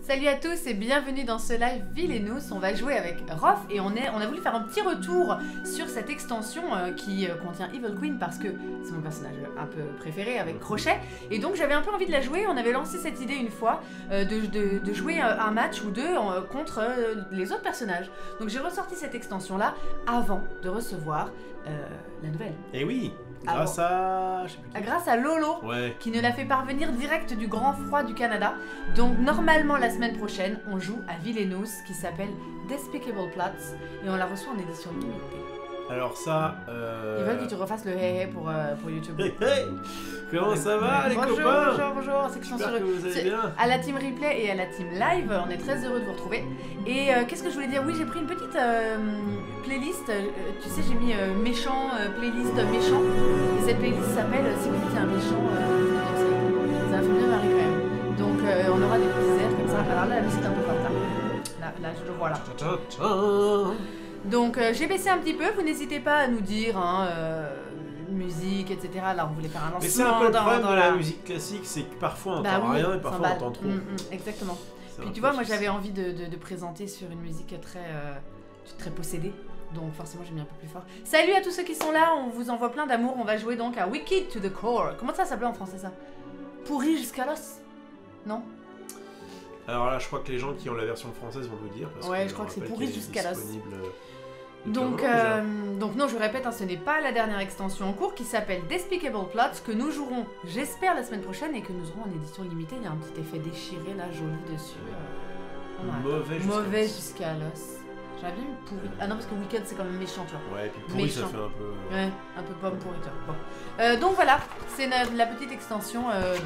Salut à tous et bienvenue dans ce live Villainous. On va jouer avec Rof et on a voulu faire un petit retour sur cette extension qui contient Evil Queen parce que c'est mon personnage un peu préféré avec Crochet. Et donc j'avais un peu envie de la jouer. On avait lancé cette idée une fois de jouer un match ou deux contre les autres personnages. Donc j'ai ressorti cette extension là avant de recevoir la nouvelle. Et oui, grâce à... Grâce à Lolo, ouais, qui nous l'a fait parvenir direct du grand froid du Canada. Donc normalement la semaine prochaine, on joue à Villainous qui s'appelle Despicable Plots et on la reçoit en édition limitée. alors ça... Ils veulent que tu refasses le hey pour YouTube. Hey, hey, comment ça va les bonjour, copains? bonjour, c'est que J'espère que vous allez bien. à la team replay et à la team live, on est très heureux de vous retrouver. Et qu'est-ce que je voulais dire? Oui, j'ai pris une petite playlist, tu sais, j'ai mis méchant, playlist méchant. Et cette playlist s'appelle Si vous étiez un méchant, ça va faire bien marrer quand même. Donc on aura des petits airs comme ça. Alors là, la musique est un peu forte. Là, je le vois là. Donc j'ai baissé un petit peu, vous n'hésitez pas à nous dire, musique, etc. Là on voulait faire un lancement. Mais c'est un peu le problème de la musique classique, c'est que parfois on entend rien et parfois on entend trop. Exactement. Puis tu vois, moi j'avais envie de présenter sur une musique très possédée. Donc forcément j'ai mis un peu plus fort. Salut à tous ceux qui sont là, on vous envoie plein d'amour. On va jouer donc à Wicked to the Core. Comment ça s'appelait en français ça? Pourri jusqu'à l'os? Non? Alors là je crois que les gens qui ont la version française vont nous dire. Parce ouais, que je crois que c'est pourri jusqu'à l'os. Donc non, je répète, ce n'est pas la dernière extension en cours qui s'appelle Despicable Plots que nous jouerons, j'espère, la semaine prochaine et que nous aurons en édition limitée. Il y a un petit effet déchiré là, joli dessus. Mauvais jusqu'à l'os. J'aurais bien mis pourri. Ah non, parce que Wicked c'est quand même méchant, tu vois. Ouais, et puis pourri méchant. Ça fait un peu... Ouais, un peu pomme pourri, tu vois. Bon. Donc voilà, c'est la petite extension,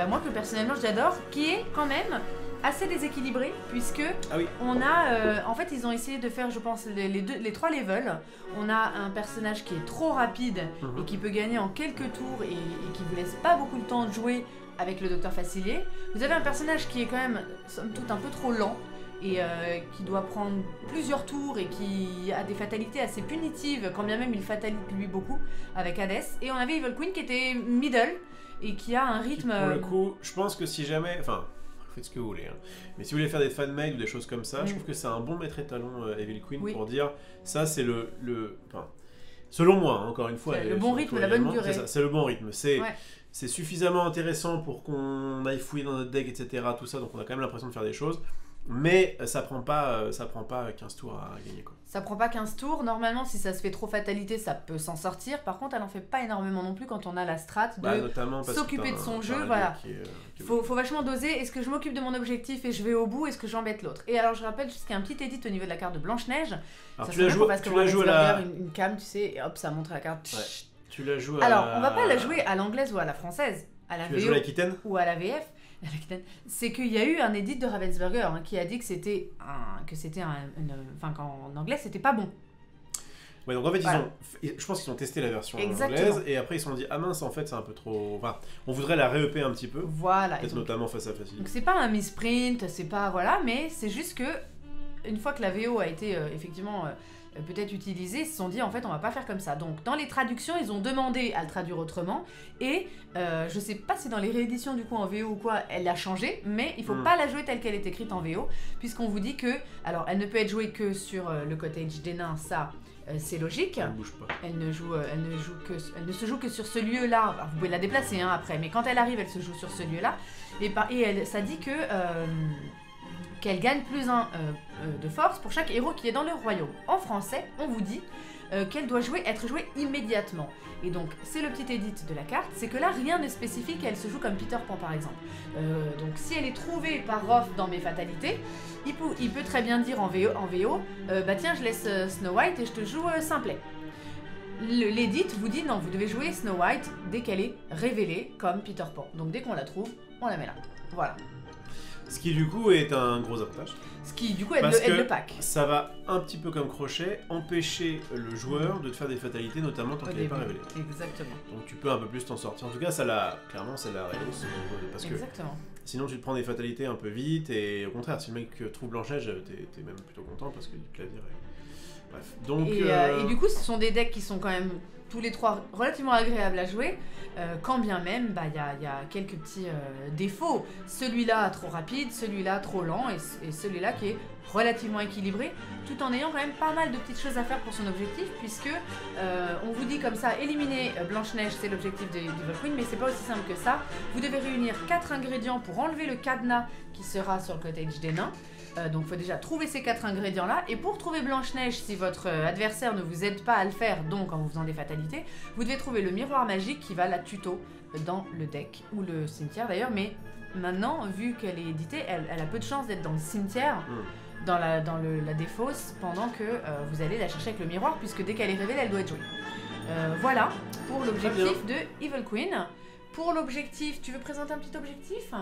moi que personnellement j'adore, qui est quand même assez déséquilibré puisque on a en fait ils ont essayé de faire, je pense, les 3 levels. On a un personnage qui est trop rapide et qui peut gagner en quelques tours et qui vous laisse pas beaucoup de temps de jouer avec le docteur Facilier. Vous avez un personnage qui est quand même somme toute un peu trop lent et qui doit prendre plusieurs tours et qui a des fatalités assez punitives quand bien même il fatalise lui beaucoup avec Hades. Et on avait Evil Queen qui était middle et qui a un rythme... Pour le coup, je pense que si jamais... Enfin, faites ce que vous voulez. Hein. Mais si vous voulez faire des fan-mail ou des choses comme ça, je trouve que c'est un bon maître étalon Evil Queen pour dire ça c'est le enfin, selon moi, hein, encore une fois. Le bon rythme, la bonne durée. C'est le bon rythme. C'est suffisamment intéressant pour qu'on aille fouiller dans notre deck, etc. Tout ça, donc on a quand même l'impression de faire des choses. Mais ça prend pas 15 tours à gagner, quoi. Ça prend pas 15 tours. Normalement, si ça se fait trop fatalité, ça peut s'en sortir. Par contre, elle en fait pas énormément non plus quand on a la strat de s'occuper de son jeu. Voilà. Faut vachement doser. Est-ce que je m'occupe de mon objectif et je vais au bout? Est-ce que j'embête l'autre? Et alors, je rappelle juste qu'il y a un petit edit au niveau de la carte de Blanche-Neige. Alors, tu la joues à la... une cam, tu sais, et hop, ça montre la carte. Ouais. Tu la joues à... Alors, on va pas la jouer à l'anglaise ou à la française, à la VO ou à la VF. C'est qu'il y a eu un edit de Ravensburger qui a dit que c'était qu'en anglais c'était pas bon. Ouais, donc en fait je pense qu'ils ont testé la version anglaise et après ils se sont dit ah mince, en fait c'est un peu trop, enfin on voudrait la ré-EP un petit peu. Voilà. Peut-être notamment face à Facile. Donc c'est pas un misprint, c'est pas voilà, mais c'est juste que une fois que la VO a été effectivement peut-être utilisée, ils se sont dit en fait on va pas faire comme ça. Donc dans les traductions ils ont demandé à le traduire autrement et je sais pas si dans les rééditions du coup en VO ou quoi elle a changé, mais il faut pas la jouer telle qu'elle est écrite en VO puisqu'on vous dit que alors elle ne peut être jouée que sur le cottage des nains, ça c'est logique. Elle bouge pas. Elle ne se joue que sur ce lieu-là. Alors, vous pouvez la déplacer après, mais quand elle arrive elle se joue sur ce lieu-là et ça dit que qu'elle gagne plus 1 de force pour chaque héros qui est dans le royaume. En français, on vous dit qu'elle doit être jouée immédiatement. Et donc, c'est le petit edit de la carte, c'est que là, rien ne spécifie qu'elle se joue comme Peter Pan, par exemple. Donc, si elle est trouvée par Rof dans mes fatalités, il peut très bien dire en VO, bah tiens, je laisse Snow White et je te joue Simplet. L'edit vous dit non, vous devez jouer Snow White dès qu'elle est révélée comme Peter Pan. Donc, dès qu'on la trouve, on la met là. Voilà. Ce qui du coup est un gros avantage. Ce qui du coup aide le pack. Ça va un petit peu comme Crochet empêcher le joueur de te faire des fatalités, notamment tant qu'elle n'est pas révélée. Même. Donc tu peux un peu plus t'en sortir. En tout cas, clairement, ça la réussi. Parce que sinon tu te prends des fatalités un peu vite et au contraire, si le mec trouve Blanche-Neige, t'es même plutôt content parce que du clavier. Bref. Donc, et du coup, ce sont des decks qui sont quand même tous les trois relativement agréables à jouer, quand bien même il y a quelques petits défauts. Celui-là trop rapide, celui-là trop lent et celui-là qui est relativement équilibré, tout en ayant quand même pas mal de petites choses à faire pour son objectif, puisque on vous dit comme ça, éliminer Blanche-Neige, c'est l'objectif de Evil Queen, mais c'est pas aussi simple que ça. Vous devez réunir 4 ingrédients pour enlever le cadenas qui sera sur le cottage des nains. Donc il faut déjà trouver ces 4 ingrédients là, et pour trouver Blanche-Neige, si votre adversaire ne vous aide pas à le faire, donc en vous faisant des fatalités, vous devez trouver le miroir magique qui va la tuto dans le deck, ou le cimetière d'ailleurs, mais maintenant, vu qu'elle est éditée, elle a peu de chance d'être dans le cimetière, dans la défausse, pendant que vous allez la chercher avec le miroir, puisque dès qu'elle est révélée, elle doit être jouée. Voilà pour l'objectif de Evil Queen. Pour l'objectif, tu veux présenter un petit objectif ?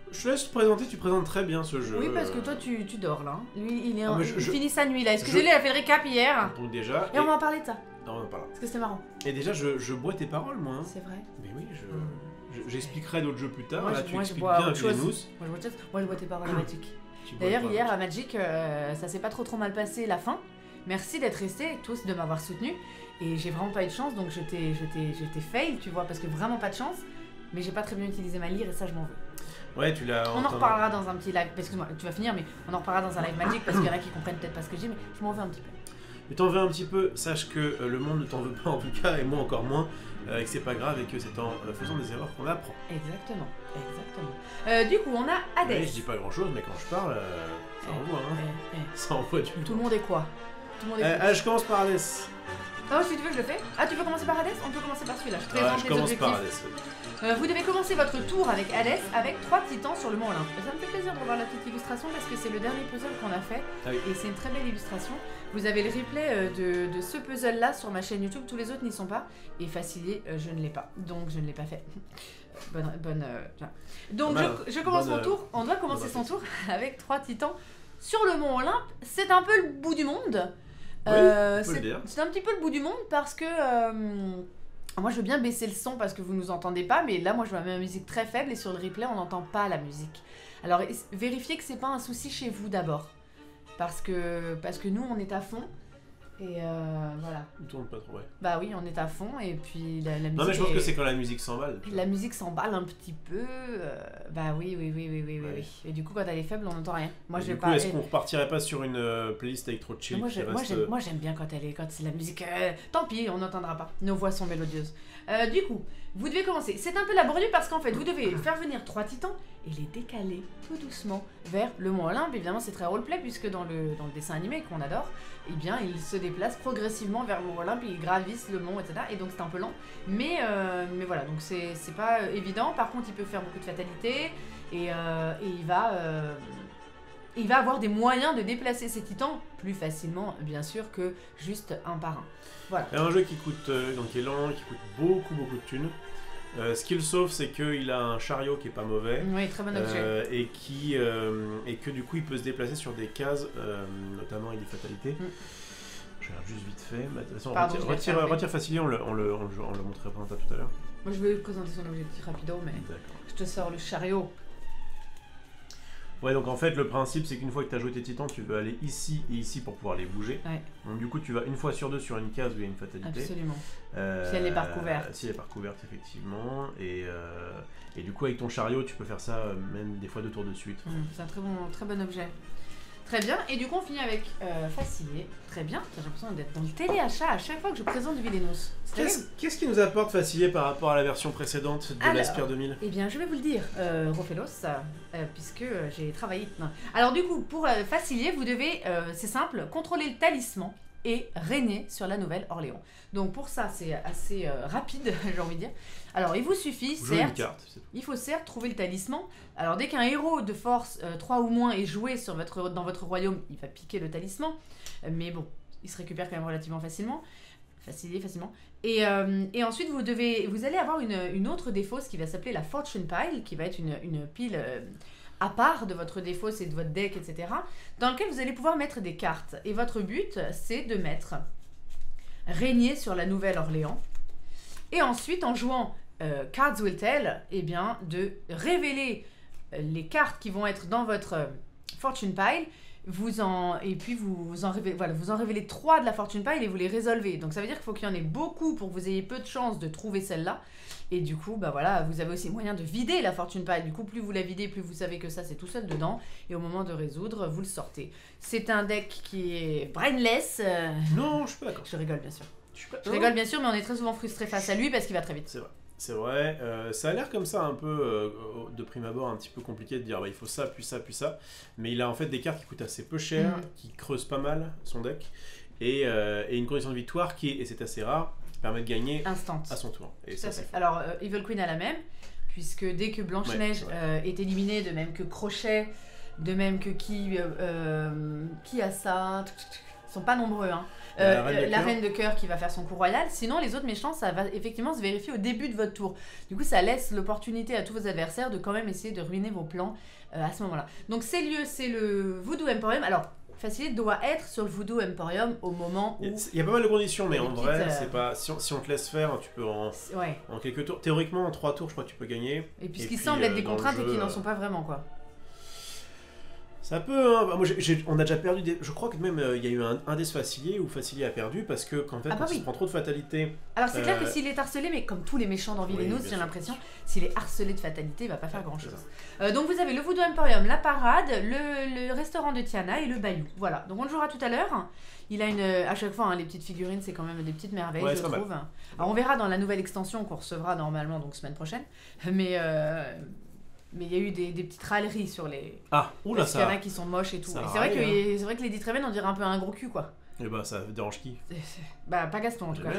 Je te laisse te présenter, tu présentes très bien ce jeu. Oui, parce que toi, tu dors là. Lui, il finit sa nuit là. Excusez-le, il a fait le récap hier. Donc déjà... Et on va en parler de ça. Non, on en parlera. Parce que c'était marrant. Et déjà, je bois tes paroles, moi. Hein. C'est vrai. Mais oui, j'expliquerai d'autres jeux plus tard. Moi, là, tu expliques bois bien autre chose. Moi, je bois tes paroles à Magic. D'ailleurs, hier à Magic, ça s'est pas trop mal passé la fin. Merci d'être restés, tous, de m'avoir soutenu. Et j'ai vraiment pas eu de chance, donc je t'ai fail, tu vois, parce que vraiment pas de chance. Mais j'ai pas très bien utilisé ma lyre et ça, je m'en veux. Ouais, tu l'as. On en reparlera dans un petit live. Excuse-moi, tu vas finir, mais on en reparlera dans un live Magic parce qu'il y en a qui comprennent peut-être pas ce que je dis, mais je m'en veux un petit peu. Mais t'en veux un petit peu, sache que le monde ne t'en veut pas en tout cas, et moi encore moins, et que c'est pas grave et que c'est en faisant des erreurs qu'on apprend. Exactement. Du coup, on a Hades. Ouais, je dis pas grand chose, mais quand je parle, ça envoie, hein. Ça envoie du Tout le monde est quoi? Tout le monde est je commence par Hades. Ah, si tu veux, je le fais. Ah, tu veux commencer par Hades? On peut commencer par celui-là. Je présente je commence par Hades. Vous devez commencer votre tour avec Hades avec 3 titans sur le mont Olympe. Ça me fait plaisir de revoir la petite illustration parce que c'est le dernier puzzle qu'on a fait et c'est une très belle illustration. Vous avez le replay de ce puzzle là sur ma chaîne YouTube, tous les autres n'y sont pas et Facilier je ne l'ai pas, donc je ne l'ai pas fait. Donc je commence mon tour, on doit commencer son tour avec 3 titans sur le mont Olympe. C'est un peu le bout du monde. C'est un petit peu le bout du monde parce que moi je veux bien baisser le son parce que vous nous entendez pas, mais là moi je vois ma musique très faible et sur le replay on n'entend pas la musique. Alors vérifiez que c'est pas un souci chez vous d'abord parce que nous on est à fond et voilà. Il tourne pas trop, ouais. Bah oui, on est à fond et puis la musique. Non mais je pense que c'est quand la musique s'emballe. La musique s'emballe un petit peu. Bah oui. Et du coup quand elle est faible on n'entend rien. Moi je vais pas. Est-ce qu'on repartirait pas sur une playlist avec trop de chill? Moi j'aime bien quand c'est la musique. Tant pis, on n'entendra pas. Nos voix sont mélodieuses. Du coup, vous devez commencer. C'est un peu laborieux parce qu'en fait vous devez faire venir 3 titans et les décaler tout doucement vers le mont Olympe. Évidemment c'est très roleplay puisque dans le dessin animé qu'on adore, eh bien ils se déplacent progressivement vers le mont Olympe, ils gravissent le mont, etc. Et donc c'est un peu lent. Mais voilà, donc c'est pas évident. Par contre il peut faire beaucoup de fatalités et il va avoir des moyens de déplacer ses titans plus facilement, bien sûr, que juste un par un. Voilà. C'est un jeu qui coûte, donc qui est lent, qui coûte beaucoup de thunes. Ce qu'il sauve, c'est qu'il a un chariot qui est pas mauvais. Oui, très bon objet. Et que du coup, il peut se déplacer sur des cases, notamment avec des fatalités. Je regarde juste vite fait. De toute façon, retire Facilier, on le montrerait pas tout à l'heure. Moi, je vais présenter son objectif rapido, mais je te sors le chariot. Ouais, donc en fait, le principe, c'est qu'une fois que tu as joué tes titans, tu veux aller ici et ici pour pouvoir les bouger. Ouais. Donc du coup, tu vas une fois sur deux sur une case où il y a une fatalité. Absolument. Si elle est pas recouverte. Si elle est pas recouverte, effectivement. Et du coup, avec ton chariot, tu peux faire ça même des fois 2 tours de suite. C'est un très bon objet. Très bien, et du coup on finit avec Facilier. Très bien, j'ai l'impression d'être dans le téléachat à chaque fois que je présente du Vilénos. Qu'est-ce qui nous apporte Facilier par rapport à la version précédente de l'Aspire 2000? Eh bien, je vais vous le dire, Rofelos, puisque j'ai travaillé. Non. Alors du coup, pour Facilier, vous devez, c'est simple, contrôler le talisman et régner sur la Nouvelle-Orléans. Donc pour ça, c'est assez rapide, j'ai envie de dire. Alors il vous suffit, certes, il faut certes trouver le talisman. Alors dès qu'un héros de force 3 ou moins est joué dans votre royaume, il va piquer le talisman. Mais bon, il se récupère quand même relativement facilement. Facilement. Et ensuite, vous allez avoir une autre défausse qui va s'appeler la Fortune Pile, qui va être une pile à part de votre défausse et de votre deck, etc., dans lequel vous allez pouvoir mettre des cartes. Et votre but, c'est de mettre régner sur la Nouvelle-Orléans. Et ensuite, en jouant Cards Will Tell, eh bien, de révéler les cartes qui vont être dans votre Fortune Pile, Et puis vous en révélez 3 de la fortune pile et vous les résolvez. Donc ça veut dire qu'il faut qu'il y en ait beaucoup pour que vous ayez peu de chances de trouver celle-là. Et du coup, bah voilà, vous avez aussi moyen de vider la fortune pile. Du coup, plus vous la videz, plus vous savez que ça c'est tout seul dedans. Et au moment de résoudre, vous le sortez. C'est un deck qui est brainless. Non, je suis pas d'accord. Je rigole bien sûr. Je rigole bien sûr, mais on est très souvent frustré face à lui parce qu'il va très vite. C'est vrai. C'est vrai, ça a l'air comme ça un peu, de prime abord, un petit peu compliqué de dire bah, il faut ça, puis ça, puis ça. Mais il a en fait des cartes qui coûtent assez peu cher, qui creusent pas mal son deck, et une condition de victoire qui, et c'est assez rare, permet de gagner instant à son tour. Et ça, alors, Evil Queen a la même, puisque dès que Blanche-Neige est éliminée, de même que Crochet, de même que qui a ça, ils sont pas nombreux, hein. La reine de cœur qui va faire son coup royal. Sinon, les autres méchants, ça va effectivement se vérifier au début de votre tour. Du coup, ça laisse l'opportunité à tous vos adversaires de quand même essayer de ruiner vos plans à ce moment-là. Donc, ces lieux, c'est le Voodoo Emporium. Alors, Facilite doit être sur le Voodoo Emporium au moment où... Il y a pas mal de conditions, mais en vrai, c'est pas... Si on te laisse faire, tu peux en quelques tours... Théoriquement, en 3 tours, je crois que tu peux gagner. Et puis, ce qui semble être des contraintes et qui n'en sont pas vraiment, quoi. Ça peut, hein. Moi, on a déjà perdu je crois que même il y a eu un des Facilier où Facilier a perdu parce que quand on se prend trop de fatalité. Alors c'est clair que s'il est harcelé, mais comme tous les méchants dans Villainous, j'ai l'impression, s'il est harcelé de fatalité, il va pas faire grand chose. Donc vous avez le Voodoo Emporium, la parade, le restaurant de Tiana et le Bayou. Voilà, donc on le jouera tout à l'heure. Il a à chaque fois, les petites figurines, c'est quand même des petites merveilles, je trouve. Alors on verra dans la nouvelle extension qu'on recevra normalement, donc semaine prochaine. Mais il y a eu des petites râleries sur les... Parce qu'il y en a qui sont moches et tout. C'est vrai que Lady Treven, on dirait un peu un gros cul, quoi. Et bah ça dérange qui? Bah pas Gaston en tout cas.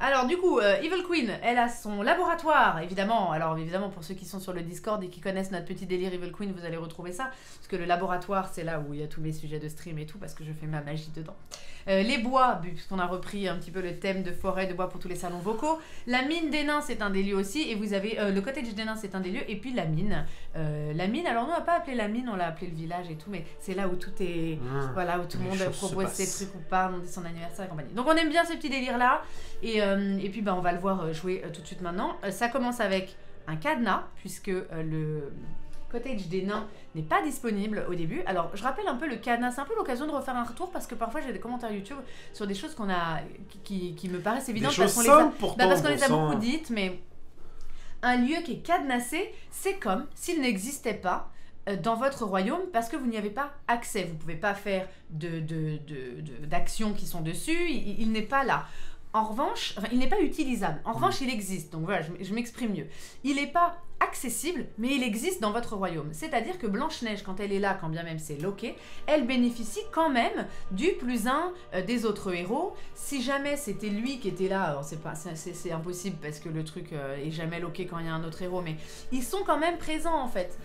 Alors du coup, Evil Queen, elle a son laboratoire, évidemment. Alors évidemment pour ceux qui sont sur le Discord et qui connaissent notre petit délire Evil Queen, vous allez retrouver ça. Parce que le laboratoire, c'est là où il y a tous mes sujets de stream et tout, parce que je fais ma magie dedans. Les bois, puisqu'on a repris un petit peu le thème de forêt de bois pour tous les salons vocaux. La mine des nains, c'est un des lieux aussi. Et vous avez le cottage des nains, c'est un des lieux. Et puis la mine. Alors nous on n'a pas appelé la mine, on l'a appelé le village et tout. Mais c'est là où tout est... Voilà, où tout le monde propose ses trucs ou parle, on dit son anniversaire et compagnie. Donc on aime bien ces petits délires là. Et puis on va le voir jouer tout de suite maintenant. Ça commence avec un cadenas, puisque le... Cottage des nains n'est pas disponible au début. Alors, je rappelle un peu le cadenas. C'est un peu l'occasion de refaire un retour parce que parfois j'ai des commentaires YouTube sur des choses qui me paraissent évidentes parce qu'on les a beaucoup dites. Mais un lieu qui est cadenassé, c'est comme s'il n'existait pas dans votre royaume parce que vous n'y avez pas accès. Vous ne pouvez pas faire d'actions qui sont dessus. Il n'est pas là. En revanche, il n'est pas utilisable. En revanche, il existe. Donc voilà, je m'exprime mieux. Il n'est pas accessible, mais il existe dans votre royaume. C'est-à-dire que Blanche-Neige, quand elle est là, quand bien même c'est loqué, elle bénéficie quand même du +1 des autres héros. Si jamais c'était lui qui était là, alors c'est impossible parce que le truc est jamais loqué quand il y a un autre héros, mais ils sont quand même présents en fait.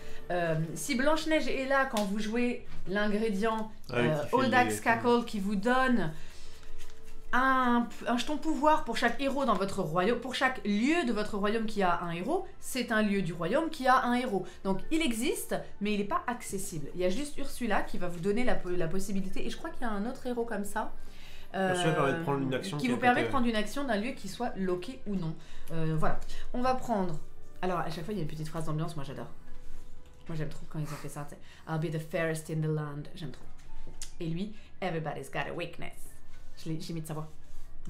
Si Blanche-Neige est là quand vous jouez l'ingrédient Old Axe Cackle qui vous donne un jeton pouvoir pour chaque héros dans votre royaume, pour chaque lieu de votre royaume qui a un héros, c'est un lieu du royaume qui a un héros. Donc il existe, mais il n'est pas accessible. Il y a juste Ursula qui va vous donner la possibilité, et je crois qu'il y a un autre héros comme ça, permet de prendre une action qui vous permet de prendre une action d'un lieu qui soit loqué ou non. Voilà, on va prendre... Alors à chaque fois il y a une petite phrase d'ambiance, moi j'adore. Moi j'aime trop quand ils ont fait ça, I'll be the fairest in the land, j'aime trop. Et lui, everybody's got a weakness. J'ai mis de sa voix.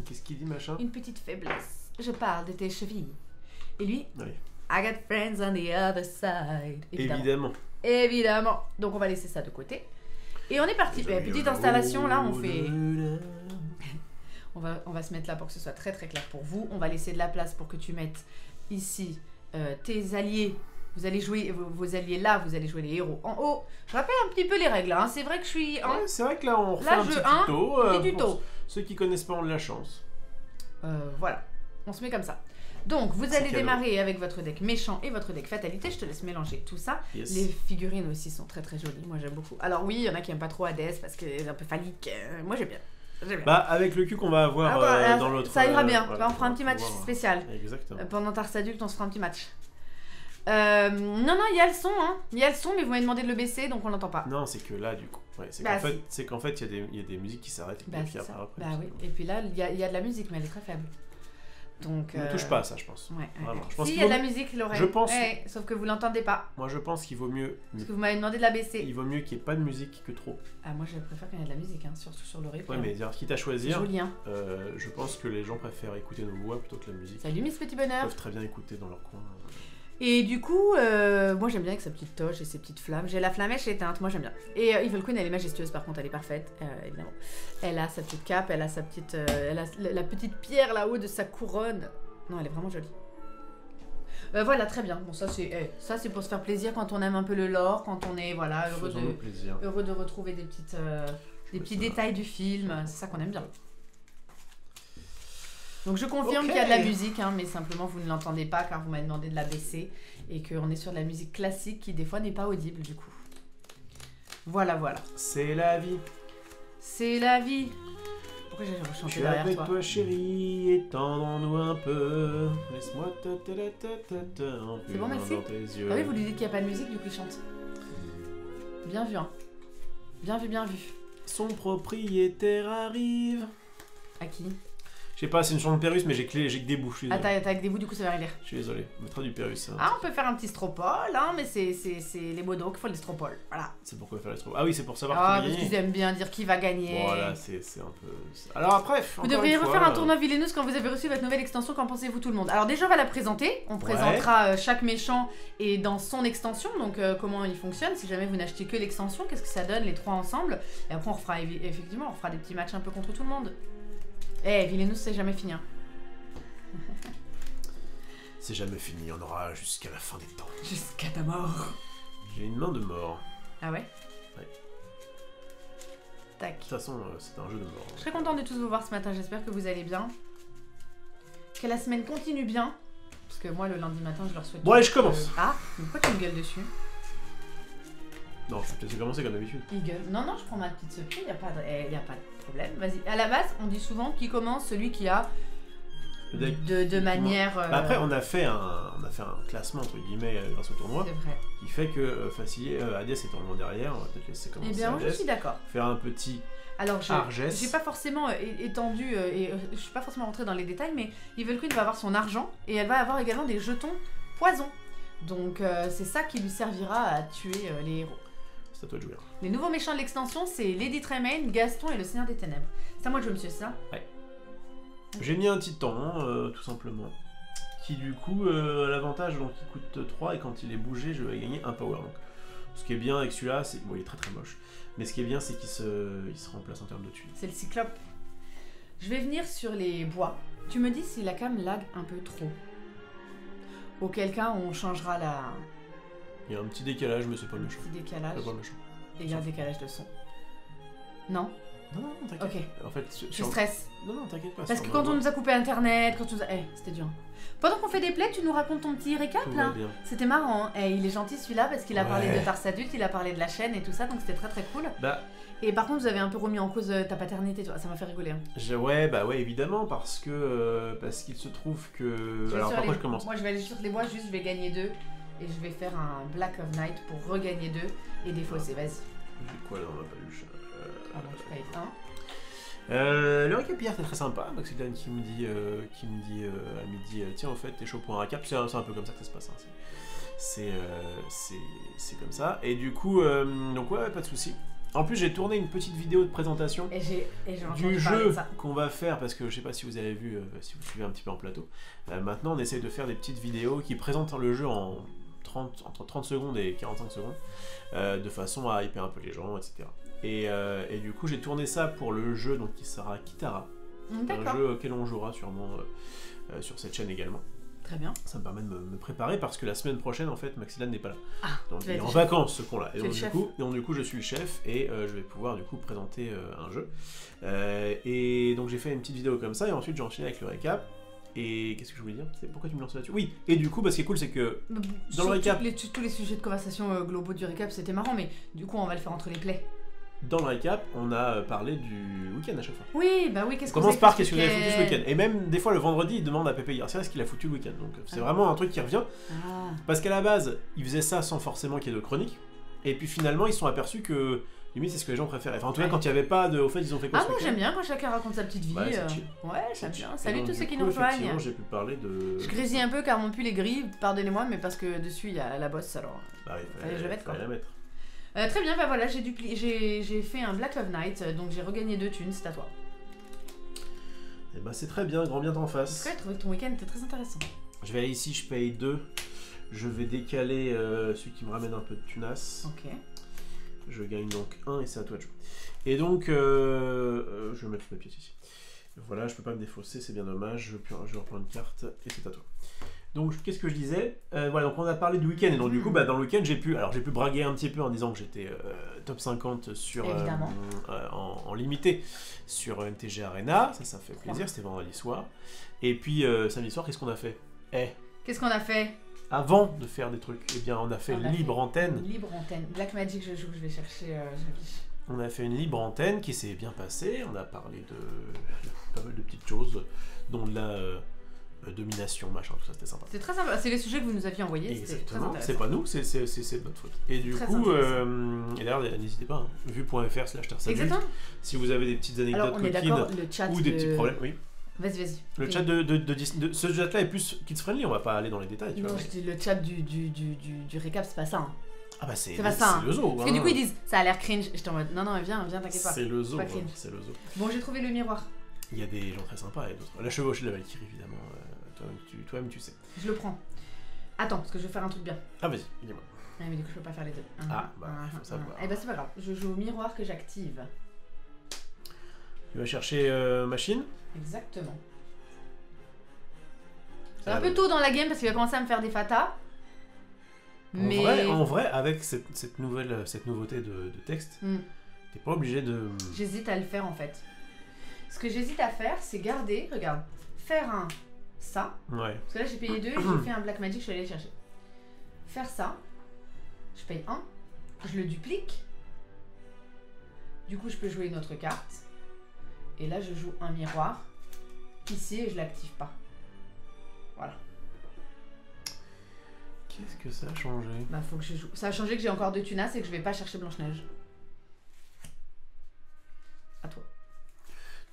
Qu'est-ce qu'il dit, machin? Une petite faiblesse. Je parle de tes chevilles. Et lui, I got friends on the other side. Évidemment. Donc on va laisser ça de côté. Et on est parti. Petite installation, là, on fait... on va se mettre là pour que ce soit très très clair pour vous. On va laisser de la place pour que tu mettes ici tes alliés. Vous allez jouer vos alliés là, vous allez jouer les héros en haut. Je rappelle un petit peu les règles, hein. C'est vrai que je suis... c'est vrai que là, on refait un petit tuto. Ceux qui connaissent pas ont de la chance. Voilà, on se met comme ça. Donc, vous allez démarrer avec votre deck méchant et votre deck fatalité. Je te laisse mélanger tout ça. Yes. Les figurines aussi sont très très jolies. Moi, j'aime beaucoup. Alors oui, il y en a qui n'aiment pas trop Hades parce qu'elle est un peu phallique. Moi, j'aime bien. Bah, avec le cul qu'on va avoir dans l'autre... Ça ira bien. On fera un petit match spécial. Exactement. Pendant Tars Adulte, on se fera un petit match. Non, il y a le son, hein. Il y a le son, mais vous m'avez demandé de le baisser, donc on l'entend pas. Non, c'est que là, du coup. Ouais, c'est qu'en fait, il y a des musiques qui s'arrêtent. Et puis après, oui. Et puis là, il y a de la musique, mais elle est très faible. Donc, ne touche pas à ça, je pense. Ouais, Vraiment. Je pense si, il y a de la musique, l'oreille. Je pense. Sauf que vous l'entendez pas. Moi, je pense qu'il vaut mieux. Parce que vous m'avez demandé de la baisser. Il vaut mieux qu'il n'y ait pas de musique que trop. Ah, moi, je préfère quand il y a de la musique, hein, surtout sur l'oreille. Ouais, mais quitte à choisir. Joli, hein. Je pense que les gens préfèrent écouter nos voix plutôt que la musique. Salut, Miss Petit Bonheur. Ils peuvent très bien écouter dans leur coin. Et du coup, moi j'aime bien avec sa petite toche et ses petites flammes. J'ai la flamèche éteinte, moi j'aime bien. Et Evil Queen, elle est majestueuse par contre, elle est parfaite, évidemment. Elle a sa petite cape, elle a sa petite, elle a la petite pierre là-haut de sa couronne. Non, elle est vraiment jolie. Voilà, très bien. Bon, ça c'est pour se faire plaisir quand on aime un peu le lore, quand on est voilà heureux de retrouver des petits détails du film. C'est ça qu'on aime bien. Donc je confirme qu'il y a de la musique, hein, mais simplement vous ne l'entendez pas car vous m'avez demandé de la baisser et qu'on est sur de la musique classique qui des fois n'est pas audible du coup. Voilà, voilà. C'est la vie. C'est la vie. Pourquoi j'ai chanté derrière toi? Je suis avec toi chérie, étendons-nous un peu. Laisse-moi c'est bon, merci. Ah oui, vous lui dites qu'il n'y a pas de musique, du coup il chante. Bien vu, hein. Bien vu, bien vu. Son propriétaire arrive. À qui? Je sais pas, c'est une chanson de Pérus, mais j'ai que des bouts. Ah, t'as avec des bouts, du coup ça va arriver. Je suis désolé, on mettra du Pérus. Ah, on peut faire un petit stropole, hein, mais c'est les modos qui font les stropoles. Voilà. C'est pourquoi faire les stropoles. Ah oui, c'est pour savoir qui va gagner. Parce qu'ils aiment bien dire qui va gagner. Voilà, c'est un peu. Alors après, vous devriez refaire un tournoi Villainous quand vous avez reçu votre nouvelle extension. Qu'en pensez-vous tout le monde? Alors déjà, on va la présenter. On présentera chaque méchant et dans son extension, donc comment il fonctionne. Si jamais vous n'achetez que l'extension, qu'est-ce que ça donne les trois ensemble? Et après, on fera effectivement, on fera des petits matchs un peu contre tout le monde. Villainous, c'est jamais fini. Hein. C'est jamais fini, on aura jusqu'à la fin des temps. Jusqu'à ta mort. J'ai une main de mort. Ah ouais? Ouais. Tac. De toute façon, c'est un jeu de mort. Je serais contente de tous vous voir ce matin, j'espère que vous allez bien. Que la semaine continue bien. Parce que moi, le lundi matin, je leur souhaite... Bon allez, je commence. Ah, mais pourquoi tu me gueules dessus? Non, je vais te laisser commencer comme d'habitude. Il gueule. Non, je prends ma petite secoue, y a pas de problème. Vas-y. À la base, on dit souvent qui commence celui qui a... De manière... Après, on a fait un classement, entre guillemets, grâce au tournoi. C'est vrai. Qui fait que Adiès est en derrière, on va peut-être laisser commencer. Eh bien, moi, je suis d'accord. Faire un petit Argès. J'ai pas forcément étendu, et je suis pas forcément rentrée dans les détails, mais Evil Queen va avoir son argent, et elle va avoir également des jetons poison. Donc, c'est ça qui lui servira à tuer les héros. C'est à toi de jouer. Les nouveaux méchants de l'extension, c'est Lady Tremaine, Gaston et le Seigneur des Ténèbres. C'est à moi de jouer, monsieur, c'est ça? Ouais. J'ai mis un titan, tout simplement, qui du coup a l'avantage, donc il coûte 3 et quand il est bougé, je vais gagner un power. Donc, ce qui est bien avec celui-là, c'est bon, il est très très moche, mais ce qui est bien, c'est qu'il se remplace en termes de tuiles. C'est le cyclope. Je vais venir sur les bois. Tu me dis si la cam lag un peu trop. Auquel cas, on changera la... Il y a un petit décalage, mais c'est pas méchant. Un petit décalage. C'est pas méchant. Et il y a un décalage de son. Non? Non, t'inquiète. Ok. En fait, je stresse. Non, t'inquiète pas. Parce que quand on nous a coupé internet, quand on nous a... c'était dur. Pendant qu'on fait des plays, tu nous racontes ton petit récap là? C'était marrant, hein. Il est gentil celui-là parce qu'il a parlé de Tars Adulte, il a parlé de la chaîne et tout ça, donc c'était très très cool. Et par contre, vous avez un peu remis en cause ta paternité, toi. Ça m'a fait rigoler. Hein. Ouais, évidemment, parce qu'il se trouve que... Alors, pourquoi je commence? Moi, je vais aller sur les bois, juste je vais gagner 2. Et je vais faire un Black of Night pour regagner 2 et défausser, vas-y. J'ai quoi là dans ma paluche? Pardon, je paye 1. Le récap hier, c'était très sympa. Maxildan qui me dit à midi, tiens, en fait, t'es chaud pour un récap. C'est un peu comme ça que ça se passe. Hein. C'est comme ça. Et du coup, donc ouais, pas de soucis. En plus, j'ai tourné une petite vidéo de présentation du jeu qu'on va faire, parce que je sais pas si vous avez vu, si vous suivez un petit peu en plateau. Maintenant, on essaye de faire des petites vidéos qui présentent le jeu entre 30 secondes et 45 secondes, de façon à hyper un peu les gens, etc. Et du coup, j'ai tourné ça pour le jeu donc, qui sera Kitara. Un jeu auquel on jouera sûrement sur cette chaîne également. Très bien. Ça me permet de me préparer parce que la semaine prochaine, en fait, Maxillan n'est pas là. Ah, donc il est en vacances, ce con-là. Et donc du coup, je suis le chef et je vais pouvoir du coup présenter un jeu. Et donc j'ai fait une petite vidéo comme ça et ensuite j'ai enchaîné avec le récap. Et qu'est-ce que je voulais dire? Pourquoi tu me lances là-dessus? Oui, et du coup, ce qui est cool, c'est que dans le récap... Tous les sujets de conversation globaux du récap, c'était marrant, mais du coup, on va le faire entre les plays. Dans le récap, on a parlé du week-end à chaque fois. Oui, bah oui, qu'est-ce que on commence par qu'est-ce que vous avez foutu ce week-end. Et même des fois le vendredi, il demande à Pépé Garcia ce qu'il a foutu le week-end. Donc c'est vraiment un truc qui revient. Parce qu'à la base, il faisait ça sans forcément qu'il y ait de chronique. Et puis finalement, ils se sont aperçus que limite c'est ce que les gens préféraient. Enfin, en tout cas, quand il n'y avait pas de. Au fait, ils ont fait quoi? Ah, moi j'aime bien quand chacun raconte sa petite vie. Ouais, j'aime bien. Salut tous ceux qui nous rejoignent. J'ai pu parler de. Je grésille un peu car mon pull est gris, pardonnez-moi, mais parce que dessus il y a la bosse alors. Bah oui, fallait je mettre, la mettre. Très bien, bah voilà, j'ai fait un Black Love Night, donc j'ai regagné 2 thunes, c'est à toi. Et bah c'est très bien, grand bien t'en face. En tout cas, j'ai trouvé que ton week-end était très intéressant. Je vais aller ici, je paye 2. Je vais décaler celui qui me ramène un peu de tunas. Ok. Je gagne donc 1 et c'est à toi de jouer. Et donc, je vais mettre le papier ici. Voilà, je peux pas me défausser, c'est bien dommage. Je reprends une carte et c'est à toi. Donc, qu'est-ce que je disais? Voilà, donc on a parlé du week-end. Et donc, du coup, dans le week-end, j'ai pu braguer un petit peu en disant que j'étais top 50 sur, en limité sur MTG Arena. Ça fait plaisir, c'était vendredi soir. Et puis, samedi soir, qu'est-ce qu'on a fait? Qu'est-ce qu'on a fait? Avant de faire des trucs, eh bien, on a fait libre antenne. Libre antenne. Black Magic, je joue, je vais chercher. On a fait une libre antenne qui s'est bien passée. On a parlé de pas mal de petites choses, dont de la domination, machin, tout ça, c'était sympa. C'est très sympa. C'est les sujets que vous nous aviez envoyés. Exactement. C'est pas nous, c'est de notre faute. Et du coup, et d'ailleurs, n'hésitez pas, vue.fr/tersadulte. Exactement. Si vous avez des petites anecdotes coquines ou des petits problèmes, oui. Vas-y. Le chat de ce chat-là est plus kids-friendly, on va pas aller dans les détails. Tu non, vois, je dis le chat du récap, c'est pas ça. Hein. Ah bah c'est pas ça. le zoo. Parce que du coup, ils disent, ça a l'air cringe. J'étais en mode, non, viens, t'inquiète pas. C'est le zoo. C'est le zoo. Bon, j'ai trouvé le miroir. Il y a des gens très sympas et d'autres. La chevauchée de la Valkyrie, évidemment. Toi-même, tu sais. Je le prends. Attends, parce que je vais faire un truc bien. Ah, vas-y, dis-moi. Ah, mais du coup, je peux pas faire les deux. Il faut savoir. Eh bah, c'est pas grave. Je joue au miroir que j'active. Tu vas chercher machine? Exactement. C'est un peu tôt dans la game parce qu'il va commencer à me faire des fatas. En vrai, avec cette nouveauté de texte, t'es pas obligé de... J'hésite à le faire en fait. Ce que j'hésite à faire, c'est garder, regarde, faire un ça. Ouais. Parce que là j'ai payé 2 et j'ai fait un Black Magic, je suis allée le chercher. Faire ça, je paye 1, je le duplique. Du coup je peux jouer une autre carte. Et là je joue un miroir ici et je l'active pas. Voilà. Qu'est-ce que ça a changé? Bah faut que je joue. Ça a changé que j'ai encore 2 tunas et que je vais pas chercher Blanche-Neige. À toi.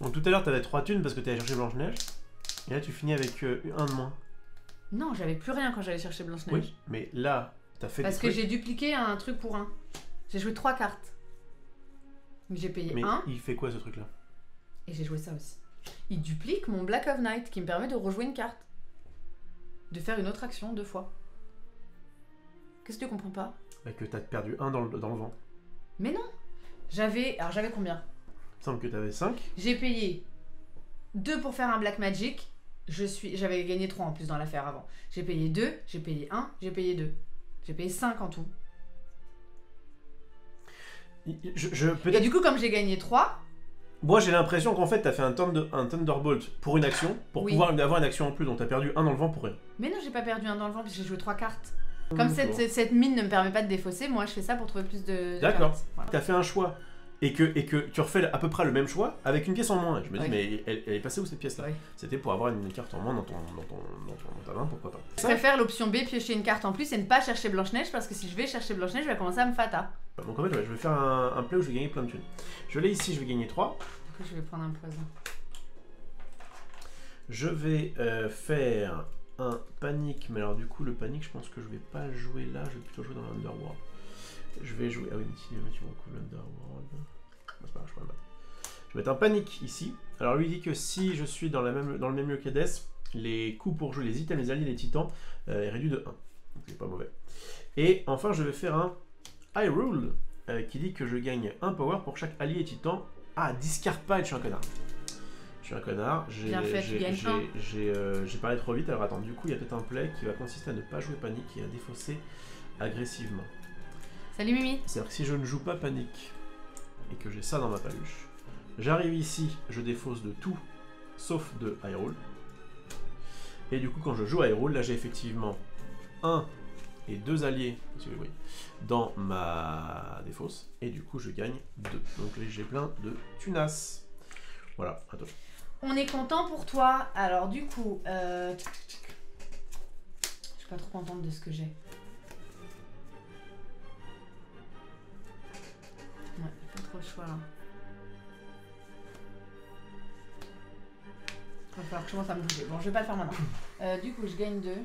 Donc tout à l'heure t'avais 3 thunes parce que t'allais chercher Blanche-Neige. Et là tu finis avec 1 de moins. Non, j'avais plus rien quand j'allais chercher Blanche-Neige. Oui, mais là t'as fait parce que j'ai dupliqué un truc pour 1. J'ai joué 3 cartes. Donc j'ai payé 1. Mais il fait quoi ce truc là? Et j'ai joué ça aussi. Il duplique mon Black of Night qui me permet de rejouer une carte. De faire une autre action 2 fois. Qu'est-ce que tu comprends pas? Bah que t'as perdu 1 dans le vent. Mais non. J'avais combien? Il me semble que t'avais 5. J'ai payé 2 pour faire un Black Magic. J'avais gagné 3 en plus dans l'affaire avant. J'ai payé 2, j'ai payé 1, j'ai payé 2. J'ai payé 5 en tout. Et du coup, comme j'ai gagné 3... Moi j'ai l'impression qu'en fait t'as fait un Thunderbolt pour une action, pour pouvoir avoir une action en plus, donc t'as perdu 1 dans le vent pour rien. Mais non, j'ai pas perdu 1 dans le vent, parce que j'ai joué 3 cartes. Comme cette mine ne me permet pas de défausser, moi je fais ça pour trouver plus de D'accord. cartes. Voilà. T'as fait un choix, et que tu refais à peu près le même choix, avec une pièce en moins. Je me dis, mais elle est passée où cette pièce-là? C'était pour avoir une carte en moins dans ta main, pourquoi pas. Je préfère l'option B, piocher une carte en plus, et ne pas chercher Blanche-Neige, parce que si je vais chercher Blanche-Neige, je vais commencer à me fata. Donc en fait, je vais faire un play où je vais gagner plein de thunes. Je l'ai ici, je vais gagner 3. Du coup, je vais prendre un poison. Je vais faire un panique, mais alors du coup, le panique, je pense que je vais pas le jouer là, je vais plutôt jouer dans l'Underworld. Je vais jouer. Ah oui, mais si tu m'en coules l'Underworld. C'est pas grave, je peux le mettre. Je vais mettre un panique ici. Alors lui, il dit que si je suis dans le même lieu qu'Hades, les coûts pour jouer les items, les alliés, les titans est réduit de 1. Donc c'est pas mauvais. Et enfin, je vais faire un Hyrule qui dit que je gagne 1 power pour chaque allié et titan. Ah, discard pas, je suis un connard. Je suis un connard, j'ai parlé trop vite, alors attends, du coup il y a peut-être un play qui va consister à ne pas jouer panique et à défausser agressivement. Salut Mimi. C'est-à-dire que si je ne joue pas panique et que j'ai ça dans ma paluche, j'arrive ici, je défausse de tout sauf de Hyrule. Et du coup quand je joue Hyrule, là j'ai effectivement 1 et 2 alliés, si vous voyez, dans ma défausse, et du coup je gagne 2. Donc là j'ai plein de tunas. Voilà, à toi. On est content pour toi. Alors du coup, je suis pas trop contente de ce que j'ai. Voilà. Il va falloir que je commence à me bouger. Bon, je vais pas le faire maintenant. Du coup, je gagne 2. Ouais,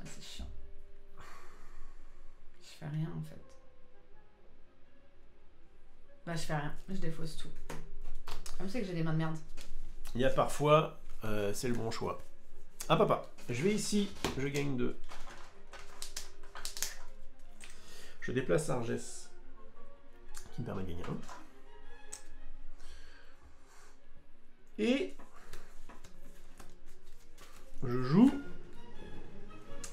c'est chiant. Je fais rien en fait. Bah, je fais rien. Je défausse tout. Comme c'est que j'ai des mains de merde. Il y a parfois, c'est le bon choix. Ah, papa. Je vais ici, je gagne 2. Je déplace Argès, qui me permet de gagner 1. Et je joue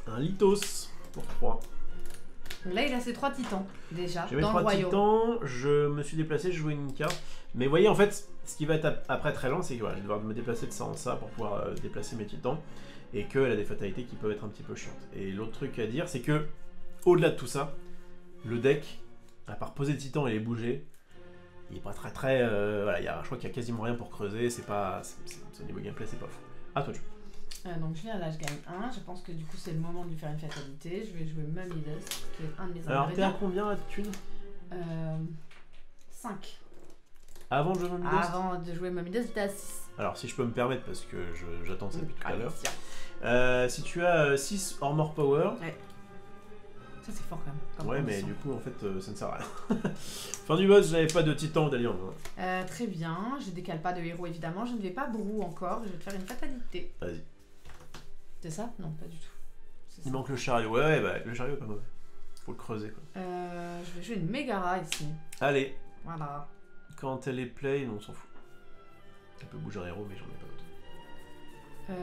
un Lithos pour 3. Là, il a ses 3 titans, déjà, J'ai mes dans 3 le royaume. titans, je me suis déplacé, je jouais une carte. Mais vous voyez, en fait, ce qui va être après très lent, c'est que voilà, je vais devoir me déplacer de ça en ça pour pouvoir déplacer mes titans. Et qu'elle a des fatalités qui peuvent être un petit peu chiantes. Et l'autre truc à dire, c'est que, au-delà de tout ça, le deck, à part poser le titan et les bouger, il est pas très voilà, je crois qu'il y a quasiment rien pour creuser, c'est pas. Au niveau gameplay, c'est pas fou. À toi, tu donc je viens là, je gagne 1. Je pense que du coup, c'est le moment de lui faire une fatalité. Je vais jouer Mummy Dust, qui est un de mes ingrédients. Alors, t'es à combien la thune 5. Avant de jouer Mummy Dust Avant de jouer Mummy Dust, j'étais à 6. Alors, si je peux me permettre, parce que j'attends ça depuis tout à l'heure. Si tu as 6 Armor Power. Ouais. Ça, c'est fort quand même. Comme ouais, condition. mais du coup, en fait, ça ne sert à rien. Fin du boss, j'avais pas de titan ou d'alliance. Très bien. Je décale pas de héros, évidemment. Je ne vais pas brou encore. Je vais te faire une fatalité. Vas-y. C'est ça? Non, pas du tout. Il manque le chariot. Ouais, bah, le chariot est pas mauvais. Faut le creuser, quoi. Je vais jouer une Megara ici. Allez. Voilà. Quand elle est play, on s'en fout. Elle peut bouger un héros, mais j'en ai pas d'autre.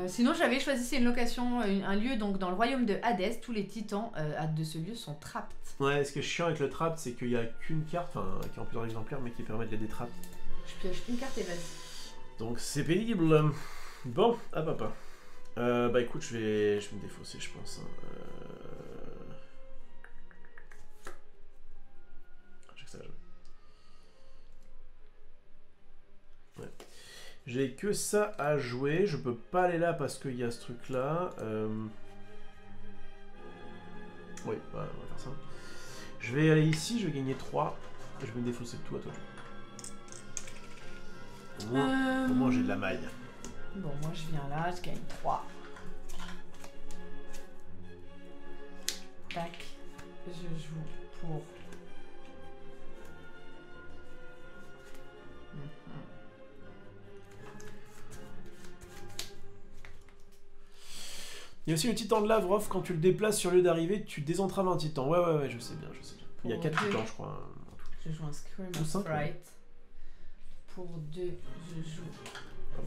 Sinon, j'avais choisi, c'est une location, un lieu donc dans le royaume de Hadès. Tous les titans de ce lieu sont trapped. Ouais, ce qui est chiant avec le trap, c'est qu'il n'y a qu'une carte, enfin, qui est en plusieurs exemplaires, mais qui permet de les détrapper. Je pioche une carte et vas-y. Donc c'est pénible. Bon, ah papa. Bah écoute, je vais me défausser, je pense. J'ai que ça à jouer. Ouais. J'ai que ça à jouer, je peux pas aller là parce qu'il y a ce truc là. Oui, bah, on va faire ça. Je vais aller ici, je vais gagner 3. Je vais me défausser de tout à toi. Au moins j'ai de la maille. Bon, moi je viens là, je gagne 3. Tac. Je joue pour... Il y a aussi le titan de Lavrov, quand tu le déplaces sur lieu d'arrivée, tu désentraves un titan. Ouais, je sais bien, je sais bien. Il y a 4 titans, je crois. Je joue un Scream of Fright. Pour 2, je joue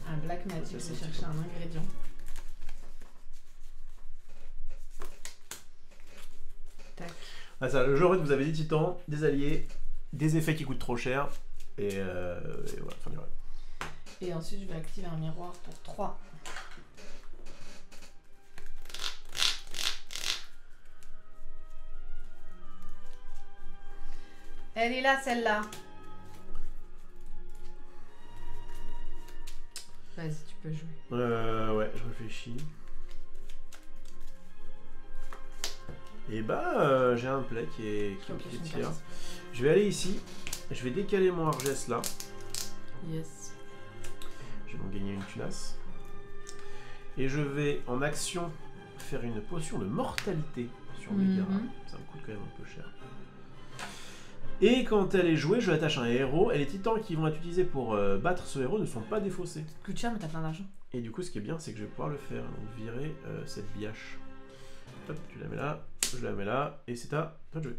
un Black Magic, je vais chercher un ingrédient. Tac. Ah ça, le jeu, en fait, vous avez des titans, des alliés, des effets qui coûtent trop cher, et voilà, fin du rêve. Et ensuite, je vais activer un miroir pour 3. Elle est là, celle-là. Vas-y, tu peux jouer. Ouais, je réfléchis. Et bah, j'ai un play qui est tiers. Je vais aller ici. Je vais décaler mon Argès là. Yes. Je vais donc gagner une tunasse. Et je vais en action faire une potion de mortalité sur Megara. Ça me coûte quand même un peu cher. Et quand elle est jouée, je attache un héros. Et les titans qui vont être utilisés pour battre ce héros ne sont pas défaussés. Ça coûte cher, mais t'as plein d'argent. Et du coup, ce qui est bien, c'est que je vais pouvoir le faire. Donc, virer cette biache. Hop, tu la mets là, je la mets là. Et c'est à toi de jouer.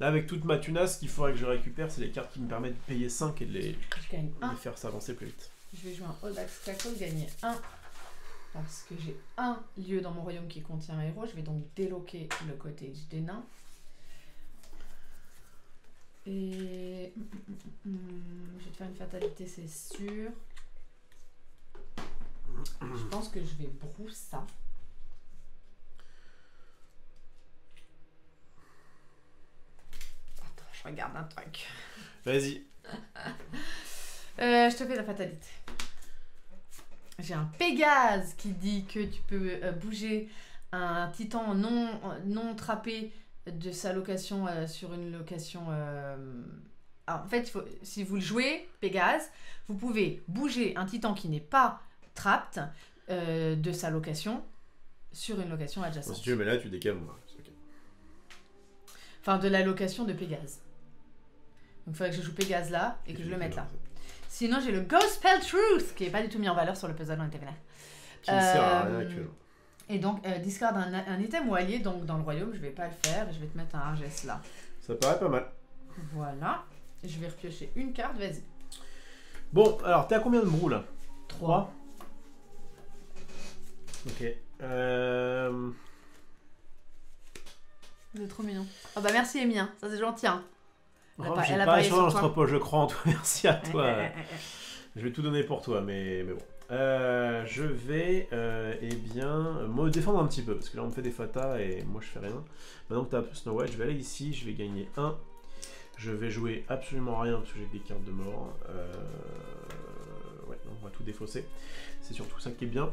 Là, avec toute ma tunasse, ce qu'il faudrait que je récupère, c'est les cartes qui me permettent de payer 5 et de les faire s'avancer plus vite. Je vais jouer un Odax Kako, gagner 1. Parce que j'ai un lieu dans mon royaume qui contient un héros. Je vais donc déloquer le cottage des nains. Et... je vais te faire une fatalité, c'est sûr. Je pense que je vais brousse ça. Attends, je regarde un truc. Vas-y. Je te fais la fatalité. J'ai un Pégase qui dit que tu peux bouger un titan non trappé de sa location sur une location... Alors, en fait, si vous le jouez, Pégase, vous pouvez bouger un titan qui n'est pas trapped de sa location sur une location adjacente. Bon, si tu veux, mais là, tu décales. Okay. Enfin, de la location de Pégase. Donc, il faudrait que je joue Pégase là et que je le mette là. Sinon, j'ai le Gospel Truth, qui n'est pas du tout mis en valeur sur le puzzle dans internet. Qui ne sert à rien actuellement. Et donc, discard un item ou allié donc, dans le royaume, je vais pas le faire. Je vais te mettre un Argès là. Ça paraît pas mal. Voilà. Je vais repiocher une carte, vas-y. Bon, alors, t'es à combien de brou là? 3. Ok. Vous êtes trop mignon. Ah bah merci Amy, hein. Ça c'est gentil. Hein. J'ai pas échangé dans ce repos, je crois en toi. Merci à toi. Je vais tout donner pour toi, mais bon. Je vais eh bien me défendre un petit peu parce que là on me fait des fatas et moi je fais rien. Maintenant que tu as un peu Snow White, je vais aller ici, je vais gagner 1. Je vais jouer absolument rien parce que j'ai des cartes de mort. Ouais, non, on va tout défausser. C'est surtout ça qui est bien.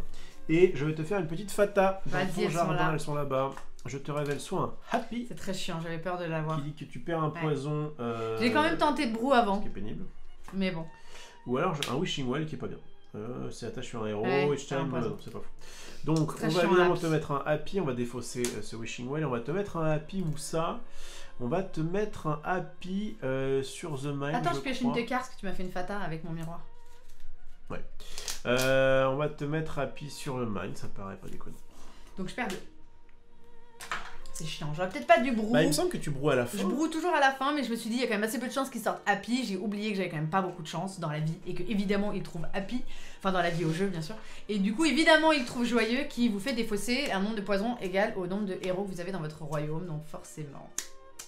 Et je vais te faire une petite fata. Dans ton jardin, elles sont là-bas. Je te révèle soit un Happy. C'est très chiant, j'avais peur de l'avoir. Qui dit que tu perds un poison. J'ai quand même tenté de brou avant. Ce qui est pénible. Mais bon. Ou alors un Wishing Well qui est pas bien. C'est attache sur un héros, each time, non, c'est pas fou. Donc on va évidemment te mettre un Happy, on va défausser ce Wishing Well, on va te mettre un Happy ou ça. On va te mettre un Happy sur The Mind. Attends, je pioche une de cartes parce que tu m'as fait une fata avec mon miroir. Ouais. On va te mettre Happy sur The Mind, ça paraît pas déconnant. Donc je perds 2. C'est chiant, j'aurais peut-être pas dû brou. Bah, il me semble que tu broues à la fin. Je broue toujours à la fin, mais je me suis dit, il y a quand même assez peu de chances qu'ils sortent Happy. J'ai oublié que j'avais quand même pas beaucoup de chance dans la vie et que évidemment ils trouvent Happy. Enfin, dans la vie au jeu, bien sûr. Et du coup, évidemment, ils trouvent Joyeux qui vous fait défausser un nombre de poisons égal au nombre de héros que vous avez dans votre royaume. Donc, forcément.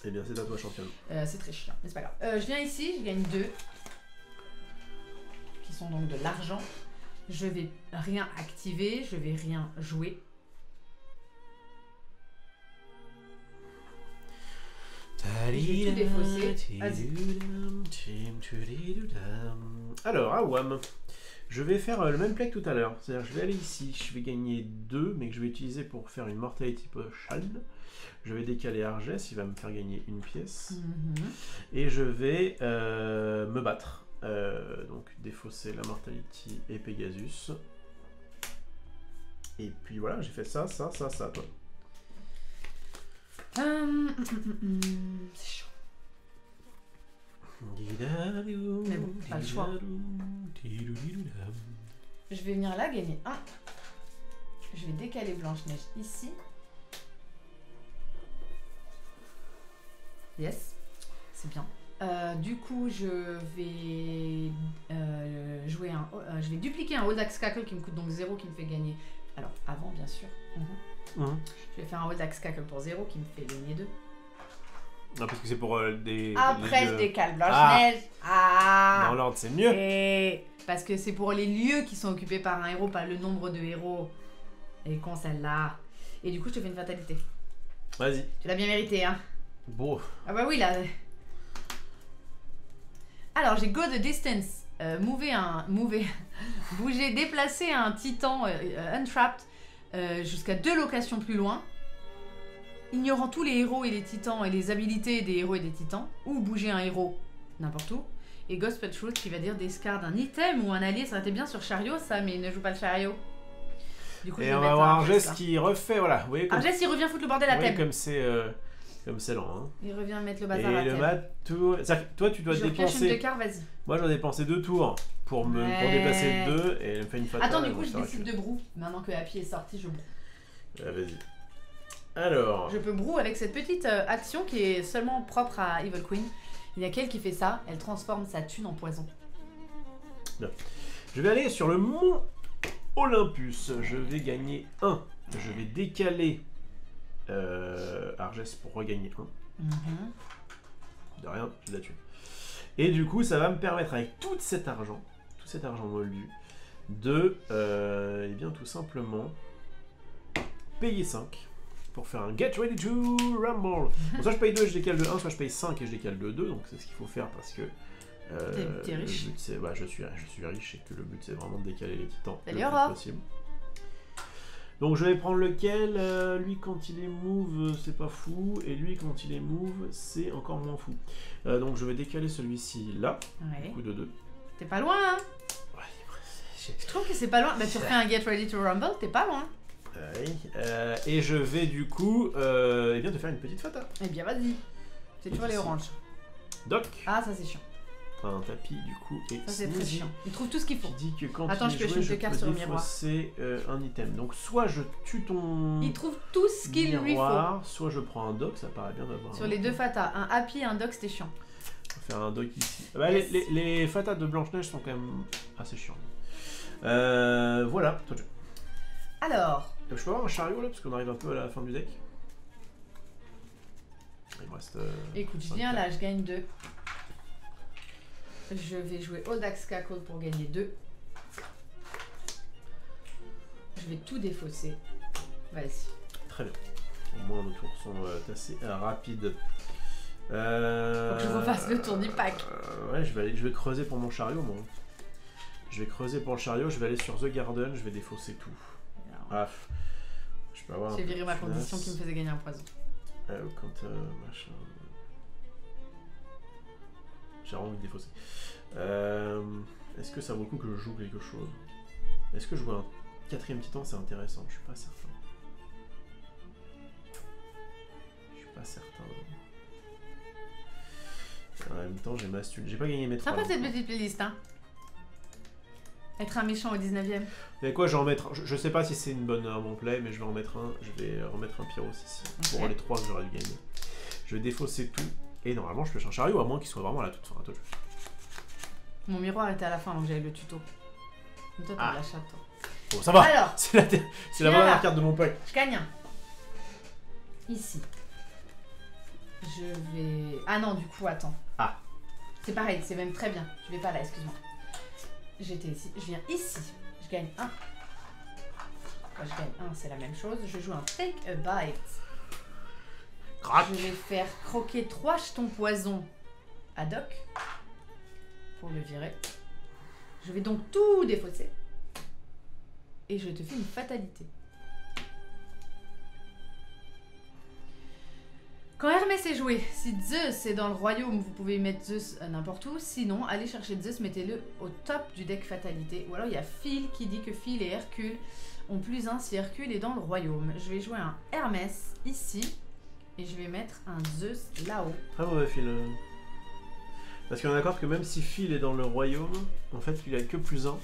Eh bien, c'est à toi, championne. C'est très chiant, mais c'est pas grave. Je viens ici, je gagne 2. Qui sont donc de l'argent. Je vais rien activer, je vais rien jouer. Je vais tout défausser. Alors, Awam, je vais faire le même play que tout à l'heure. C'est-à-dire, je vais aller ici, je vais gagner 2, mais que je vais utiliser pour faire une Mortality Potion. Je vais décaler Argès, il va me faire gagner une pièce. Et je vais me battre. Donc, défausser la Mortality et Pegasus. Et puis voilà, j'ai fait ça, toi. C'est chaud. Mais bon, pas le choix. Je vais venir là, gagner 1. Je vais décaler Blanche-Neige ici. Yes, c'est bien. Du coup, je vais jouer je vais dupliquer un Old Cackle qui me coûte donc 0, qui me fait gagner. Alors, avant, bien sûr. Je vais faire un Old Cackle pour 0 qui me fait gagner 2. Non, parce que c'est pour des... Après, je décale Blanche-Neige. Dans l'ordre, c'est mieux. Et parce que c'est pour les lieux qui sont occupés par un héros, pas le nombre de héros. Et con celle-là. Et du coup, je te fais une fatalité. Vas-y. Tu l'as bien mérité, hein. Bon. Ah bah oui, là. Alors, j'ai Go the Distance. Bouger, déplacer un titan untrapped jusqu'à 2 locations plus loin, ignorant tous les héros et les titans et les habilités des héros et des titans, ou bouger un héros n'importe où. Et Gospel Truth qui va dire discard un item ou un allié. Ça aurait été bien sur chariot ça, mais il ne joue pas le chariot. Du coup, et on va avoir un geste qui refait, voilà. Vous voyez, Argès il revient foutre le bordel à thème. Comme c'est lent. Hein. Il revient mettre le bazar à thème. Et toi, tu dois dépenser. Une de quart, vas-y. Moi, j'en ai dépensé 2 tours pour déplacer 2 et elle me fait une fatale. Attends, du coup, je décide de brou. Maintenant que Happy est sorti, je brou. Vas-y. Alors. Je peux brou avec cette petite action qui est seulement propre à Evil Queen. Il y a qu'elle qui fait ça. Elle transforme sa thune en poison. Bien. Je vais aller sur le mont Olympus. Je vais gagner 1. Je vais décaler Argès pour regagner 1. De rien, je la tue. Et du coup, ça va me permettre, avec tout cet argent moldu, de, eh bien, tout simplement, payer 5 pour faire un Get Ready to Rumble. Bon, soit je paye 2 et je décale de 1, soit je paye 5 et je décale de 2, donc c'est ce qu'il faut faire parce que T'es riche. Le but, c'est, je suis riche et que le but c'est vraiment de décaler les titans le Salut, plus possible. Donc je vais prendre lequel. Lui quand il est move c'est pas fou, et lui quand il est move c'est encore moins fou. Donc je vais décaler celui-ci là, Ouais. coup de 2. T'es pas loin, hein? Ouais, Je trouve que c'est pas loin. Bah tu refais un Get Ready to Rumble, t'es pas loin. et je vais du coup bien te faire une petite fata. Eh bien vas-y. C'est toujours les oranges. Doc. Ah ça c'est chiant. Un tapis du coup et ça c'est très chiant. Il trouve tout ce qu'il faut. Qui dit que quand attends, il je jouait, je carte peux sur le miroir. défausser un item. Donc soit je tue ton Il trouve tout ce qu'il lui faut. Soit je prends un doc, ça paraît bien d'avoir. Sur les deux fatas, un happy et un doc c'était chiant. On va faire un doc ici. Bah, Yes. les fatas de Blanche-Neige sont quand même assez chiants. Voilà. Alors. Je peux avoir un chariot là parce qu'on arrive un peu à la fin du deck. Il me reste. Écoute, je viens là, je gagne 2. Je vais jouer Odax Cackle pour gagner 2. Je vais tout défausser. Vas-y. Très bien. Au moins nos tours sont assez rapides. Faut que je refasse le tour du pack. Ouais, je vais creuser pour mon chariot, moi. Je vais creuser pour le chariot, je vais aller sur The Garden, je vais défausser tout. Ah, je peux avoir. J'ai viré ma condition qui me faisait gagner un poison. Quand machin. J'ai vraiment envie de défausser. Est-ce que ça vaut le coup que je joue quelque chose? Est-ce que jouer un 4ème titan c'est intéressant? Je suis pas certain. Je suis pas certain. En même temps, j'ai ma stule. J'ai pas gagné mes 3. Sympa cette petite playlist, hein. Être un méchant au 19ème. Mais quoi, je vais en mettre. Je sais pas si c'est un bon play, mais je vais en mettre un. Je vais remettre un Pyros ici. Okay. Pour les 3 que j'aurais dû gagner. Je vais défausser tout. Et normalement, je pêche un chariot, à moins qu'il soit vraiment à la toute fin. Attends, mon miroir était à la fin, donc j'avais le tuto. Mais toi, t'as de la chatte, toi. Bon, ça va. Alors, c'est la dernière carte de mon pack. Je gagne un. Ici. Je vais... Ah non, du coup, attends. Ah. C'est pareil, c'est même très bien. Je vais pas là, excuse-moi. J'étais ici. Je viens ici. Je gagne 1. Quand je gagne 1, c'est la même chose. Je joue un Take a Bite. Crac. Je vais faire croquer 3 jetons poison à Doc. Pour le virer. Je vais donc tout défausser. Et je te fais une fatalité. Quand Hermès est joué, si Zeus est dans le royaume, vous pouvez mettre Zeus n'importe où. Sinon, allez chercher Zeus, mettez-le au top du deck fatalité. Ou alors, il y a Phil qui dit que Phil et Hercule ont +1 si Hercule est dans le royaume. Je vais jouer un Hermès ici. Et je vais mettre un Zeus là-haut. Très mauvais Phil. Parce qu'on est d'accord que même si Phil est dans le royaume, en fait, il a que +1.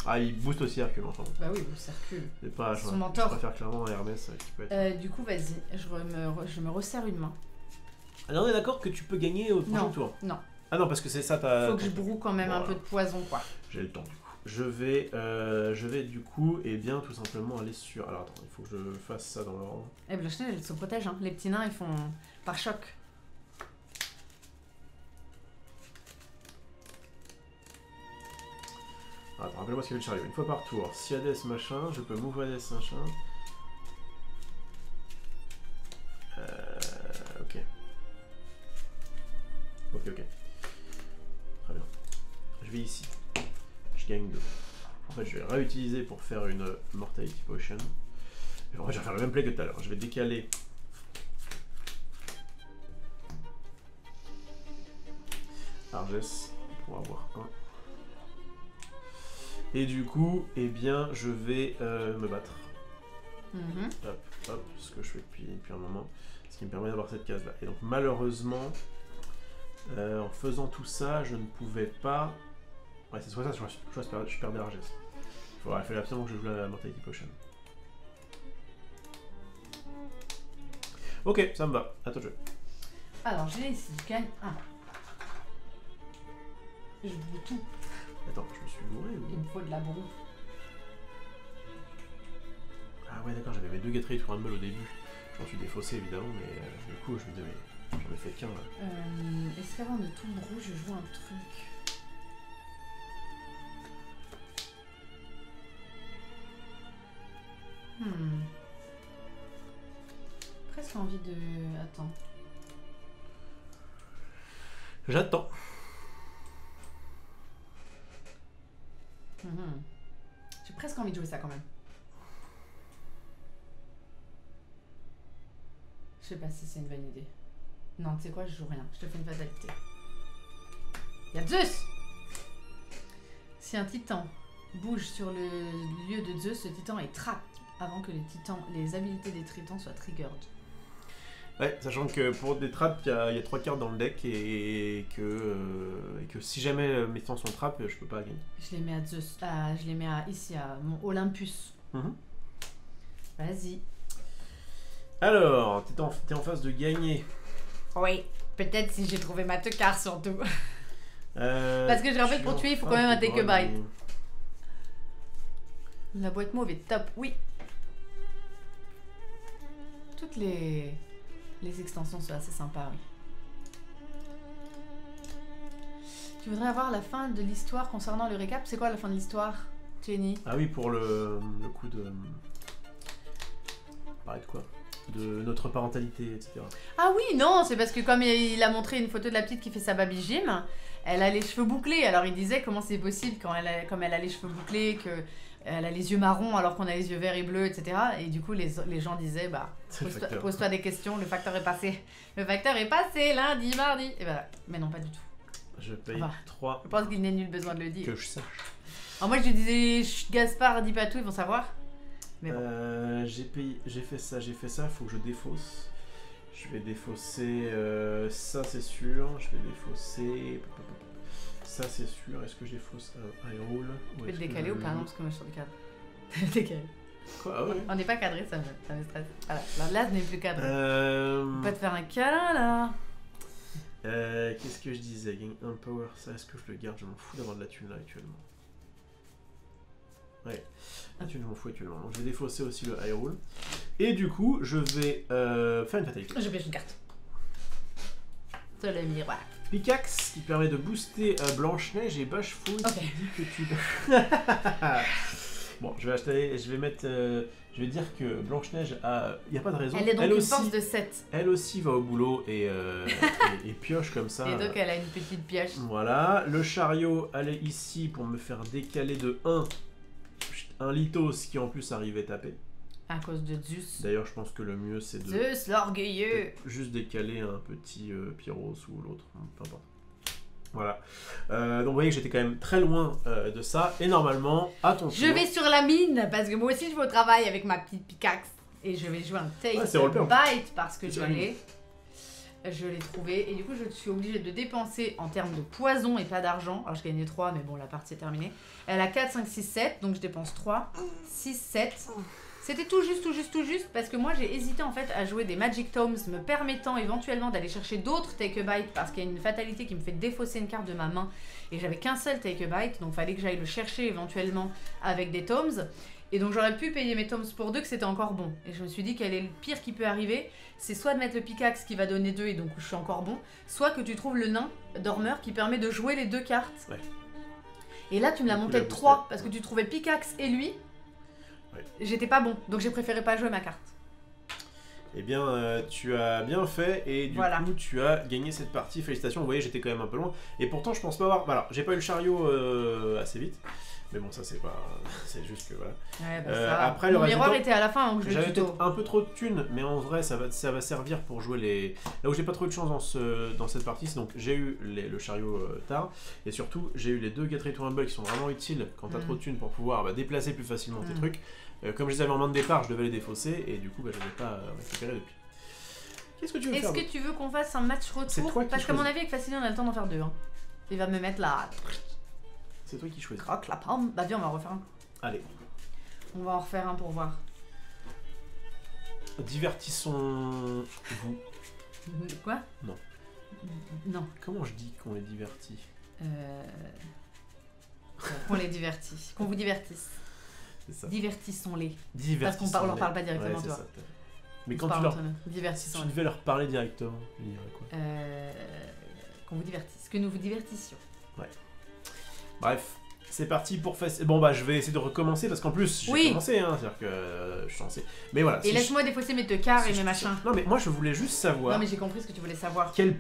Ah, il booste aussi Hercule, enfin. Bah oui, booste Hercule. C'est pas. Son mentor. Je préfère clairement un Hermès qui peut être. Du coup, vas-y, je me resserre une main. Alors, on est d'accord que tu peux gagner au prochain tour? Non. Ah non, parce que c'est ça ta. Faut que je broue quand même un peu de poison, quoi. J'ai le temps, du coup. Je vais du coup, et bien tout simplement aller sur. Alors attends, il faut que je fasse ça dans l'ordre. Eh, Blanche-Neige, elle se protège, hein. Les petits nains, ils font par choc. Attends, rappelle-moi ce qu'il y avait le chariot. Une fois par tour, si Hades machin, je peux move Hades machin. Ok. Ok. Très bien. Je vais ici. Je gagne 2. En fait, je vais réutiliser pour faire une Mortality Potion. Et en fait, je vais faire le même play que tout à l'heure. Je vais décaler. Arges pour avoir 1. Et du coup, eh bien, je vais me battre. Hop, ce que je fais depuis un moment. Ce qui me permet d'avoir cette case-là. Et donc, malheureusement, en faisant tout ça, je ne pouvais pas... Ouais, c'est soit ça, je perdais Arges. Il fallait absolument que je joue la Mortality Potion. Ok, ça me va. À toi de jouer. Alors, j'ai ici, je gagne 1. Je boue tout. Attends, je me suis bourré ou... Il me faut de la boue. Ah ouais, d'accord, j'avais mes 2 Get Ready to Rumble au début. J'en suis défaussé évidemment, mais du coup, je me disais, mais j'en ai fait qu'un là. Est-ce qu'avant de tout brou, je joue un truc? Presque envie de... Attends. J'attends. J'ai presque envie de jouer ça quand même. Je sais pas si c'est une bonne idée. Non, tu sais quoi, je joue rien. Je te fais une fatalité. Y'a Zeus! Si un titan bouge sur le lieu de Zeus, ce titan est trap avant que les habilités des titans soient triggered. Ouais, sachant que pour des traps, il y a 3 cartes dans le deck et que si jamais mes titans sont traps, je peux pas gagner. Je les mets à Zeus. Je les mets ici, à mon Olympus. Vas-y. Alors, t'es en phase de gagner. Oui, peut-être si j'ai trouvé ma teucar surtout. Parce que je rappelle, pour tuer, il faut quand même un take a bite. La boîte mauve est top, oui. Toutes les extensions sont assez sympas, oui. Tu voudrais avoir la fin de l'histoire concernant le récap? C'est quoi la fin de l'histoire, Jenny? Ah oui, pour le coup de... Parler de quoi? De notre parentalité, etc. Ah oui, non, c'est parce que comme il a montré une photo de la petite qui fait sa baby gym, elle a les cheveux bouclés. Alors il disait comment c'est possible comme elle a les cheveux bouclés, qu'elle a les yeux marrons alors qu'on a les yeux verts et bleus, etc. Et du coup les gens disaient, bah, pose-toi des questions, le facteur est passé. Le facteur est passé lundi, mardi. Et voilà. Mais non, pas du tout. Je paye 3. Je pense qu'il n'est nul besoin de le dire. Que je sache. Alors moi je lui disais, Gaspard, dis pas tout, ils vont savoir. Mais bon. J'ai fait ça, faut que je défausse. Je vais défausser ça, c'est sûr. Je vais défausser ça, c'est sûr. Est-ce que je défausse Hyrule? Tu peux le décaler ou pas? Non, parce que moi je suis sur le cadre. Décaler. Quoi? Ah ouais. On n'est pas cadré, ça me stresse. Voilà, là, ce n'est plus cadré. On peut te faire un câlin là. Qu'est-ce que je disais? Gain un power, ça, est-ce que je le garde? Je m'en fous d'avoir de la thune là actuellement. Ouais, la thune, je m'en fous actuellement. Donc je vais défausser aussi le Hyrule. Et du coup, je vais faire une fatalité. Je pêche une carte. C'est le miroir. Pickaxe qui permet de booster Blanche-Neige et Bashful qui dit que tu... Bon, je vais mettre... je vais dire que Blanche-Neige a... Il n'y a pas de raison. Elle est donc une force de 7. Elle aussi va au boulot et pioche comme ça. Et donc elle a une petite pioche. Voilà. Le chariot allait ici pour me faire décaler de 1 un Lithos qui en plus arrivait taper. À cause de Zeus. D'ailleurs, je pense que le mieux c'est de... Zeus, l'orgueilleux. Juste décaler un petit Pyros ou l'autre. Peu importe. Voilà. Donc vous voyez que j'étais quand même très loin de ça. Et normalement, attention. Je vais sur la mine parce que moi aussi je vais au travail avec ma petite pickaxe. Et je vais jouer un take bite parce que je l'ai trouvé. Et du coup, je suis obligée de dépenser en termes de poison et pas d'argent. Alors je gagnais 3, mais bon, la partie est terminée. Elle a 4, 5, 6, 7. Donc je dépense 3, 6, 7. C'était tout juste, parce que moi j'ai hésité en fait à jouer des Magic Tomes me permettant éventuellement d'aller chercher d'autres Take a Bite parce qu'il y a une fatalité qui me fait défausser une carte de ma main et j'avais qu'un seul Take a Bite, donc fallait que j'aille le chercher éventuellement avec des Tomes. Et donc j'aurais pu payer mes Tomes pour 2 que c'était encore bon. Et je me suis dit quel est le pire qui peut arriver, c'est soit de mettre le pickaxe qui va donner 2 et donc je suis encore bon, soit que tu trouves le nain dormeur qui permet de jouer les 2 cartes. Ouais. Et là tu me l'as monté de 3 parce que tu trouvais pickaxe et lui. J'étais pas bon, donc j'ai préféré pas jouer ma carte. Eh bien, tu as bien fait et du coup, tu as gagné cette partie. Félicitations, vous voyez, j'étais quand même un peu loin. Et pourtant, je pense pas avoir... Alors, j'ai pas eu le chariot assez vite. Mais bon, ça, c'est pas... C'est juste que, voilà. Ouais, bah, ça après, le miroir était à la fin, donc j'avais peut-être un peu trop de thunes, mais en vrai, ça va servir pour jouer les... Là où j'ai pas trop eu de chance dans cette partie, c'est donc j'ai eu le chariot tard. Et surtout, j'ai eu les 2 Get Ready to Rumble qui sont vraiment utiles quand t'as trop de thunes pour pouvoir déplacer plus facilement tes trucs. Comme je les avais en main de départ, je devais les défausser et du coup, je ne les ai pas récupérés depuis. Qu'est-ce que tu veux faire? Est-ce que tu veux qu'on fasse un match retour? Parce qu'à mon avis, avec Facilien, on a le temps d'en faire 2. Hein. Il va me mettre là. C'est toi qui choisis. Croque la pomme. Bah viens, on va en refaire un. Allez. On va en refaire un pour voir. Divertissons-vous. Quoi? Non. Non. Comment je dis qu'on les divertit? Qu'on les divertit. Qu'on vous divertisse. Divertissons-les. Parce qu'on leur parle pas directement, tu vois. Mais quand tu devais leur parler directement, ils diraient quoi? Qu'on vous divertisse. Que nous vous divertissions. Ouais. Bref, c'est parti pour faire... Bon bah je vais essayer de recommencer parce qu'en plus j'ai commencé, hein, c'est-à-dire que je suis censé... Mais voilà. Et laisse-moi défausser mes teucars et mes machins. Non mais moi je voulais juste savoir... Non mais j'ai compris ce que tu voulais savoir. Quel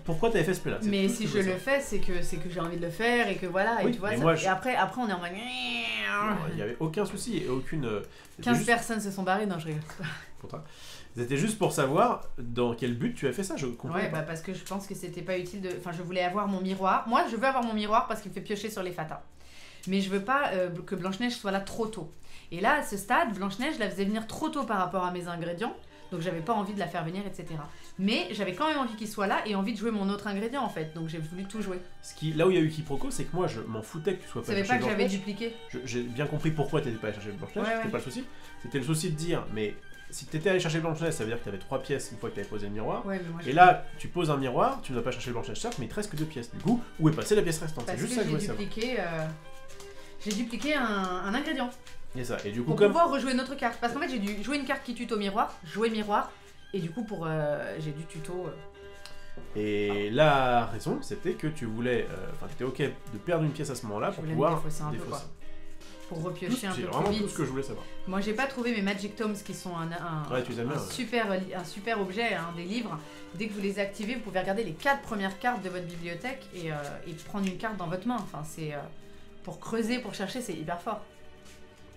pourquoi t'avais fait ce play-là. Mais si je le fais, c'est que j'ai envie de le faire et que voilà. Oui, et tu vois, et après, on est en mode. Il n'y avait aucun souci et aucune. 15 personnes se sont barrées, non, je rigole. Pour toi. C'était juste pour savoir dans quel but tu as fait ça, je comprends. Ouais, parce que je pense que c'était pas utile de. Enfin, je voulais avoir mon miroir. Moi, je veux avoir mon miroir parce qu'il me fait piocher sur les fatas. Mais je veux pas que Blanche-Neige soit là trop tôt. Et là, à ce stade, Blanche-Neige, je la faisais venir trop tôt par rapport à mes ingrédients. Donc j'avais pas envie de la faire venir, etc. Mais j'avais quand même envie qu'il soit là et envie de jouer mon autre ingrédient en fait. Donc j'ai voulu tout jouer. Là où il y a eu quiproquo, c'est que moi je m'en foutais que tu sois pas chercher Blanche-Neige. Tu savais pas que j'avais dupliqué. J'ai bien compris pourquoi tu n'étais pas allé chercher Blanche-Neige, c'était pas le souci. C'était le souci de dire, mais si tu étais allé chercher Blanche-Neige, ça veut dire que tu avais 3 pièces une fois que tu avais posé le miroir. Ouais, mais moi, et là, tu poses un miroir, tu ne vas pas chercher Blanche-Neige certes, mais il te reste que 2 pièces. Du coup, où est passée la pièce restante? C'est juste ça que je voulais savoir. J'ai dupliqué un ingrédient. Et ça, et du coup, pour pouvoir rejouer une autre carte. Parce qu'en fait, j'ai dû jouer une carte qui tuto miroir, jouer miroir. Et du coup, j'ai dû tuto. Et la raison, c'était que tu voulais. Enfin, tu étais ok de perdre une pièce à ce moment-là pour pouvoir défausser un peu, quoi. Pour repiocher un peu plus vite. C'est vraiment tout ce que je voulais savoir. Moi, j'ai pas trouvé mes Magic Tomes qui sont un super objet, des livres. Dès que vous les activez, vous pouvez regarder les 4 premières cartes de votre bibliothèque et prendre une carte dans votre main. Enfin, c'est pour creuser, pour chercher, c'est hyper fort.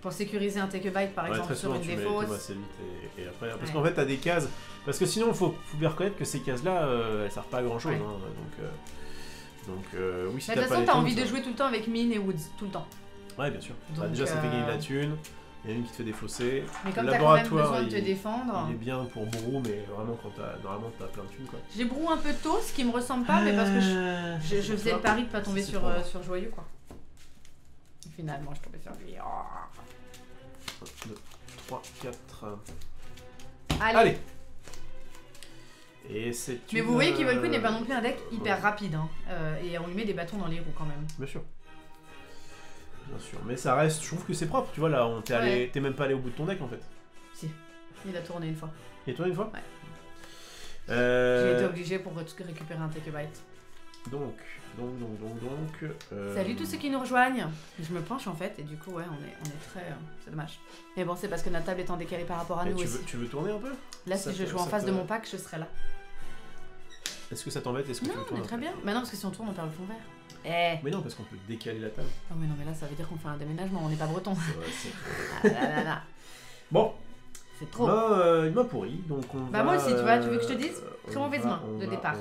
Pour sécuriser un take a bite par exemple sur une défausse. Assez vite et après, parce qu'en fait t'as des cases, parce que sinon faut bien reconnaître que ces cases là elles servent pas à grand chose. Donc oui, si de toute façon t'as envie de jouer tout le temps avec Mine et Woods, tout le temps. Ouais, bien sûr. Donc, déjà ça fait gagner de la thune, il y en a une qui te fait défausser. Mais comme t'as quand même besoin de te défendre. Il est bien pour Brou, mais vraiment quand normalement t'as plein de thunes quoi. J'ai Brou un peu tôt, ce qui me ressemble pas, mais parce que je faisais le pari de pas tomber sur Joyeux quoi. Finalement je tombais sur lui. 2, 3, 4. Allez. Et c'est mais vous voyez qu'Evil Queen n'est pas non plus un deck hyper rapide. Hein. Et on lui met des bâtons dans les roues quand même. Bien sûr. Bien sûr. Mais ça reste, je trouve que c'est propre. Tu vois là, t'es même pas allé au bout de ton deck en fait. Si. Il a tourné une fois. Il a tourné une fois? Ouais. J'ai été obligé pour récupérer un take a bite. Donc. Salut tous ceux qui nous rejoignent. Je me penche en fait et du coup ouais on est très... c'est dommage. Mais bon c'est parce que notre table est en décalé par rapport à nous aussi. Tu veux tourner un peu? Là si je joue en face de mon pack je serai là. Est-ce que ça t'embête? Non on est très bien. Mais non parce que si on tourne on perd le fond vert. Mais non parce qu'on peut décaler la table. Ah mais non mais là ça veut dire qu'on fait un déménagement, on n'est pas breton. Bon. C'est trop. Il m'a pourri donc on va... moi aussi tu vois, tu veux que je te dise? Très mauvaise main de départ.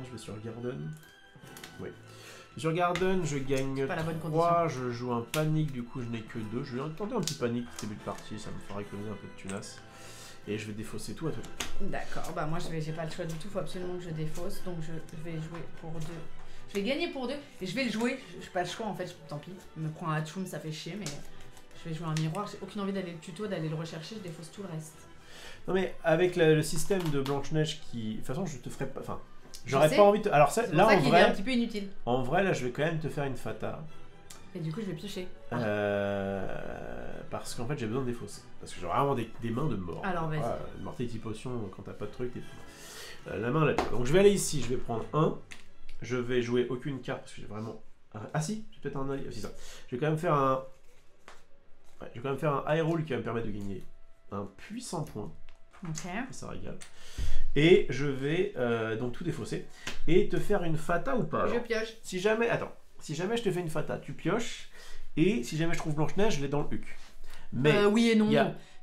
Je vais sur Garden. Oui. Sur Garden, je gagne 3, je joue un panique, du coup je n'ai que 2. Je vais tenter un petit panique début de partie, ça me fera économiser un peu de tunas. Et je vais défausser tout à toi. D'accord, bah moi j'ai pas le choix du tout, faut absolument que je défausse, donc je vais jouer pour 2. Je vais gagner pour 2, et je vais le jouer, j'ai pas le choix en fait, tant pis. Je me prends un Hatchoum, ça fait chier, mais je vais jouer un miroir, j'ai aucune envie d'aller le tuto, d'aller le rechercher, je défausse tout le reste. Non mais avec le système de Blanche-Neige qui... De toute façon je te ferai pas... Enfin... J'aurais pas envie de... Alors ça, là en vrai, est un petit peu inutile. En vrai, là, je vais quand même te faire une fata. Et du coup, je vais piocher. Parce qu'en fait, j'ai besoin de défausser. Parce que j'ai vraiment des mains de mort. Alors vas-y. Mortality potion, quand t'as pas de truc, la main là. Donc je vais aller ici, je vais prendre 1. Je vais jouer aucune carte parce que j'ai vraiment... Ah si, j'ai peut-être un allié. C'est ça. Je vais quand même faire un... Ouais, je vais quand même faire un high roll qui va me permettre de gagner un puissant point. Ok. Ça régale. Et je vais donc tout défausser et te faire une fata ou pas? Je pioche. Si jamais je te fais une fata, tu pioches, et si jamais je trouve Blanche-Neige, je l'ai dans le huc. Mais oui et non,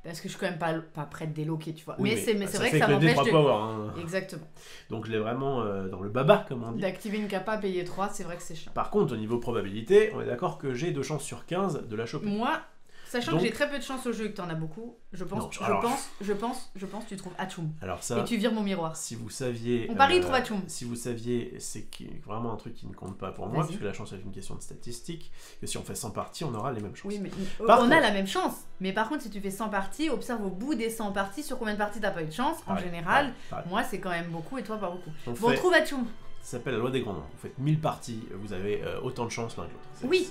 parce que je suis quand même pas prête d'éloquer, tu vois. Oui, mais c'est vrai que ça m'empêche de... power, hein. Exactement. Donc je l'ai vraiment dans le baba, comme on dit. D'activer une capa, payer 3, c'est vrai que c'est chiant. Par contre, au niveau probabilité, on est d'accord que j'ai 2 chances sur 15 de la choper. Moi... Sachant que j'ai très peu de chance au jeu et que t'en as beaucoup, je pense tu trouves Hatchoum. Alors ça, et tu vires mon miroir. Si vous saviez... On parie, il trouve Hatchoum. Si vous saviez, c'est vraiment un truc qui ne compte pas pour moi, puisque la chance est une question de statistique, que si on fait 100 parties, on aura les mêmes chances. Oui, mais on a la même chance. Mais par contre, si tu fais 100 parties, observe au bout des 100 parties sur combien de parties t'as pas eu de chance. En général, moi c'est quand même beaucoup et toi pas beaucoup. On trouve Hatchoum. Ça s'appelle la loi des grands nombres. Vous faites 1000 parties, vous avez autant de chance l'un que l'autre. Oui.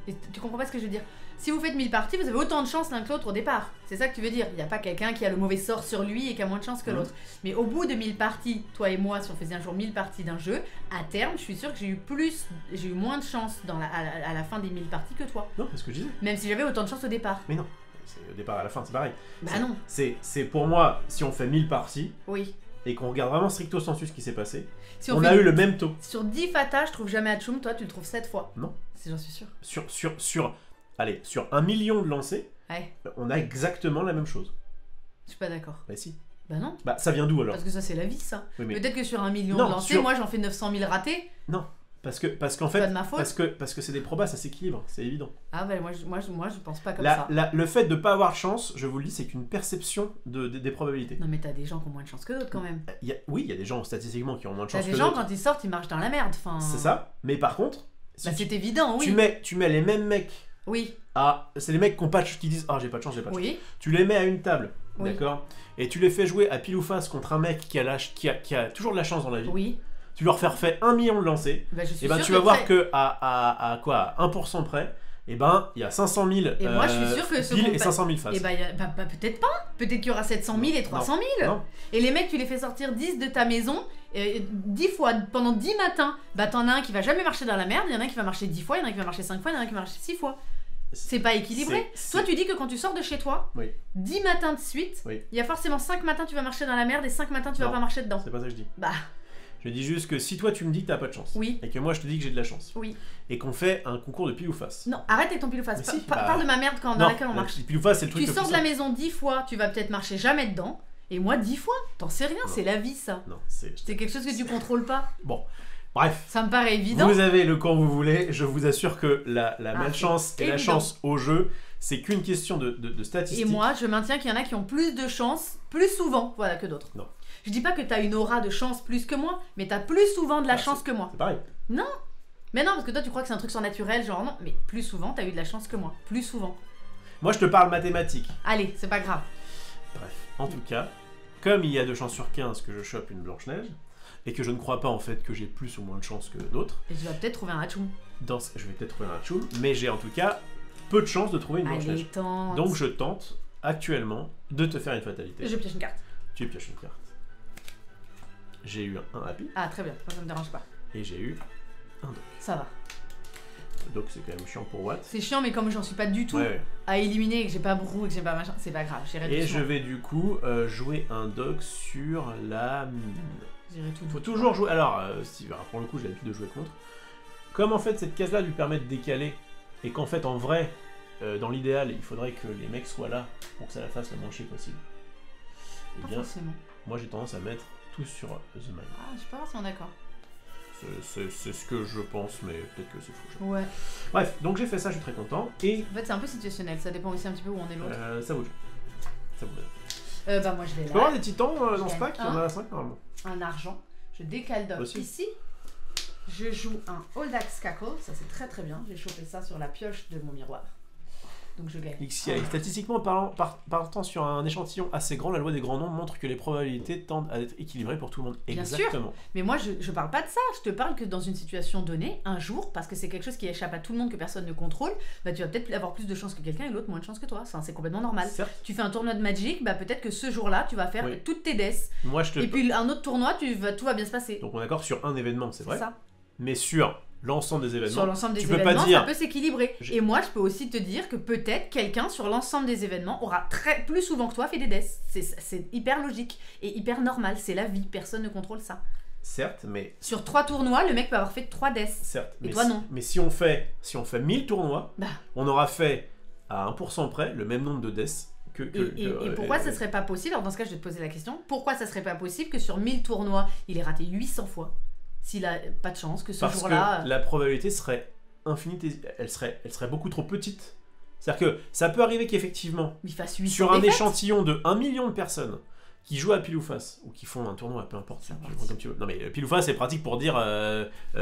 Et tu comprends pas ce que je veux dire? Si vous faites 1000 parties, vous avez autant de chance l'un que l'autre au départ. C'est ça que tu veux dire. Il n'y a pas quelqu'un qui a le mauvais sort sur lui et qui a moins de chance que l'autre. Mais au bout de 1000 parties, toi et moi, si on faisait un jour 1000 parties d'un jeu, à terme, je suis sûre que j'ai eu moins de chance à la fin des 1000 parties que toi. Non, c'est ce que je disais. Même si j'avais autant de chance au départ. Mais non. Au départ, à la fin, c'est pareil. Bah non. C'est pour moi, si on fait 1000 parties, oui. et qu'on regarde vraiment stricto sensu ce qui s'est passé, on a eu le même taux. Sur 10 fatas, je trouve jamais Hachoum, toi tu le trouves 7 fois. Non. J'en suis sûr. Sur 1 million de lancers, ouais. On a exactement la même chose. Je suis pas d'accord. Bah si. Bah non. Bah ça vient d'où alors? Parce que ça c'est la vie ça. Oui, mais... Peut-être que sur 1 million de lancers, moi j'en fais 900 000 ratés. Non. Parce qu'en fait, pas de ma faute. parce que c'est des probas, ça s'équilibre, c'est évident. Ah bah moi je pense pas comme ça. Le fait de pas avoir de chance, je vous le dis, c'est qu'une perception des probabilités. Non mais t'as des gens qui ont moins de chance que d'autres quand même. Oui, il y a des gens statistiquement qui ont moins de chance que d'autres. d'autres. T'as des gens quand ils sortent, ils marchent dans la merde. C'est ça, mais par contre... Si c'est évident, oui. Tu mets les mêmes mecs... Oui. C'est les mecs qui disent « Ah, j'ai pas de chance, j'ai pas de chance. » Tu les mets à une table, oui. D'accord? Et tu les fais jouer à pile ou face contre un mec qui a toujours de la chance dans la vie. Oui. Tu leur fais 1 million de lancers, et ben tu vas voir que à 1% près, et ben il y a 500 000 et moi je suis sûr que piles et 500 000 faces. Et peut-être pas, peut-être qu'il y aura 700 000 et 300 000. Non. Et les mecs tu les fais sortir 10 de ta maison, 10 fois pendant 10 matins, bah t'en as un qui va jamais marcher dans la merde, il y en a un qui va marcher 10 fois, il y en a un qui va marcher 5 fois, il y en a un qui va marcher 6 fois. C'est pas équilibré. Toi tu dis que quand tu sors de chez toi, 10 matins de suite, il y a forcément 5 matins tu vas marcher dans la merde et 5 matins tu vas pas marcher dedans. C'est pas ça que je dis. Bah... Je dis juste que si toi tu me dis que t'as pas de chance, oui. Et que moi je te dis que j'ai de la chance, oui. Et qu'on fait un concours de pile ou face. Non, arrête avec ton pile ou face. Parle de ma merde dans laquelle on marche. Pile ou face, c'est le truc. Tu sors de la maison 10 fois, tu vas peut-être marcher jamais dedans. Et moi 10 fois, t'en sais rien, c'est la vie ça. Non, c'est quelque chose que tu contrôles pas. Bon, bref. Ça me paraît évident. Vous avez le quand vous voulez. Je vous assure que la malchance et la chance au jeu, c'est qu'une question de statistiques. Et moi, je maintiens qu'il y en a qui ont plus de chance, plus souvent, voilà, que d'autres. Non. Je dis pas que t'as une aura de chance plus que moi, mais t'as plus souvent de la chance que moi. C'est pareil. Non. Mais non, parce que toi tu crois que c'est un truc surnaturel, genre non, mais plus souvent t'as eu de la chance que moi. Plus souvent. Moi je te parle mathématiques. Allez, c'est pas grave. Bref, en tout cas, comme il y a 2 chances sur 15 que je chope une Blanche-Neige, et que je ne crois pas en fait que j'ai plus ou moins de chance que d'autres. Et tu vas peut-être trouver un Hachoum. Je vais peut-être trouver un Hachoum, mais j'ai en tout cas peu de chances de trouver une Blanche-Neige. Donc je tente actuellement de te faire une fatalité. Je pioche une carte. Tu pioches une carte. J'ai eu un happy. Ah très bien, moi ça me dérange pas. Et j'ai eu un doc. Ça va. Le doc c'est quand même chiant pour Watt. C'est chiant mais comme j'en suis pas du tout à éliminer et que j'ai pas brou et que j'ai pas machin, c'est pas grave, j'irai tout. Et je vais du coup jouer un doc sur la mine. J'irai tout. Faut toujours jouer. Alors, pour le coup j'ai l'habitude de jouer contre. Comme en fait cette case là lui permet de décaler et qu'en fait en vrai, dans l'idéal, il faudrait que les mecs soient là pour que ça la fasse le moins chier possible. Pas forcément. Moi j'ai tendance à mettre tout sur The Mine. Ah, je suis pas forcément d'accord. C'est ce que je pense, mais peut-être que c'est faux. Ouais. Bref, donc j'ai fait ça, je suis très content. Et... En fait, c'est un peu situationnel, ça dépend aussi un petit peu où on est l'autre. Ça vaut. Ça vaut. Bah, moi je vais là. Tu peux avoir des titans dans ce pack? Il y en a 5 normalement. Un argent. Je décale doc ici. Je joue un Oldax Cackle, ça c'est très très bien. J'ai chopé ça sur la pioche de mon miroir. Donc je gagne. XI. Statistiquement partant sur un échantillon assez grand, la loi des grands nombres montre que les probabilités tendent à être équilibrées pour tout le monde. Exactement. Bien sûr. Mais moi je parle pas de ça, je te parle que dans une situation donnée, un jour, parce que c'est quelque chose qui échappe à tout le monde que personne ne contrôle, bah tu vas peut-être avoir plus de chance que quelqu'un et l'autre moins de chance que toi. C'est complètement normal. Certes. Tu fais un tournoi de Magic, bah peut-être que ce jour-là tu vas faire toutes tes deaths. Et puis un autre tournoi, tout va bien se passer. Donc on est d'accord sur un événement, c'est vrai. Ça. Mais sur l'ensemble des événements. Sur l'ensemble des événements, ça peut s'équilibrer. Et moi, je peux aussi te dire que peut-être quelqu'un sur l'ensemble des événements aura plus souvent que toi fait des deaths. C'est hyper logique et hyper normal. C'est la vie. Personne ne contrôle ça. Certes, mais... Sur 3 tournois, le mec peut avoir fait 3 deaths. Certes. Et toi, non. Mais si on fait 1000 tournois, on aura fait à 1% près le même nombre de deaths. Et pourquoi ça serait pas possible? Alors dans ce cas, je vais te poser la question. Pourquoi ça serait pas possible que sur 1000 tournois, il ait raté 800 fois? S'il a pas de chance, que ce jour-là... Parce que la probabilité serait infinie, elle serait beaucoup trop petite. C'est-à-dire que ça peut arriver qu'effectivement, sur un échantillon de 1 million de personnes qui jouent à pile ou face, ou qui font un tournoi, peu importe, comme tu veux. Non mais pile ou face, c'est pratique pour dire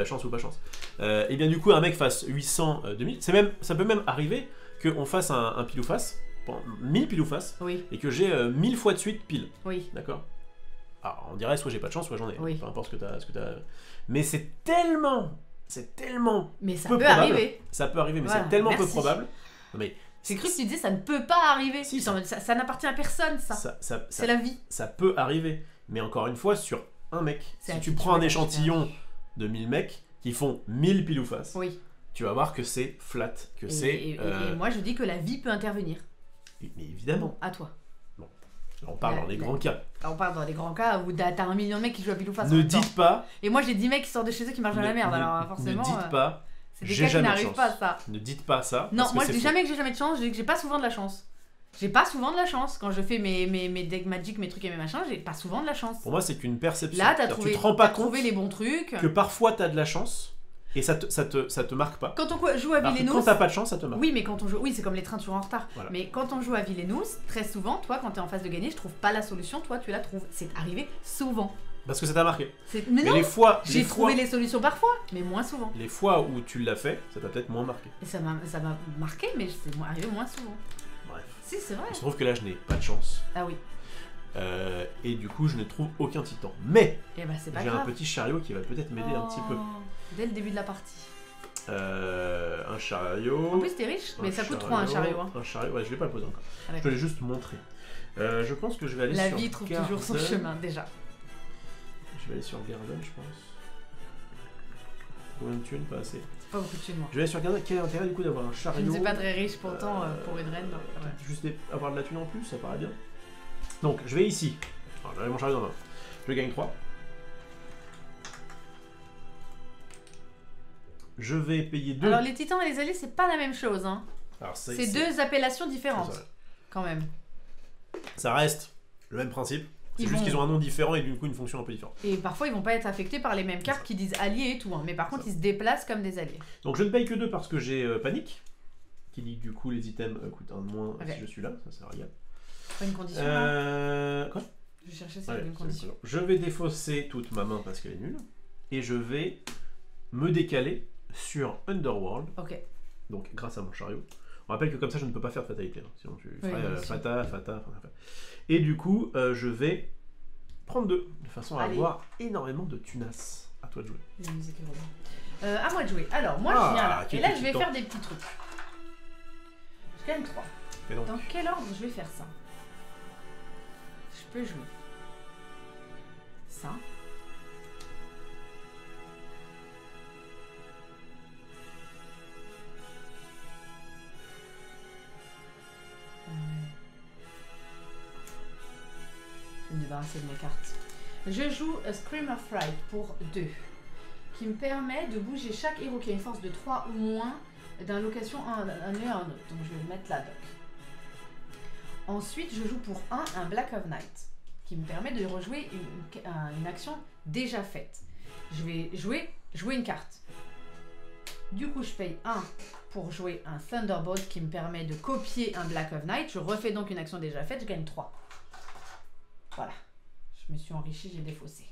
chance ou pas chance. Et bien du coup, un mec fasse 800, 2000, ça peut même arriver qu'on fasse un pile ou face, 1000 pile ou face, et que j'ai 1000 fois de suite pile. Oui. D'accord. Alors, on dirait soit j'ai pas de chance, soit j'en ai. Oui. Peu importe ce que t'as. Mais c'est tellement. Mais ça peu peut probable. Arriver. Ça peut arriver, mais c'est tellement peu probable. Non, mais j'ai cru que tu disais ça ne peut pas arriver. Si, ça n'appartient à personne, ça. C'est la vie. Ça peut arriver. Mais encore une fois, sur un mec, si tu prends un échantillon de 1000 mecs qui font 1000 pile ou face, tu vas voir que c'est flat. Et moi, je dis que la vie peut intervenir. Mais évidemment. Bon, à toi. Bon. On parle dans les grands cas. On parle dans les grands cas où t'as 1 million de mecs qui jouent à pile ou face. Ne dites pas. Et moi j'ai 10 mecs qui sortent de chez eux qui marchent dans la merde, alors forcément. Ne dites pas. C'est des cas qui n'arrivent pas à ça. Ne dites pas ça. Non, moi je dis jamais que j'ai jamais de chance, je dis que j'ai pas souvent de la chance. J'ai pas souvent de la chance. Quand je fais mes decks magic, mes trucs et mes machins, j'ai pas souvent de la chance. Pour moi, c'est qu'une perception. Là, tu te rends pas compte les bons trucs. Que parfois t'as de la chance et ça te marque pas. Quand on joue à Villainous. Quand t'as pas de chance, ça te marque. Oui, mais quand on joue. Oui, c'est comme les trains toujours en retard. Voilà. Mais quand on joue à Villainous, très souvent, toi, quand t'es en phase de gagner, je trouve pas la solution, toi, tu la trouves. C'est arrivé souvent. Parce que ça t'a marqué. Mais non, les fois, j'ai trouvé les solutions parfois, mais moins souvent. Les fois où tu l'as fait, ça t'a peut-être moins marqué. Et ça m'a marqué, mais c'est arrivé moins souvent. Bref. Si, c'est vrai. Il se trouve que là, je n'ai pas de chance. Ah oui. Et du coup, je ne trouve aucun titan. Mais j'ai un petit chariot qui va peut-être m'aider un petit peu. Dès le début de la partie. Un chariot. En plus, t'es riche, mais ça coûte trop un chariot. Hein. Un chariot, ouais, je vais pas le poser encore. Je vais juste montrer. Je pense que je vais aller sur. La vie trouve toujours son chemin, déjà. Je vais aller sur Garden, je pense. Combien de thunes? Pas assez. Pas beaucoup de thunes, moi. Je vais aller sur Garden. Quel est l'intérêt du coup d'avoir un chariot? Je ne suis pas très riche pourtant pour une reine. Ouais. Juste avoir de la thune en plus, ça paraît bien. Donc, je vais ici. Alors, j'avais mon chariot dans la main. Je gagne 3. Je vais payer 2. Alors, les titans et les alliés, c'est pas la même chose. Hein. C'est deux appellations différentes. Quand même. Ça reste le même principe. C'est juste qu'ils ont un nom différent et du coup une fonction un peu différente. Et parfois ils vont pas être affectés par les mêmes cartes qui disent alliés et tout, hein. Mais par contre ils se déplacent comme des alliés. Donc je ne paye que 2 parce que j'ai panique, qui dit que du coup les items coûtent un de moins si je suis là, ça sert à rien. Pas une condition Quoi? Je cherchais si une condition. Je vais défausser toute ma main parce qu'elle est nulle. Et je vais me décaler sur Underworld. Ok. Donc grâce à mon chariot. On rappelle que comme ça je ne peux pas faire de fatalité, hein. Sinon tu ferais fata. Et du coup je vais prendre 2 de façon à avoir énormément de tunas. À toi de jouer. La musique est à moi de jouer. Alors moi je viens là. Et là je vais faire des petits trucs. Je gagne 3. Dans quel ordre je vais faire ça? Je peux jouer ça. Je vais me débarrasser de mes cartes. Je joue a Scream of Fright pour 2, qui me permet de bouger chaque héros qui a une force de 3 ou moins d'un location un lieu à un autre. Donc je vais le mettre là. Donc. Ensuite, je joue pour un Black of Night, qui me permet de rejouer une action déjà faite. Je vais jouer une carte. Du coup, je paye 1 pour jouer un Thunderbolt qui me permet de copier un Black of Night. Je refais donc une action déjà faite, je gagne 3. Voilà. Je me suis enrichi, j'ai défaussé.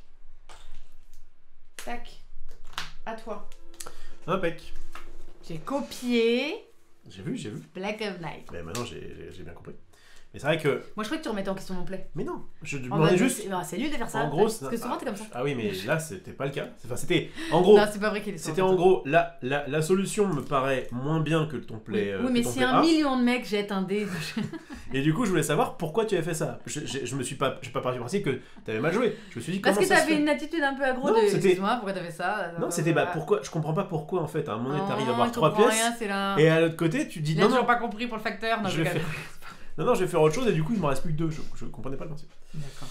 Tac. À toi. Impec. J'ai copié. J'ai vu. Black of Night. Mais maintenant, j'ai bien compris. Mais c'est vrai que... Moi, je croyais que tu remettais en question mon play. Mais non, je demandais juste... C'est nul de faire ça. En gros, parce que souvent, t'es comme ça. Ah oui, mais là, c'était pas le cas. Enfin, c'était... En gros... Non, c'est pas vrai qu'il est C'était en gros... La solution me paraît moins bien que ton play... Oui, mais si 1 million de mecs jettent un dé... Et du coup, je voulais savoir pourquoi tu avais fait ça. Je me suis pas parti du principe que t'avais mal joué. Je me suis dit, parce comment que t'avais une attitude un peu aggro de... Excuse-moi, pourquoi t'as fait ça? Non, c'était pourquoi... Je comprends pas pourquoi, en fait. À un moment donné, t'arrives à avoir 3 pièces. Et à l'autre côté, tu dis... Non, j'ai pas compris pour le facteur. Non, je vais faire autre chose et du coup, il me reste plus que 2. Je comprenais pas le principe. D'accord.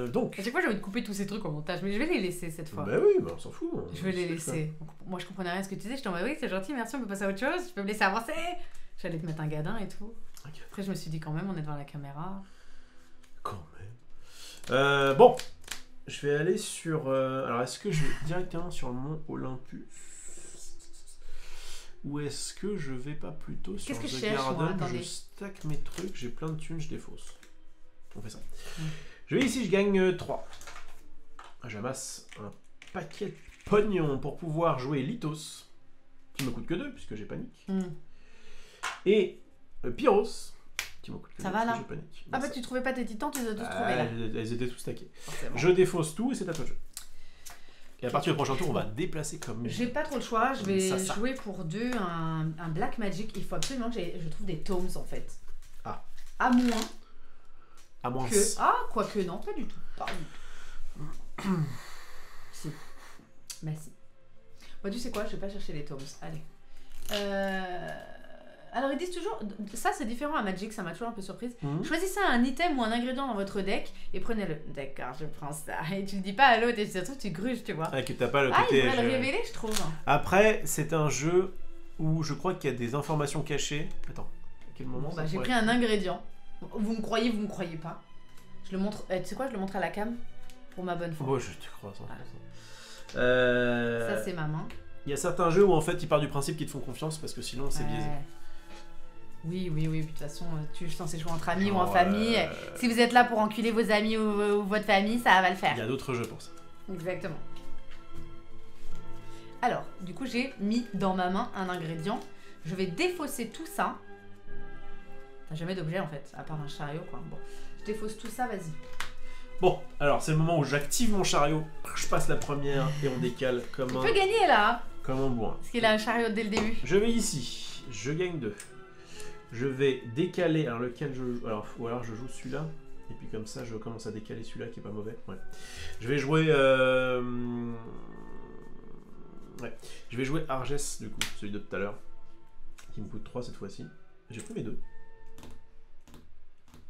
Donc. À chaque fois, j'ai envie de couper tous ces trucs au montage, mais je vais les laisser cette fois. Bah oui, on s'en fout. Je vais les laisser. Moi, je comprenais rien à ce que tu disais. Je t'en oui, c'est gentil, merci, on peut passer à autre chose. Je peux me laisser avancer. J'allais te mettre un gadin et tout. Okay. Après, je me suis dit, quand même, on est devant la caméra. Quand même. Bon, je vais aller sur. Alors, est-ce que je vais directement sur le mont Olympus? Ou est-ce que je vais pas plutôt sur The Garden? Je stack mes trucs, j'ai plein de thunes, je défausse. On fait ça. Je vais ici, je gagne 3. J'amasse un paquet de pognon pour pouvoir jouer Lithos, qui me coûte que 2 puisque j'ai panique. Et Pyros, qui me coûte que 2 puisque j'ai panique. Ah bah tu trouvais pas tes titans, tu les as tous trouvés là. Elles étaient tous stackées. Je défausse tout et c'est à toi de jouer. Et à partir du prochain tour, on va déplacer comme... J'ai pas trop le choix, je vais jouer pour 2 un Black Magic. Il faut absolument que je trouve des tomes en fait. Ah. À moins que... Ah, quoique non, pas du tout. Pas du tout. Si. Bah si. Moi tu sais quoi, je vais pas chercher les tomes. Allez. Alors ils disent toujours, ça c'est différent à Magic, ça m'a toujours un peu surprise. Choisissez un item ou un ingrédient dans votre deck et prenez-le. D'accord, je prends ça. Et tu le dis pas à l'autre et surtout tu gruges, tu vois. Ah, que t'as pas le côté. côté. Ah, il devrait le révéler, je trouve. Après, c'est un jeu où je crois qu'il y a des informations cachées. Attends, à quel moment bon, j'ai pris un ingrédient. Vous me croyez pas. Je le montre. Tu sais quoi, je le montre à la cam pour ma bonne foi. Oh, je te crois, ça. Ça c'est ma main. Il y a certains jeux où en fait ils partent du principe qu'ils te font confiance parce que sinon c'est biaisé. Oui, de toute façon, tu es censé jouer entre amis ou en famille. Si vous êtes là pour enculer vos amis ou votre famille, ça va le faire. Il y a d'autres jeux pour ça. Exactement. Alors, du coup, j'ai mis dans ma main un ingrédient. Je vais défausser tout ça. T'as jamais d'objet en fait, à part un chariot quoi. Bon, je défausse tout ça, vas-y. Bon, alors c'est le moment où j'active mon chariot, je passe la première et on décale comme tu peux gagner là. Comme un bourrin. Parce qu'il a un chariot dès le début. Je vais ici, je gagne 2. Je vais décaler, alors lequel je joue, ou alors je joue celui-là, et puis comme ça je commence à décaler celui-là qui est pas mauvais. Ouais. Je vais jouer je vais jouer Argès du coup, celui de tout à l'heure, qui me coûte 3 cette fois-ci. J'ai pris mes 2.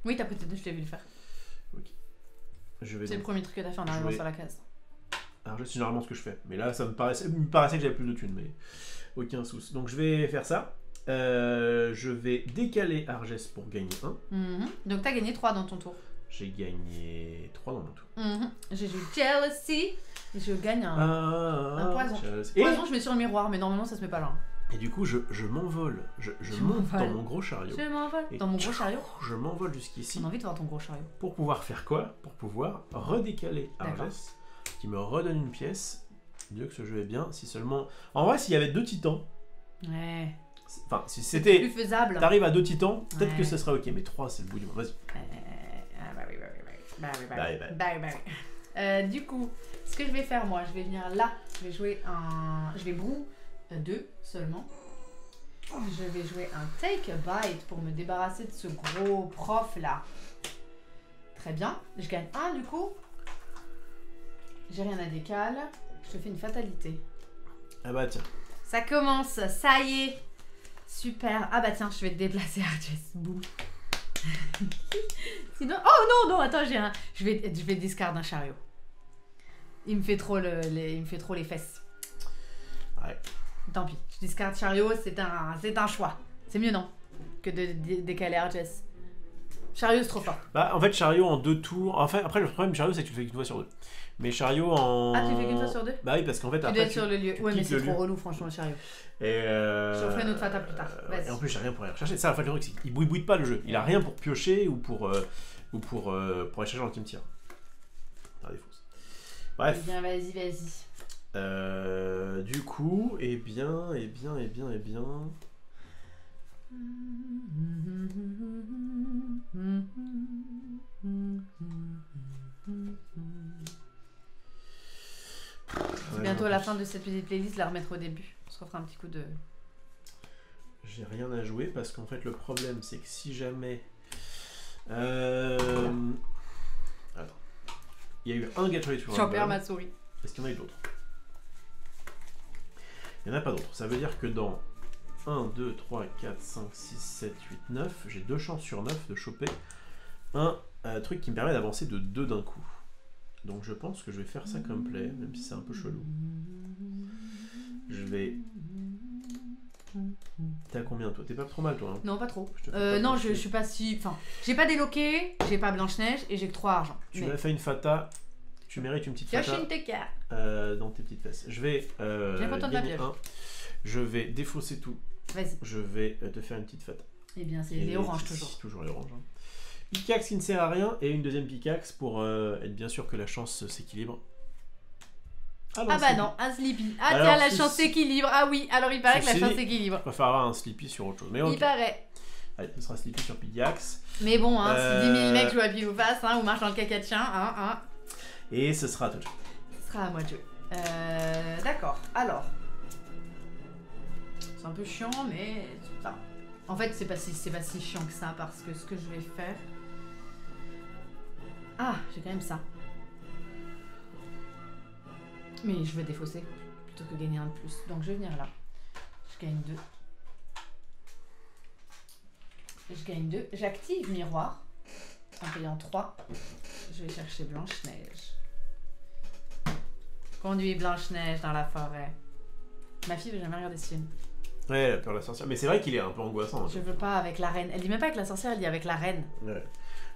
Oui, t'as pris tes 2, je t'ai vu le faire. Ok. C'est le premier truc que t'as fait en arrivant sur la case. Alors, c'est généralement ce que je fais. Mais là, il me paraissait que j'avais plus de thunes, mais aucun souci. Donc, je vais faire ça. Je vais décaler Argès pour gagner 1. Donc, t'as gagné 3 dans ton tour. J'ai gagné 3 dans mon tour. J'ai joué Jealousy. Et je gagne un poison. Poison, je mets sur le miroir, mais normalement, ça se met pas là. Et du coup, je m'envole. Je monte dans mon gros chariot. Je m'envole. Dans mon gros chariot. Je m'envole jusqu'ici. On a envie de voir ton gros chariot. Pour pouvoir faire quoi? Pour pouvoir redécaler Argès, qui me redonne une pièce. Dieu que ce jeu est bien. Si seulement. En vrai, s'il y avait 2 titans. Ouais. Enfin, si c'était. Plus faisable. T'arrives à 2 titans, peut-être que ce serait ok. Mais 3, c'est le bout du monde. Vas-y. Du coup, ce que je vais faire, moi, je vais venir là. Je vais jouer je vais brou 2 seulement. Je vais jouer un Take a Bite pour me débarrasser de ce gros prof là. Très bien. Je gagne 1 du coup. J'ai rien à décaler. Je te fais une fatalité. Ah bah tiens. Ça commence, ça y est. Super. Ah bah tiens, je vais te déplacer Argès. Boum. Sinon... Oh non, attends, je vais discard un chariot. Il me fait trop les fesses. Ouais. Tant pis, je discard chariot, c'est un choix. C'est mieux, non? Que de décaler Argès. Chariot, c'est trop fort. Bah, en fait, chariot en 2 tours. Enfin, après, le problème, chariot, c'est que tu le fais qu'une fois sur 2. Mais chariot en. Ah, tu le fais qu'une fois sur 2? Bah oui, parce qu'en fait, tu dois être sur le lieu. Ouais, mais c'est trop relou, franchement, le chariot. Et je ferai notre fata plus tard. Et en plus, j'ai rien pour aller rechercher. Ça, en fait, le truc, c'est qu'il bouille pas le jeu. Il a rien pour piocher ou pour échanger dans le cimetière. Ça défonce. Bref. Eh bien, vas-y. Du coup, eh bien. C'est bientôt la fin de cette petite playlist, la remettre au début. On se refera un petit coup de... J'ai rien à jouer parce qu'en fait le problème c'est que si jamais... Attends. Il y a eu un Gatorade sur J'en perds ma souris. Est-ce qu'il y en a eu d'autres? Il n'y en a pas d'autres. Ça veut dire que dans 1, 2, 3, 4, 5, 6, 7, 8, 9, j'ai 2 chances sur 9 de choper un truc qui me permet d'avancer de 2 d'un coup. Donc je pense que je vais faire ça comme play, même si c'est un peu chelou. Je vais... T'es à combien toi? T'es pas trop mal toi hein? Non, pas trop. Non, je suis pas si... Enfin, j'ai pas déloqué, j'ai pas Blanche-Neige et j'ai que 3 argent. Tu m'as fait une fata, tu mérites une petite fata dans tes petites fesses. Je vais gagner 1. Je vais défausser tout. Vas-y. Je vais te faire une petite fata. Eh bien, c'est les oranges toujours. Toujours les oranges. Hein. Pickaxe qui ne sert à rien et une deuxième pickaxe pour être bien sûr que la chance s'équilibre. Ah bah non, un Sleepy. Ah alors, tiens, la chance s'équilibre. Ah oui, alors il paraît que la chance s'équilibre. Je préfère avoir un Sleepy sur autre chose. Mais okay. Il paraît. Allez, ce sera Sleepy sur pickaxe. Mais bon, hein, si 10 000 mecs jouent à pile ou face, hein, ou marchent dans le caca de chien, hein. Et ce sera à toi de jouer. Ce sera à moi de jouer. D'accord, alors. C'est un peu chiant, mais... Enfin, en fait, c'est pas si chiant que ça, parce que ce que je vais faire... Ah, j'ai quand même ça. Mais je vais défausser, plutôt que gagner un de plus. Donc je vais venir là. Je gagne 2. Je gagne 2. J'active miroir. En payant 3. Je vais chercher Blanche-Neige. Conduis Blanche-Neige dans la forêt. Ma fille veut jamais regarder ce film. Ouais, elle a peur de la sorcière. Mais c'est vrai qu'il est un peu angoissant. Je veux pas avec la reine. Elle dit même pas avec la sorcière, elle dit avec la reine. Ouais.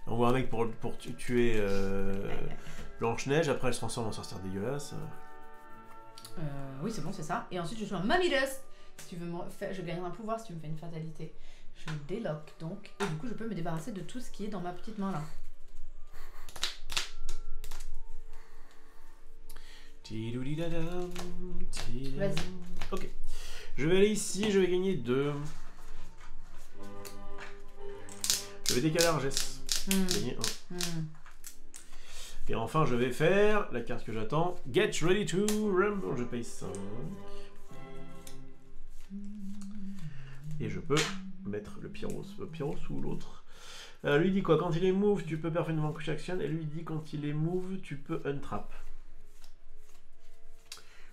On voit un mec pour tuer Blanche-Neige, après elle se transforme en sorcière dégueulasse. Oui, c'est bon, c'est ça. Et ensuite, je suis un Mamie Dust. Si tu veux je gagne un pouvoir si tu me fais une fatalité. Je déloque donc. Et du coup, je peux me débarrasser de tout ce qui est dans ma petite main là. Vas-y. Ok. Je vais aller ici, je vais gagner 2. Je vais décaler Argès. Gagner 1. Et enfin, je vais faire la carte que j'attends. Get ready to rumble. Je paye 5. Et je peux mettre le Pyros. Le Pyros ou l'autre. Lui dit quoi? Quand il est move, tu peux parfaitement coucher action. Et lui dit quand il est move, tu peux untrap.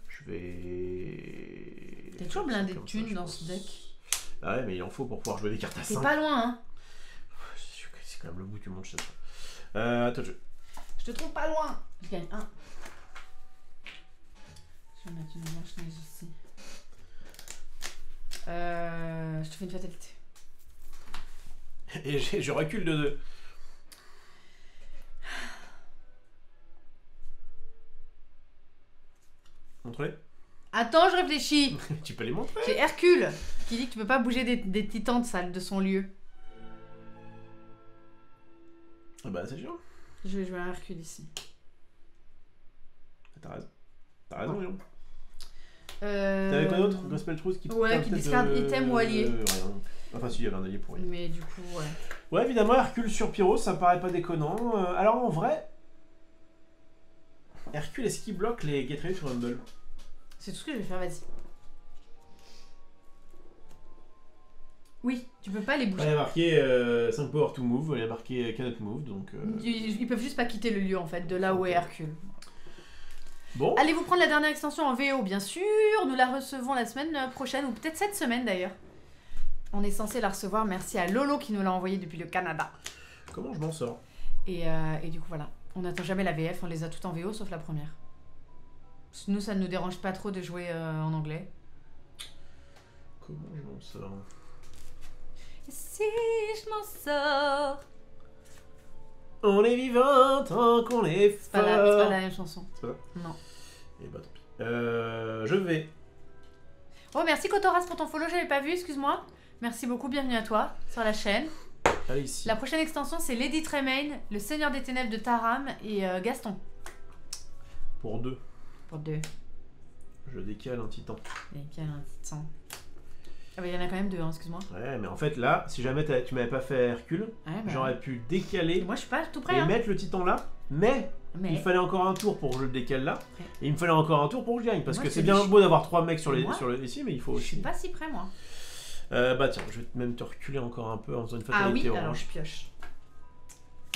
Je vais... T'es toujours blindé de thunes dans ce deck. Ah ouais, mais il en faut pour pouvoir jouer des cartes à 5. T'es pas loin, hein. C'est quand même le bout du monde, je sais pas. Attends, Je te trouve pas loin. Je gagne 1. Je vais mettre une Blanche-Neige ici. Je te fais une fatalité. Et je recule de 2. Montre-les. Attends, je réfléchis. Tu peux les montrer. J'ai Hercule qui dit que tu peux pas bouger des titans de son lieu. Ah bah c'est sûr. Je vais jouer un Hercule ici. T'as raison. T'as raison, Lyon. T'avais T'avais quoi d'autre? Gospel Truth qui discard item ou allié. Rien. Enfin si, il y avait un allié pour rien. Mais du coup, ouais. Ouais, évidemment, Hercule sur Pyros, ça me paraît pas déconnant. Alors en vrai... Hercule, est-ce qu'il bloque les Get Ready sur Rumble? C'est tout ce que je vais faire, vas-y. Oui, tu peux pas les bouger. Il y a marqué 5 power to move, il y a marqué cannot move, donc... Ils peuvent juste pas quitter le lieu, en fait, de là où est Hercule. Bon. Allez-vous prendre la dernière extension en VO, bien sûr. Nous la recevons la semaine prochaine, ou peut-être cette semaine d'ailleurs. On est censé la recevoir, merci à Lolo qui nous l'a envoyée depuis le Canada. Comment je m'en sors? Et du coup, voilà. On n'attend jamais la VF, on les a toutes en VO, sauf la première. Nous, ça ne nous dérange pas trop de jouer en anglais. Comment je m'en sors? Et si je m'en sors? On est vivant tant qu'on est fort. C'est pas la même chanson. C'est pas ça? Non. Et bah tant pis. Je vais. Oh, merci Kotoras pour ton follow, j'avais pas vu, excuse-moi. Merci beaucoup, bienvenue à toi sur la chaîne. Allez ici. La prochaine extension, c'est Lady Tremaine, le Seigneur des Ténèbres de Taram et Gaston. Pour 2. Pour 2. Je décale un titan. Décale un titan. Ah bah il y en a quand même 2, hein, excuse-moi. Ouais, mais en fait là, si jamais tu m'avais pas fait Hercule, ouais, bah j'aurais pu décaler. Moi je suis pas tout près. Et hein. mettre le titan là, mais il fallait encore un tour pour que je le décale là. Ouais. Et il me fallait encore un tour pour que je gagne. Parce que c'est bien beau d'avoir 3 mecs sur ici, mais il faut aussi. Je suis pas si près moi. Bah tiens, je vais même te reculer encore un peu en faisant une fatalité. Ah oui, alors je pioche.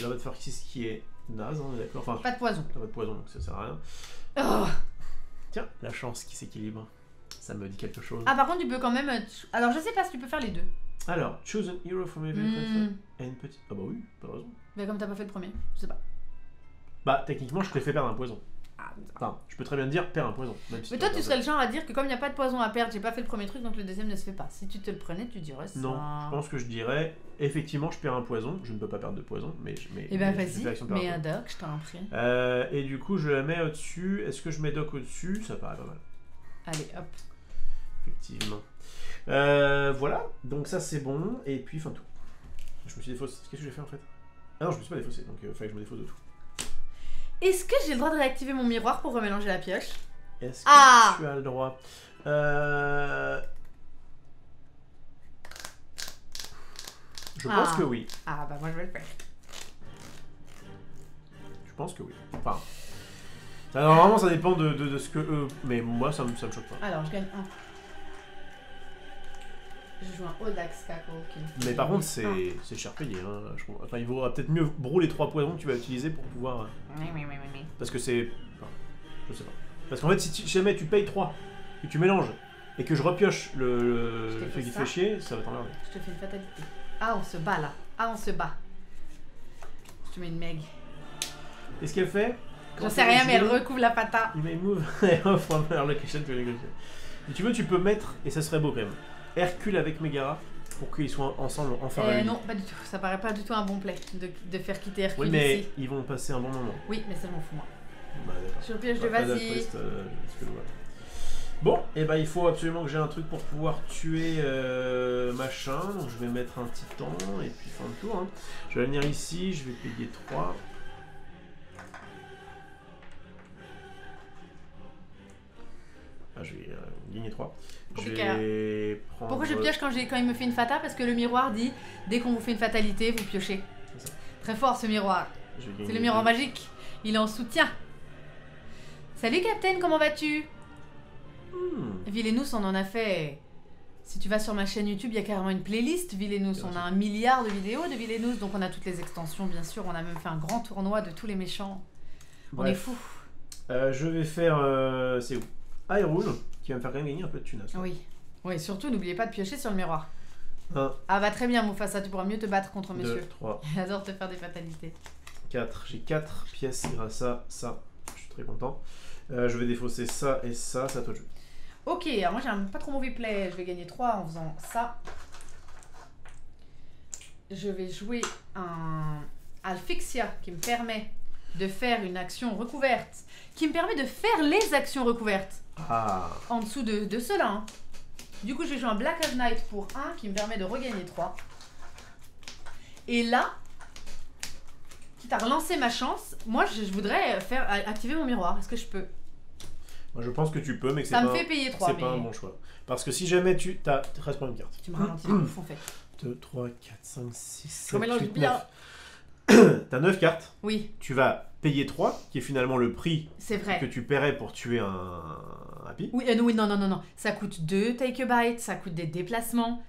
Là, on va te faire ici ce qui est naze, hein, d'accord. Enfin, pas de poison. Pas de poison, donc ça sert à rien. Oh. Tiens, la chance qui s'équilibre. Ça me dit quelque chose. Ah, par contre, tu peux quand même. Alors, je sais pas si tu peux faire les deux. Alors, choose an hero from every and petit. Ah, bah oui, pas de raison. Mais comme t'as pas fait le premier, je sais pas. Bah, techniquement, je te fais perdre un poison. Ah, enfin, je peux très bien te dire perds un poison. Même si mais toi, tu serais le genre à dire que comme il n'y a pas de poison à perdre, j'ai pas fait le premier truc, donc le deuxième ne se fait pas. Si tu te le prenais, tu dirais ça. Non, je pense que je dirais effectivement, je perds un poison. Je ne peux pas perdre de poison, mais. Eh ben, vas-y, mets un doc, je t'en prie. Et du coup, je la mets au-dessus. Est-ce que je mets doc au-dessus? Ça paraît pas mal. Allez, hop. Effectivement. Voilà, donc ça c'est bon. Et puis, enfin tout. Je me suis défaussé. Qu'est-ce que j'ai fait en fait? Ah non, je me suis pas défaussé, donc il fallait que je me défausse de tout. Est-ce que j'ai le droit de réactiver mon miroir pour remélanger la pioche? Est-ce que tu as le droit? Je pense que oui. Ah bah moi je vais le faire. Je pense que oui. Enfin, normalement ça dépend de ce que eux... Mais moi ça me choque pas. Alors je gagne 1. Je joue un Odax Caco. Mais par contre c'est cher payé. Hein, enfin il vaudra peut-être mieux brûler les 3 poisons que tu vas utiliser pour pouvoir... Oui. Parce que c'est... Enfin, je sais pas. Parce qu'en fait si jamais tu payes 3 et tu mélanges et que je repioche le truc qui fait chier, ça va t'emmerder. Je te fais une fatalité. Ah, on se bat là. Ah, on se bat. Je te mets une meg. Et ce qu'elle fait... J'en sais rien, mais elle recouvre la pata. Il may move et offre un meilleur location to negotiate. Si tu veux, tu peux mettre, et ça serait beau quand même, Hercule avec Megara pour qu'ils soient ensemble enfin réunis. Non, pas du tout. Ça paraît pas du tout un bon play de faire quitter Hercule ici. Oui, mais ici. ils vont passer un bon moment. Oui, mais ça m'en fout moi. Bah d'accord. Sur le piège de vas-y. Bon, et bah il faut absolument que j'ai un truc pour pouvoir tuer machin, donc je vais mettre un titan et puis fin de tour. Hein. Je vais venir ici, je vais payer 3. Ah, je vais gagner 3. Je vais prendre... Pourquoi je pioche quand il me fait une fata? Parce que le miroir dit dès qu'on vous fait une fatalité, vous piochez. Très fort ce miroir. C'est le miroir magique. Il est en soutien. Salut Captain, comment vas-tu? Villainous, on en a fait. Si tu vas sur ma chaîne YouTube, il y a carrément une playlist Villainous. On a 1 milliard de vidéos de Villainous, donc on a toutes les extensions, bien sûr. On a même fait un grand tournoi de tous les méchants. Bref. On est fous. Je vais faire. C'est où? Hyrule, qui va me faire quand même gagner un peu de thunes. Oui. Oui, surtout, n'oubliez pas de piocher sur le miroir. 1. Ah, bah très bien, Mufasa, tu pourras mieux te battre contre 2, monsieur. 3. Il adore te faire des fatalités. 4. J'ai 4 pièces grâce à ça. Je suis très content. Je vais défausser ça et ça, c'est à toi de jouer. Ok, alors moi j'ai un pas trop mauvais play. Je vais gagner 3 en faisant ça. Je vais jouer un Alfixia qui me permet de faire une action recouverte. Qui me permet de faire les actions recouvertes. Ah. En dessous de cela. Hein. Du coup, je vais jouer un Black of Night pour 1 qui me permet de regagner 3. Et là, quitte à relancer ma chance, moi je voudrais faire activer mon miroir. Est-ce que je peux? Moi je pense que tu peux, mais que ça me fait payer 3. C'est pas un bon choix. Parce que si jamais tu restes pour une carte. Tu me ralentis le en fait. 2, 3, 4, 5, 6, 7, je mélange 8, bien. 9. T'as 9 cartes. Oui. Tu vas payer 3, qui est finalement le prix vrai. Que tu paierais pour tuer un Happy. Oui, oui, non. Ça coûte 2 take a bite, ça coûte des déplacements.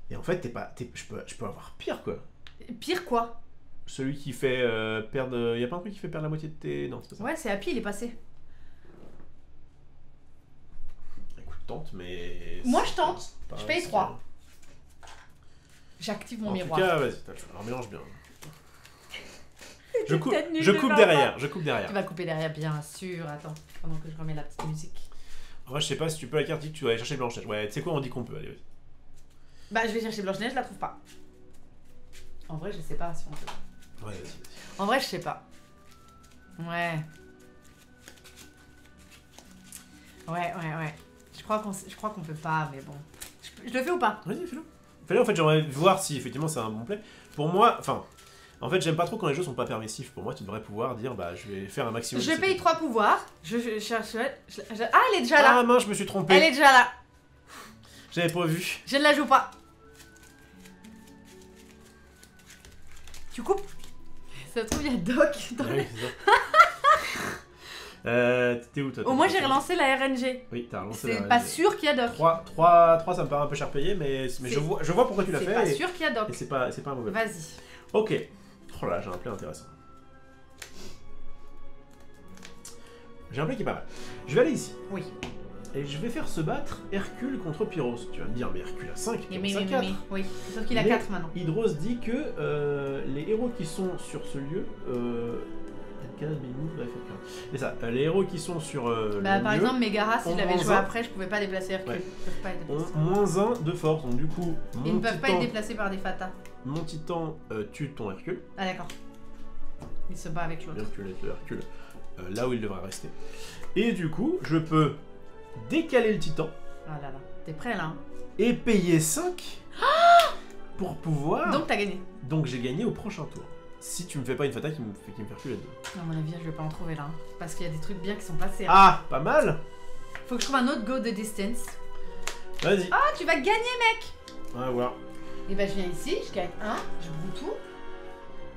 Et en fait, je peux avoir pire, quoi. Pire quoi? Celui qui fait perdre... Y a pas un truc qui fait perdre la moitié de tes... Non, c'est pas ça. Ouais, c'est Happy, il est passé. Écoute, tente, mais... Moi, je tente. Je paye 3. J'active mon miroir. En tout cas, vas-y, alors mélange bien. Je coupe derrière, je coupe derrière. Tu vas couper derrière, bien sûr. Attends, pendant que je remets la petite musique. En vrai, je sais pas si tu peux la carte, tu vas aller chercher Blanche-Neige. Ouais, tu sais quoi, on dit qu'on peut, allez, vas-y. Bah, je vais chercher Blanche-Neige, je la trouve pas. En vrai, je sais pas si on peut. Ouais, vas-y. En vrai, je sais pas. Ouais. Ouais. Je crois qu'on peut pas, mais bon. Je le fais ou pas? Vas-y, fais-le. Fais-le, en fait, j'aimerais voir si effectivement c'est un bon play. Pour moi, enfin... En fait, j'aime pas trop quand les jeux sont pas permissifs. Pour moi, tu devrais pouvoir dire, bah, je vais faire un maximum. Je paye 3 pouvoirs. Je cherche... Ah, elle est déjà là. Ah mince, je me suis trompé. Elle est déjà là. J'avais pas vu. Je ne la joue pas. Tu coupes? Ça se trouve, il y a Doc dans oui, c'est ça. T'es où, toi? Au moins, j'ai relancé la RNG. Oui, t'as relancé la RNG. C'est pas sûr qu'il y a Doc. 3, ça me paraît un peu cher payé, mais je vois pourquoi tu l'as fait. C'est pas sûr qu'il y a Doc. Et c'est pas un mauvais. Vas-y. Ok. Oh là, j'ai un play intéressant. J'ai un play qui est pas mal. Je vais aller ici. Oui. Et je vais faire se battre Hercule contre Pyros. Tu vas me dire, mais Hercule a 5, Pyros a 4. Oui, sauf qu'il a 4 maintenant. Hydros dit que les héros qui sont sur ce lieu... C'est ça, les héros qui sont sur par exemple, Megara, si je l'avais joué après, je pouvais pas déplacer Hercule. Ouais. Ils peuvent pas être déplacés. Ont -1 de force, donc du coup... Ils ne peuvent pas être déplacés par des fatas. Mon titan tue ton Hercule. Ah d'accord. Il se bat avec l'autre. Hercule là où il devrait rester. Et du coup, je peux décaler le titan. Ah là là, t'es prêt là hein? Et payer 5 pour pouvoir... Donc t'as gagné. Donc j'ai gagné au prochain tour. Si tu me fais pas une fata qui me fait reculer. À mon avis, je vais pas en trouver là. Hein, parce qu'il y a des trucs bien qui sont passés. Hein. Ah, pas mal. Faut que je trouve un autre go de distance. Vas-y. Ah, tu vas gagner, mec. On va voir. Et bah, je viens ici, je gagne 1, je brûle tout.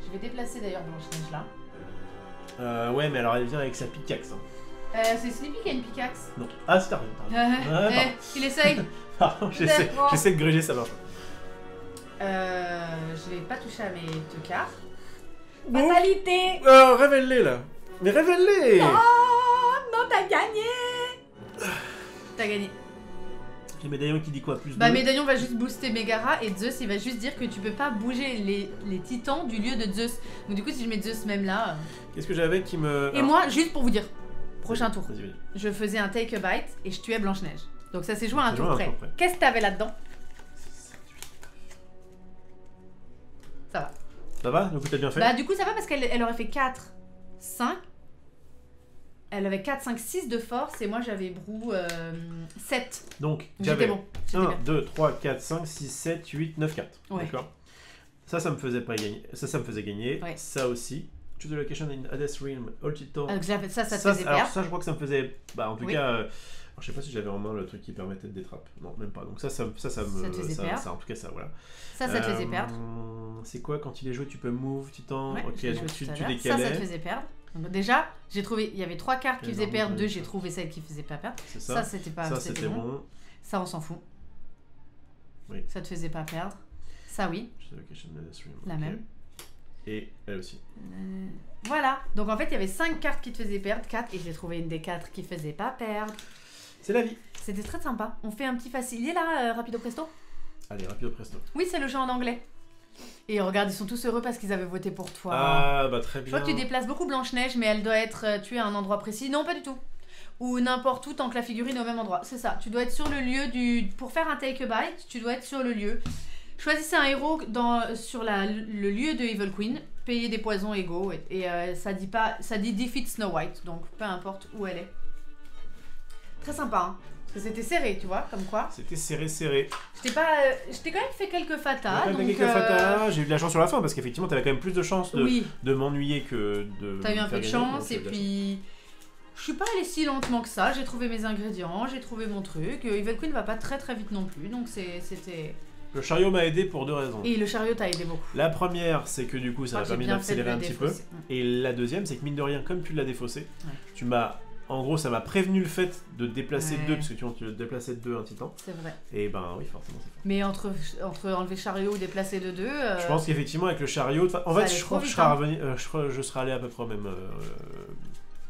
Je vais déplacer d'ailleurs Blanche-Neige là. Ouais, mais alors elle vient avec sa pickaxe. Hein. C'est Sleepy qui a une pickaxe. Non. Ah, c'est t'arrives. Il essaye. Pardon, j'essaie de gruger, ça marche pas. Je vais pas toucher à mes 2 cartes. Fatalité. Révèle-les là. Mais révèle-les. Non, t'as gagné. T'as t'as gagné. Les médaillons qui dit quoi plus Bah, médaillon va juste booster Megara et Zeus il va juste dire que tu peux pas bouger les titans du lieu de Zeus. Donc, du coup, si je mets Zeus même là. Qu'est-ce que j'avais qui me. Et moi, juste pour vous dire, prochain tour, vas-y. je faisais un take a bite et je tuais Blanche-Neige. Donc, ça s'est joué à un tour près. Qu'est-ce que t'avais là-dedans? Ça va. Ça va? Du coup, t'as bien fait? Bah, du coup, ça va parce qu'elle aurait fait 4, 5. Elle avait 4, 5, 6 de force et moi j'avais Brou 7. Donc, j'étais j'avais bon. 1, 2, 3, 4, 5, 6, 7, 8, 9, 4. Ouais. D'accord. Ça me faisait pas gagner. Ça me faisait gagner. Ouais. Ça aussi. Choose the location in Hades Realm, all titan. Ça te faisait perdre. Alors ça, je crois que ça me faisait. Bah, en tout cas. Alors, je sais pas si j'avais en main le truc qui permettait de détraper. Non, même pas. Donc ça me. Ça te faisait perdre. En tout cas, ça, voilà. Ça te faisait perdre. C'est quoi quand il est joué? Tu peux move, titan. Ouais, ok, donc tu décalais. Ça te faisait perdre. Donc déjà, j'ai trouvé, il y avait 3 cartes qui faisaient perdre, 2 j'ai trouvé celles qui faisaient pas perdre. C'est ça. Ça c'était pas, ça c'était bon. Ça on s'en fout. Oui. Ça te faisait pas perdre. Ça oui. La même. Et elle aussi. Voilà. Donc en fait il y avait 5 cartes qui te faisaient perdre, 4 et j'ai trouvé une des 4 qui faisait pas perdre. C'est la vie. C'était très sympa. On fait un petit facile là, rapido presto. Allez, rapido presto. Oui, c'est le jeu en anglais. Et regarde, ils sont tous heureux parce qu'ils avaient voté pour toi. Ah, bah très bien. Je crois que tu déplaces beaucoup Blanche-Neige, mais elle doit être tuée à un endroit précis. Non, pas du tout. Ou n'importe où tant que la figurine est au même endroit. C'est ça. Tu dois être sur le lieu du... Pour faire un take a bite, tu dois être sur le lieu. Choisissez un héros sur le lieu de Evil Queen. Payez des poisons égaux. Et ça dit pas... Ça dit defeat Snow White. Donc, peu importe où elle est. Très sympa, hein. Parce que c'était serré, tu vois, comme quoi. C'était serré. Je t'ai quand même fait quelques fatas. J'ai eu de la chance sur la fin parce qu'effectivement, t'avais quand même plus de chance de m'ennuyer que de. T'as eu un peu de chance et puis. Je suis pas allée si lentement que ça. J'ai trouvé mes ingrédients, j'ai trouvé mon truc. Evil Queen va pas très très vite non plus, donc c'était. Le chariot m'a aidé pour 2 raisons. Et le chariot t'a aidé beaucoup. La première, c'est que du coup, ça m'a permis d'accélérer un petit peu. Et la deuxième, c'est que mine de rien, comme tu l'as défaussé, tu m'as. En gros, ça m'a prévenu le fait de déplacer 2, parce que tu déplaçais de 2 un titan. C'est vrai. Et ben oui, forcément, c'est fort. Mais entre enlever chariot ou déplacer de 2... Je pense qu'effectivement, avec le chariot... En fait, je crois que je serais allé à peu près même...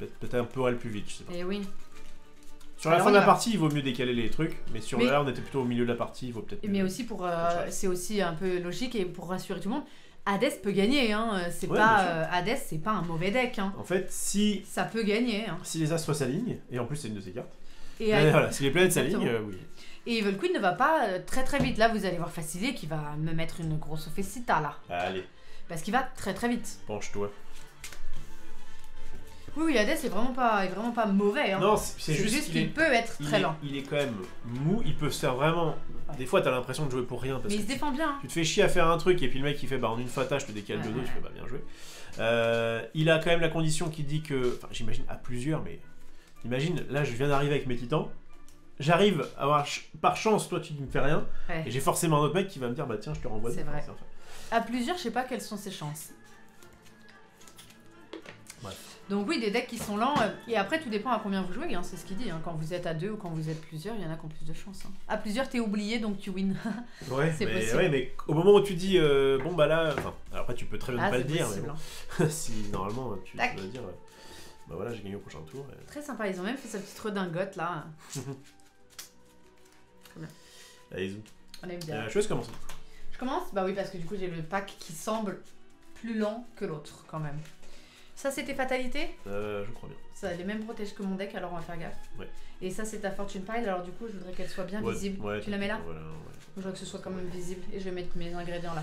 peut-être un peu plus vite, je sais pas. Et oui. Sur la fin de la partie, il vaut mieux décaler les trucs, mais là, on était plutôt au milieu de la partie, il vaut peut-être... Mais aussi pour... c'est aussi un peu logique, et pour rassurer tout le monde... Hades peut gagner, hein. C'est pas Hades, c'est pas un mauvais deck. Hein. En fait, si ça peut gagner. Hein. Si les astres s'alignent, et en plus c'est une de ces cartes. Et voilà, si les planètes s'alignent, oui. Et Evil Queen ne va pas très très vite. Là, vous allez voir Facilé qui va me mettre une grosse fessita là. Allez. Parce qu'il va très très vite. Penche-toi. Oui, Hades est vraiment pas mauvais. Hein. Non, c'est juste qu'il peut être très lent. Il est quand même mou. Il peut se faire vraiment. Des fois, t'as l'impression de jouer pour rien. Parce mais que il se défend bien. Tu te fais chier à faire un truc et puis le mec il fait bah en une fata je te décale de dos, tu fais bah bien joué. Il a quand même la condition qui dit que. Enfin, j'imagine à plusieurs, mais. Imagine, là je viens d'arriver avec mes titans. J'arrive à avoir par chance, toi tu ne me fais rien. Ouais. Et j'ai forcément un autre mec qui va me dire bah tiens, je te renvoie. C'est vrai. À plusieurs, je sais pas quelles sont ses chances. Bref. Donc oui, des decks qui sont lents, et après tout dépend à combien vous jouez, hein, c'est ce qu'il dit, hein. Quand vous êtes à 2 ou quand vous êtes plusieurs, il y en a qui ont plus de chance. Hein. À plusieurs, t'es oublié, donc tu wins. Ouais, c'est possible. Ouais, mais au moment où tu dis, bon bah là, enfin, après tu peux très bien ne pas le dire, mais bon, si normalement tu dois dire, bah voilà, j'ai gagné au prochain tour. Et... Très sympa, ils ont même fait sa petite redingote là. Allez, zou. On aime bien. Je laisse commencer. Je commence? Bah oui, parce que du coup j'ai le pack qui semble plus lent que l'autre quand même. Ça, c'était Fatalité? Je crois bien. Ça a les mêmes protèges que mon deck, alors on va faire gaffe. Ouais. Et ça, c'est ta Fortune Pile, alors du coup, je voudrais qu'elle soit bien visible. Ouais, tu la mets là? Voilà, ouais. Je voudrais que ce soit quand même visible, et je vais mettre mes ingrédients là.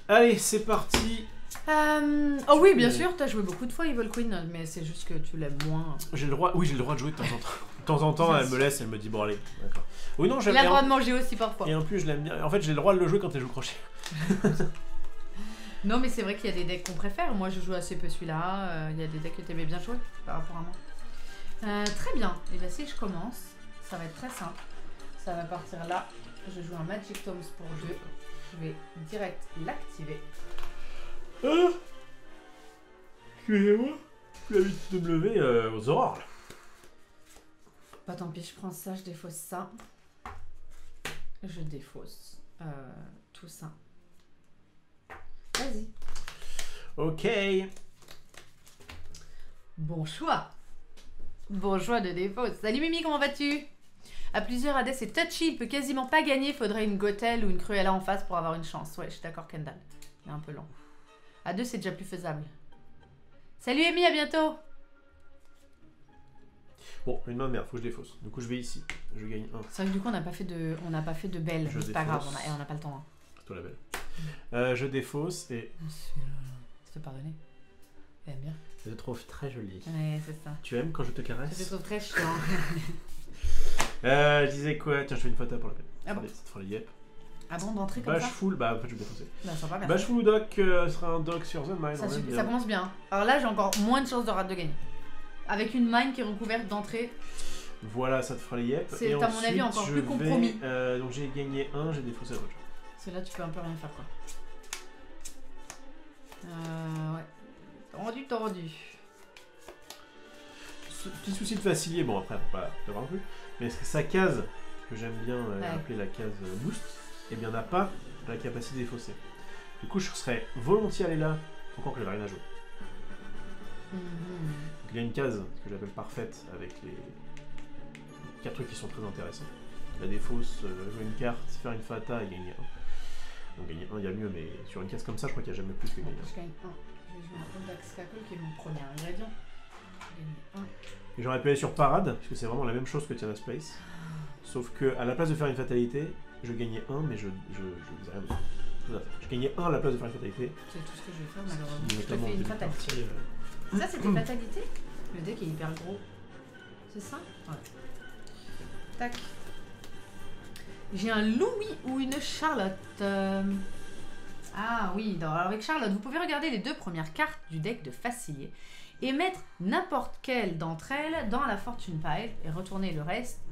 Allez, c'est parti. Oh oui, bien sûr, t'as joué beaucoup de fois Evil Queen, mais c'est juste que tu l'aimes moins. J'ai le droit, oui, j'ai le droit de jouer de temps en temps. De temps en temps, elle me laisse, elle me dit bon allez, d'accord. Oui, non, j'aime bien. Il a le droit de manger aussi parfois. Et en plus, je l'aime bien. En fait, j'ai le droit de le jouer quand elle joue crochet. Non, mais c'est vrai qu'il y a des decks qu'on préfère. Moi, je joue assez peu celui-là. Il y a des decks que t'aimais bien jouer par rapport à moi. Très bien. Et bien, si je commence, ça va être très simple. Ça va partir là. Je joue un Magic Tomes pour 2. Je vais direct l'activer. Excusez-moi. Tu as vite de me lever aux aurores là. Bah tant pis, je prends ça, je défausse ça. Je défausse tout ça. Vas-y. Ok. Bon choix. Bon choix de défausse. Salut Mimi, comment vas-tu? À plusieurs, Hades c'est touchy, il peut quasiment pas gagner, faudrait une Gothel ou une Cruella en face pour avoir une chance. Ouais, je suis d'accord, Kendall. Il est un peu lent. À 2, c'est déjà plus faisable. Salut Amy, à bientôt. Bon, une main de merde, faut que je défausse. Du coup, je vais ici. Je gagne 1. C'est vrai que du coup, on n'a pas fait de belle. C'est pas grave, on n'a pas le temps. Hein. C'est toi la belle. Je défausse et... Ça fait pardonner. Elle aime bien. Je te trouve très jolie. Ouais, c'est ça. Tu aimes quand je te caresse? Je te trouve très chiant. Je disais quoi? Tiens, je fais une photo pour la peine. Ah bon? Ça te fera les yep. Ah bon, d'entrée comme ça? Bâche full, bah en fait je vais défoncer. Bah, sympa, merci. Bâche full ou doc sera un doc sur The Mine. Ça commence bien. Alors là, j'ai encore moins de chances de rate de gagner. Avec une mine qui est recouverte d'entrée. Voilà, ça te fera les yep. C'est à mon avis encore plus compromis. Donc j'ai gagné 1, j'ai défaussé la voiture. C'est là tu peux un peu rien faire quoi. Ouais. Tendu. Petit souci de facilier, bon après faut pas l'avoir non plus. Mais est-ce que sa case, que j'aime bien appeler la case boost, eh bien n'a pas la capacité de défausser. Du coup je serais volontiers allé là, encore que j'avais rien à jouer. Donc il y a une case que j'appelle parfaite avec les 4 trucs qui sont très intéressants. La défausse, jouer une carte, faire une fata et gagner 1. Donc gagner 1 il y a mieux, mais sur une case comme ça je crois qu'il n'y a jamais plus que gagner 1. Je gagne 1. Je vais jouer un peu d'Axcacle qui est mon premier ingrédient. Je gagne 1. Et j'aurais pu aller sur parade, parce que c'est vraiment la même chose que Tiana Space. Sauf que à la place de faire une fatalité, je gagnais 1 mais je faisais rien d'autre. Je gagnais 1 à la place de faire une fatalité. C'est tout ce que je vais faire malheureusement. Je te fais une fatalité. Ça c'était fatalité? Le deck est hyper gros. C'est ça? Ouais. Tac. J'ai un Louis ou une Charlotte. Ah oui, alors avec Charlotte, vous pouvez regarder les 2 premières cartes du deck de Facilier et mettre n'importe quelle d'entre elles dans la Fortune Pile et retourner le reste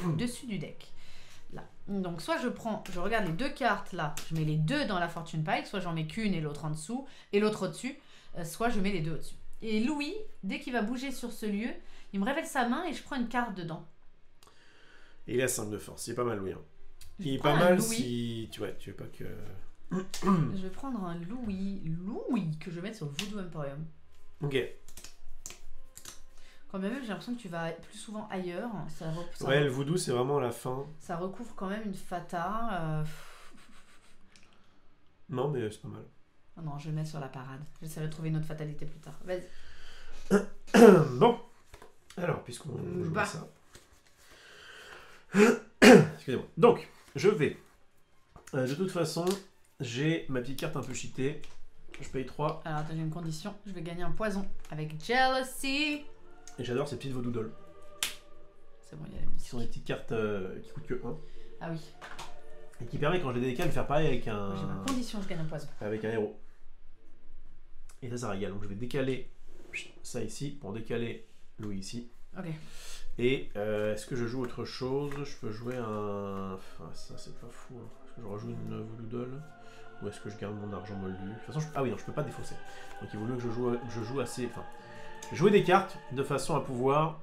au-dessus du deck. Là. Donc soit je regarde les 2 cartes là, je mets les 2 dans la Fortune Pile, soit j'en mets qu'une et l'autre en dessous, et l'autre au-dessus, soit je mets les 2 au-dessus. Et Louis, dès qu'il va bouger sur ce lieu, il me révèle sa main et je prends une carte dedans. Et il a 5 de force, il est pas mal Louis. Hein. Il est pas mal si... Tu veux pas que... Je vais prendre un Louis que je vais mettre sur Voodoo Emporium. Ok. Quand même, j'ai l'impression que tu vas plus souvent ailleurs. Ouais, le Voodoo c'est vraiment la fin. Ça recouvre quand même une fata. Non mais c'est pas mal. Oh non, je vais le mettre sur la parade. J'essaierai de trouver une autre fatalité plus tard. Vas-y. Bon. Alors, puisqu'on joue à ça. Excusez-moi. Donc, je vais. De toute façon, j'ai ma petite carte un peu cheatée. Je paye 3. Alors, attends, j'ai une condition. Je vais gagner un poison avec Jealousy. Et j'adore ces petites Voodoo Dolls. C'est bon, il y a la musique. Ce sont des petites cartes qui coûtent que 1. Ah oui. Et qui permet, quand je les décale, de faire pareil avec un... J'ai ma condition, je gagne un poison. Avec un héros. Et ça régale. Donc je vais décaler ça ici pour décaler Louis ici. Ok. Et est-ce que je joue autre chose? Je peux jouer un... Enfin, ça c'est pas fou. Hein. Est-ce que je rejoue une Voodoo Doll? Ou est-ce que je garde mon argent moldu? De toute façon, ah oui, non, je peux pas défausser. Donc il vaut mieux que je joue assez... Enfin, jouer des cartes de façon à pouvoir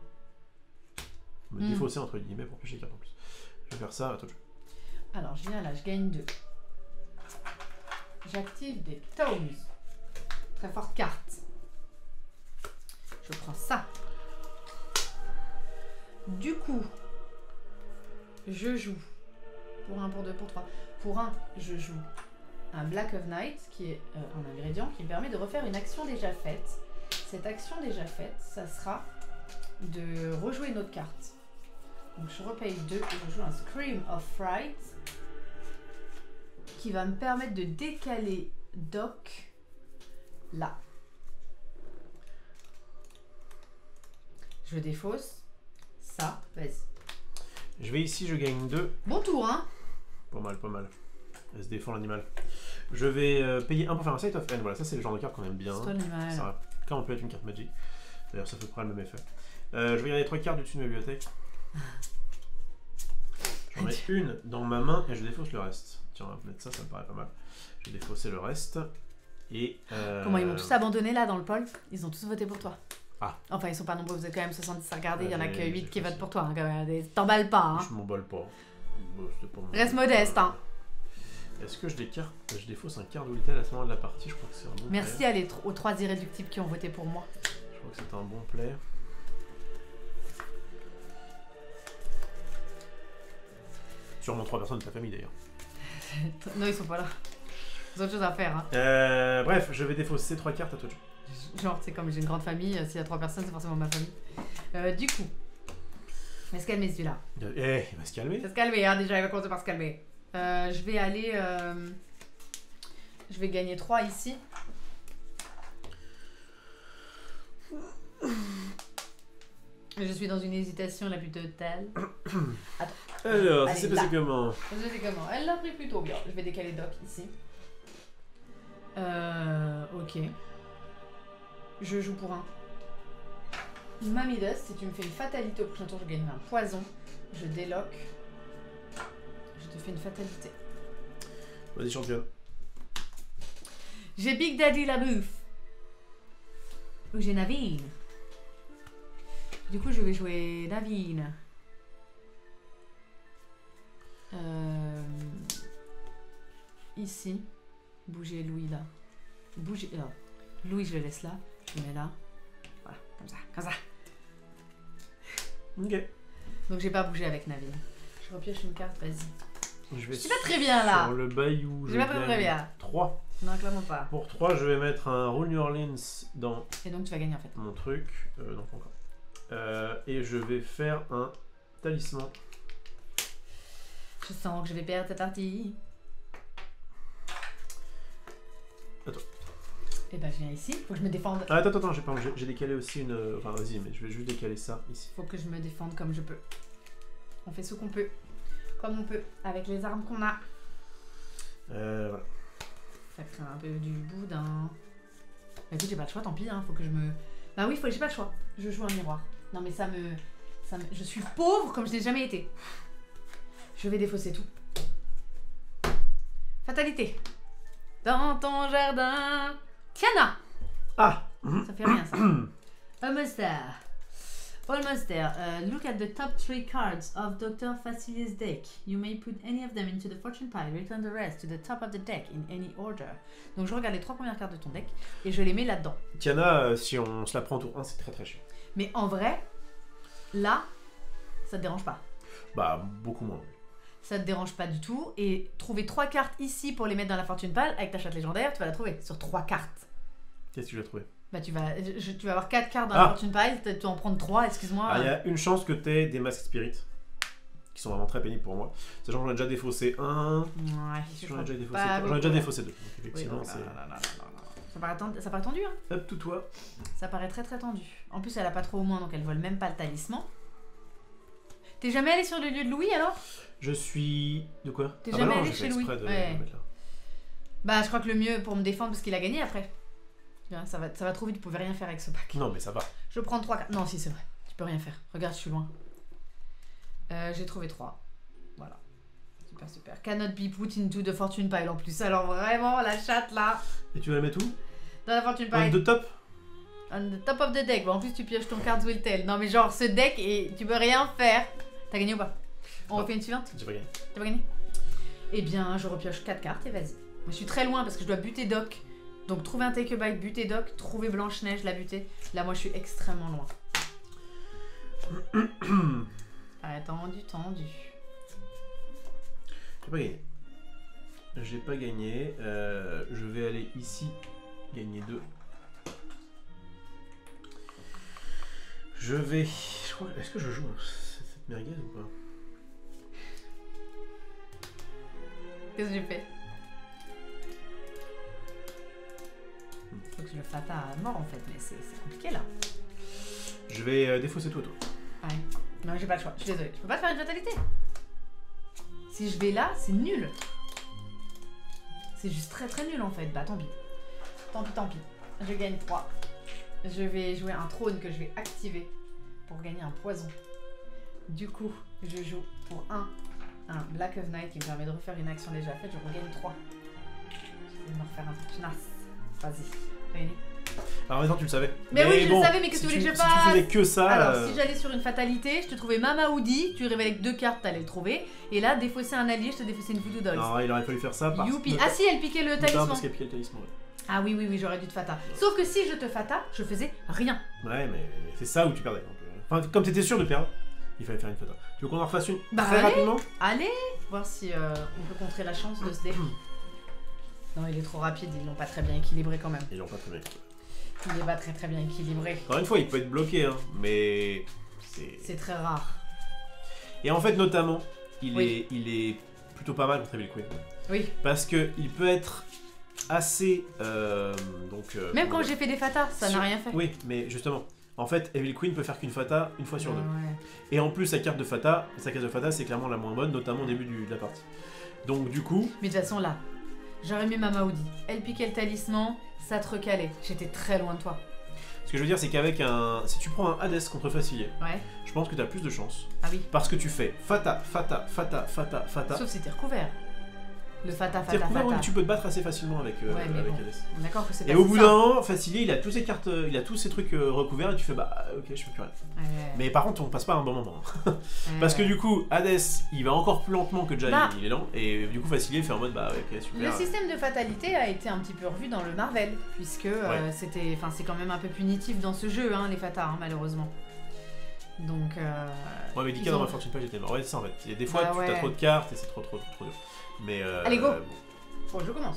me défausser entre guillemets pour pêcher les cartes en plus. Je vais faire ça à toi de jeu. Alors je viens là, je gagne 2. J'active des Tomes. Très forte carte. Je prends ça. Du coup, je joue pour 1, pour 2, pour 3. Pour 1, je joue un Black of Night qui est un ingrédient qui me permet de refaire une action déjà faite. Cette action déjà faite, ça sera de rejouer une autre carte. Donc je repaye 2 et je joue un Scream of Fright qui va me permettre de décaler Doc là. Je défausse ça, vas-y. Je vais ici, je gagne 2. Bon tour, hein. Pas mal, pas mal. Elle se défend l'animal. Je vais payer 1 pour faire un Sight of End. Voilà, ça c'est le genre de carte qu'on aime bien. C'est toi l'animal. Ça quand on peut être une carte Magic. D'ailleurs, ça fait près le même effet. Je vais garder 3 cartes du dessus de ma bibliothèque. J'en mets une dans ma main et je défausse le reste. Tiens, on va mettre ça, ça me paraît pas mal. Je vais défausser le reste. Et comment ils m'ont tous abandonné là dans le poll? Ils ont tous voté pour toi. Ah. Enfin, ils sont pas nombreux, vous êtes quand même 70 à regarder, il y en a que 8 qui votent pour toi. Hein. T'emballes pas. Hein. Je m'emballe pas. Reste modeste. Hein. Est-ce que je défausse un quart d'Olitel à ce moment de la partie? Je crois que c'est un bon Merci play. aux 3 irréductibles qui ont voté pour moi. Je crois que c'est un bon play. Sûrement 3 personnes de ta famille d'ailleurs. Non, ils sont pas là. Ils ont autre chose à faire. Hein. Bref, je vais défausser 3 cartes à toi. Genre, c'est comme j'ai une grande famille, s'il y a 3 personnes, c'est forcément ma famille. Du coup, il va se calmer celui-là. Il va se calmer. Il va se calmer, hein, déjà, il va commencer par se calmer. Je vais aller. Je vais gagner 3 ici. Je suis dans une hésitation la plus totale. Attends. Alors, ça s'est passé comment? Ça s'est passé comment? Elle l'a pris plutôt bien. Je vais décaler Doc ici. Ok. Je joue pour un Mamie Dust. Si tu me fais une fatalité au prochain tour, je gagne un poison. Je déloque. Je te fais une fatalité. Vas-y, championne. J'ai Big Daddy la bouffe. Ou j'ai Naveen. Du coup, je vais jouer Naveen. Ici. Bouger Louis là. Bouger. Louis, je le laisse là. Je le mets là. Voilà, comme ça, comme ça. Ok. Donc, j'ai pas bougé avec Naveen. Je repioche une carte, vas-y. Je suis pas très bien là. Sur le bayou, je vais pas très bien. 3. Non, clairement pas. Pour 3, je vais mettre un Roll New Orleans dans. Et donc, tu vas gagner en fait. Mon truc. Non, pas encore. Et je vais faire un talisman. Je sens que je vais perdre cette partie. Attends. Et ben je viens ici, faut que je me défende. Ah, attends, j'ai décalé aussi une. Enfin, vas-y, mais je vais juste décaler ça ici. Faut que je me défende comme je peux. On fait ce qu'on peut. Comme on peut, avec les armes qu'on a. Voilà. Ça craint un peu du boudin. Bah écoute, j'ai pas le choix, tant pis, hein, faut que je me. Bah oui, j'ai pas le choix. Je joue un miroir. Non mais ça me... Je suis pauvre comme je n'ai jamais été. Je vais défausser tout. Fatalité. Dans ton jardin. Tiana. Ah. Ça fait rien ça. Almost there. Almost there. Look at the top 3 cards of Dr. Facili's deck. You may put any of them into the fortune pile. Return the rest to the top of the deck in any order. Donc je regarde les 3 premières cartes de ton deck et je les mets là-dedans. Tiana, si on se la prend en tour 1, c'est très très cher. Mais en vrai, là, ça te dérange pas. Bah, beaucoup moins. Ça te dérange pas du tout. Et trouver 3 cartes ici pour les mettre dans la fortune pile, avec ta chatte légendaire, tu vas la trouver sur 3 cartes. Qu'est-ce que tu vas trouver? Bah tu vas avoir 4 cartes dans la fortune pile, tu vas en prendre 3, excuse-moi. Il y a une chance que tu aies des Masked Spirit, qui sont vraiment très pénibles pour moi. Sachant que j'en ai déjà défaussé un. Ouais, j'en ai déjà défaussé 2. Donc effectivement, oui, ça paraît tendu, hein. Hop, tout toi. Ça paraît très très tendu. En plus, elle a pas trop au moins, donc elle vole même pas le talisman. T'es jamais allé sur le lieu de Louis alors? Je suis. De quoi? T'es jamais allé chez Louis? Ouais. Bah, je crois que le mieux pour me défendre, parce qu'il a gagné après. Ça va trop vite, vous pouvez rien faire avec ce pack. Non, mais ça va. Je prends 3 cartes. Non, si, c'est vrai. Tu peux rien faire. Regarde, je suis loin. J'ai trouvé 3. Voilà. Super, super. Cannot be put into the fortune pile en plus. Alors vraiment, la chatte là. Et tu vas la mettre où? Dans la fortune pile. On the top? On the top of the deck. Bon, en plus, tu pioches ton card will tell. Non, mais genre, ce deck, et tu peux rien faire. T'as gagné ou pas? On refait une suivante? J'ai pas gagné. T'as pas gagné? Eh bien, je repioche 4 cartes et vas-y. Je suis très loin parce que je dois buter Doc. Donc, trouver un take a bite, buter Doc, trouver Blanche-Neige, la buter. Là, moi, je suis extrêmement loin. Tendu. J'ai pas gagné. Je vais aller ici. Gagner 2. Je vais... Est-ce que je joue cette merguez ou pas? Qu'est-ce que j'ai fait? Faut que je le fata à mort en fait, mais c'est compliqué là. Je vais défausser tout à toi. Ouais. Non, j'ai pas le choix. Je suis désolée. Je peux pas te faire une fatalité. Si je vais là, c'est nul. C'est juste très très nul en fait. Bah tant pis. Tant pis. Je gagne 3. Je vais jouer un trône que je vais activer pour gagner un poison. Du coup, je joue pour un Black of Night qui me permet de refaire une action déjà faite. Je regagne 3. Je vais me refaire un truc nasse. Vas-y, t'as gagné. Alors maintenant tu le savais. Mais oui, je le savais, mais qu'est-ce que tu voulais que je fasse? Si tu faisais que ça. Alors, si j'allais sur une fatalité, je te trouvais Mama Woody, tu révélais que 2 cartes, t'allais le trouver. Et là, défausser un allié, je te défaussais une Voodoo Dolls. Non, il aurait fallu faire ça parce Youpi. Ah si, elle piquait le talisman. Parce qu'elle piquait le talisman, ouais. Ah oui, j'aurais dû te fata. Sauf que si je te fata, je faisais rien. Ouais, mais c'est ça où tu perdais. Donc, enfin, comme t'étais sûr de perdre, Il fallait faire une fata. Tu veux qu'on en refasse une très rapidement? Allez, voir si on peut contrer la chance de ce deck. Non, il est trop rapide, ils l'ont pas très bien équilibré quand même. Ils l'ont pas très bien équilibré. Il est pas très bien équilibré. Encore une fois, il peut être bloqué, hein, mais c'est très rare. Et en fait, notamment, il est plutôt pas mal contre Evil Queen. Oui. Parce que il peut être assez même quand j'ai fait des fatas, ça n'a rien fait. Oui, mais justement, en fait, Evil Queen peut faire qu'une fata une fois sur deux. Ouais. Et en plus, sa carte de fata, c'est clairement la moins bonne, notamment au début de la partie. Donc du coup. Mais de toute façon là, j'aurais mis ma Maoudi. Elle piquait le talisman, ça te recalait. J'étais très loin de toi. Ce que je veux dire, c'est qu'avec si tu prends un Hades contre Facilier, je pense que tu as plus de chance. Ah oui. Parce que tu fais fata. Sauf si t'es recouvert. Le fata. Oui, tu peux te battre assez facilement avec Hades. D'accord que c'est pas. Et au bout d'un moment, Facilier, il a tous ses cartes, il a tous ses trucs recouverts et tu fais ok, je fais plus rien. Mais par contre, on passe pas un bon moment. Parce que du coup, Hades, il va encore plus lentement que déjà il est lent. Et du coup, Facilier fait en mode ok, super. Le système de fatalité a été un petit peu revu dans le Marvel, puisque c'est quand même un peu punitif dans ce jeu, les fatas, malheureusement. Donc. Ouais, mais Dika dans ma Fortune Page j'étais mort. Ouais, c'est ça en fait. Il y a des fois, tu as trop de cartes et c'est trop dur. Mais allez, go! Bon, je commence.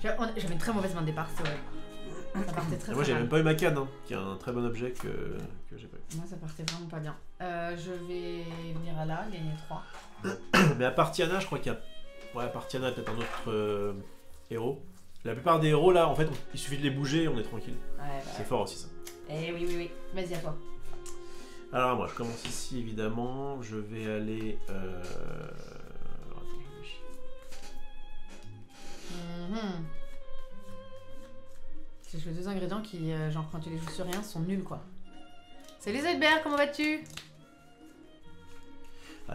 J'avais une très mauvaise main de départ, c'est vrai. Ça partait très moi, j'ai mal. même pas eu ma canne, qui est un très bon objet que j'ai pas eu. Moi, ça partait vraiment pas bien. Je vais venir à là, gagner 3. Mais à part Tiana, je crois qu'il y a. Ouais, à part Tiana, peut-être un autre héros. La plupart des héros, là, en fait, il suffit de les bouger et on est tranquille. C'est fort aussi, ça. Eh oui. Vas-y, à toi. Alors, moi, je commence ici, évidemment. Je vais aller. J'ai joué 2 ingrédients qui, genre quand tu les joues sur rien, sont nuls quoi. Salut Zoidberg, comment vas-tu?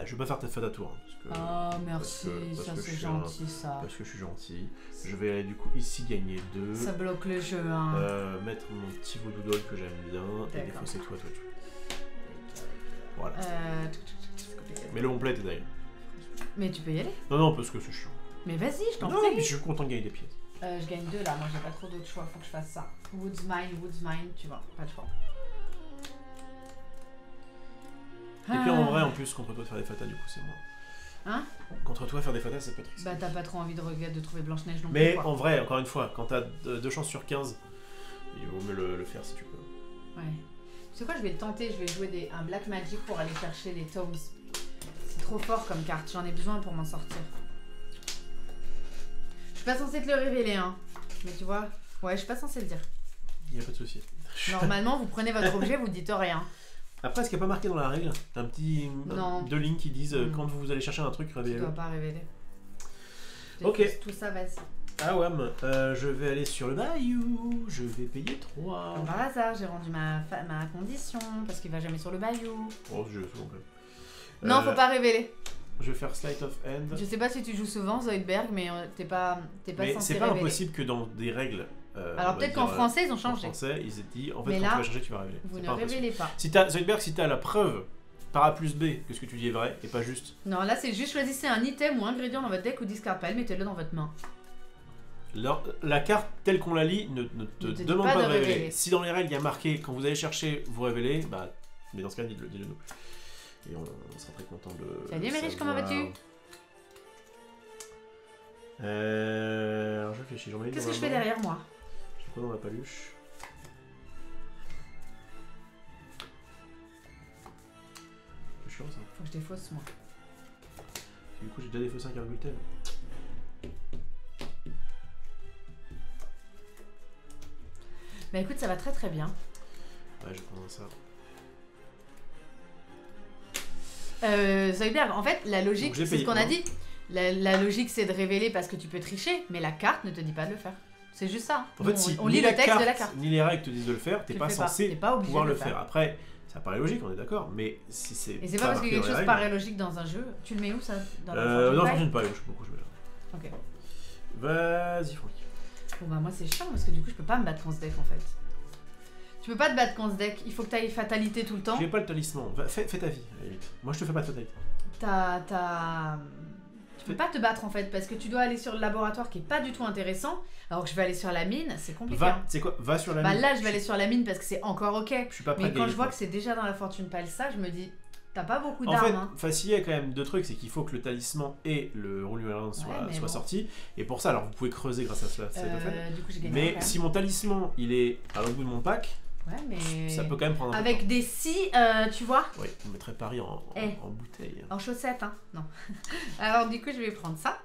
Je vais pas faire ta fête à tour. Merci, ça c'est gentil ça. Parce que je suis gentil. Je vais aller du coup ici gagner 2. Ça bloque le jeu, mettre mon petit vaudou doll que j'aime bien. Et défausser toi. Voilà. Mais le complet est d'ailleurs. Mais tu peux y aller? Non, parce que c'est chiant. Mais vas-y, je t'en prie. Non, mais je suis content de gagner des pièces. Je gagne 2 là, moi j'ai pas trop d'autres choix, faut que je fasse ça. Woods mine, tu vois, pas de choix. Et puis en vrai, en plus, contre toi de faire des fatas, du coup, c'est moi. Contre toi, faire des fatas, c'est pas triste. Bah, t'as pas trop envie de trouver Blanche-Neige non plus. Mais en vrai, encore une fois, quand t'as 2 chances sur 15, il vaut mieux le faire si tu peux. Ouais. Tu sais quoi, je vais le tenter, je vais jouer un Black Magic pour aller chercher les tomes. C'est trop fort comme carte, j'en ai besoin pour m'en sortir. Je suis pas censée te le révéler, mais tu vois, je suis pas censée le dire. Y a pas de souci. Normalement, vous prenez votre objet, vous dites rien. Après, est-ce qu'il n'y a pas marqué dans la règle un petit 2 lignes qui disent quand vous allez chercher un truc, révélez-le. Tu dois pas révéler. Ok. Tout ça, vas-y. Ah ouais, je vais aller sur le bayou. Je vais payer 3. Comme par hasard, j'ai rendu ma condition parce qu'il va jamais sur le bayou. Oh, je souvent Non, faut pas révéler. Je vais faire Sleight of Hand. Je sais pas si tu joues souvent Zoidberg, mais t'es pas censé révéler. C'est pas impossible que dans des règles. Alors peut-être qu'en français ils ont changé. En français, ils ont dit en fait mais quand là, tu vas changer, tu vas révéler. Vous ne révélez pas. Zoidberg, si t'as la preuve par A plus B que ce que tu dis est vrai et pas juste. Non, là c'est juste choisissez un item ou ingrédient dans votre deck ou discard pile, mettez-le dans votre main. La carte telle qu'on la lit ne te demande pas de révéler. Si dans les règles il y a marqué quand vous allez chercher, vous révélez, mais dans ce cas, dites-le nous. Et on sera très content de. Salut mes riches, comment vas-tu? Alors je réfléchis, j'en ai une. Qu'est-ce que je fais derrière moi? Je sais pas dans la paluche. C'est chiant ça. Faut que je défausse moi. Du coup j'ai déjà défaussé un Cargultel. Bah écoute, ça va très très bien. Ouais, je vais prendre ça. Zoidberg, en fait, la logique, c'est ce qu'on a dit. La logique, c'est de révéler parce que tu peux tricher, mais la carte ne te dit pas de le faire. C'est juste ça. En fait, si on lit le texte de la carte. Ni les règles te disent de le faire, t'es pas censé pouvoir le faire. Après, ça paraît logique, on est d'accord, mais si c'est. Et c'est pas parce que quelque chose paraît logique dans un jeu. Tu le mets où ça? Dans la Fortune Pile, je sais beaucoup, je mets là. Ok. Vas-y, Franck. Bon bah moi c'est chiant parce que du coup je peux pas me battre contre ce deck en fait. Tu peux pas te battre contre ce deck, il faut que t'ailles fatalité tout le temps. J'ai pas le talisman, fais ta vie, à la limite. Moi je te fais pas de fatalité. Tu peux pas te battre en fait parce que tu dois aller sur le laboratoire qui est pas du tout intéressant. Alors que je vais aller sur la mine, c'est compliqué. C'est quoi? Va sur la mine. Là je vais aller sur la mine parce que c'est encore ok. Je suis pas prêt. Mais quand je vois que c'est déjà dans la Fortune Pile ça, je me dis T'as pas beaucoup d'armes. En fait, hein. Facile, il y a quand même deux trucs, c'est qu'il faut que le talisman et le rouleau soient sortis. Et pour ça, alors vous pouvez creuser grâce à cela. Du coup, j'ai gagné. Mais si mon talisman, il est à l'autre bout de mon pack, ça peut quand même prendre un peu de temps. Avec des scies, tu vois. Oui, on mettrait Paris en bouteille. En chaussettes, hein. Non. Alors du coup, je vais prendre ça.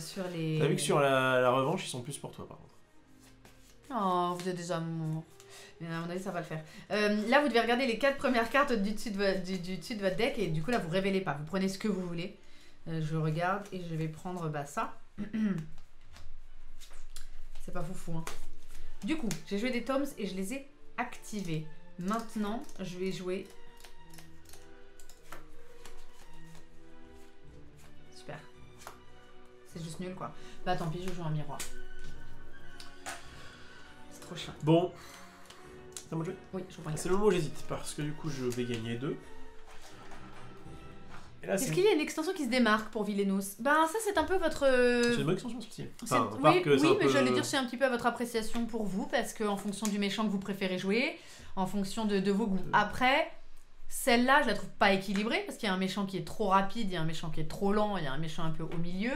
Sur les... T'as vu que sur la revanche, ils sont plus pour toi, par contre. Oh, vous êtes des amours. Mais à mon avis, ça va le faire. Là, vous devez regarder les 4 premières cartes du dessus de votre deck. Et du coup, là, vous révélez pas. Vous prenez ce que vous voulez. Je regarde et je vais prendre ça. C'est pas foufou, hein. Du coup, j'ai joué des tomes et je les ai activés. Maintenant, je vais jouer... Super. C'est juste nul, quoi. Bah, tant pis, je joue un miroir. C'est trop chiant. Bon. C'est à moi de jouer ? Oui, je vous prends. C'est le moment où j'hésite, parce que du coup, je vais gagner 2. Est-ce qu'il y a une extension qui se démarque pour Villainous? Ben ça c'est un peu votre... C'est une bonne extension celle-ci. Oui, mais j'allais dire c'est un petit peu à votre appréciation pour vous, parce qu'en fonction du méchant que vous préférez jouer, en fonction de vos goûts. Après, celle-là je la trouve pas équilibrée, parce qu'il y a un méchant qui est trop rapide, il y a un méchant qui est trop lent, il y a un méchant un peu au milieu.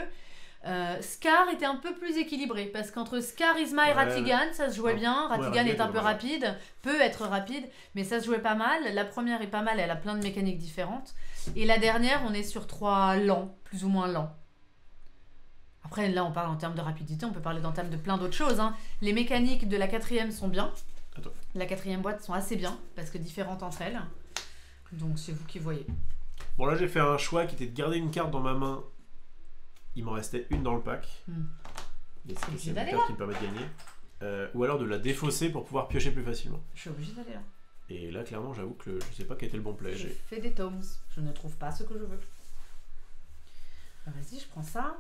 Scar était un peu plus équilibré, parce qu'entre Scar, Isma et Ratigan, ça se jouait bien. Ratigan est un peu rapide, peut être rapide, mais ça se jouait pas mal. La première est pas mal, elle a plein de mécaniques différentes. Et la dernière, on est sur 3 lents, plus ou moins lents. Après, là, on parle en termes de rapidité, on peut parler en termes de plein d'autres choses. Hein. Les mécaniques de la 4e sont bien. La 4e boîte sont assez bien, parce que différentes entre elles. Donc, c'est vous qui voyez. Bon, là, j'ai fait un choix qui était de garder une carte dans ma main. Il m'en restait une dans le pack. C'est une carte qui me permet de gagner. Ou alors de la défausser pour pouvoir piocher plus facilement. Je suis obligée d'aller là. Et là, clairement, j'avoue que je sais pas quel était le bon play. J'ai fait des tomes. Je ne trouve pas ce que je veux. Vas-y, je prends ça.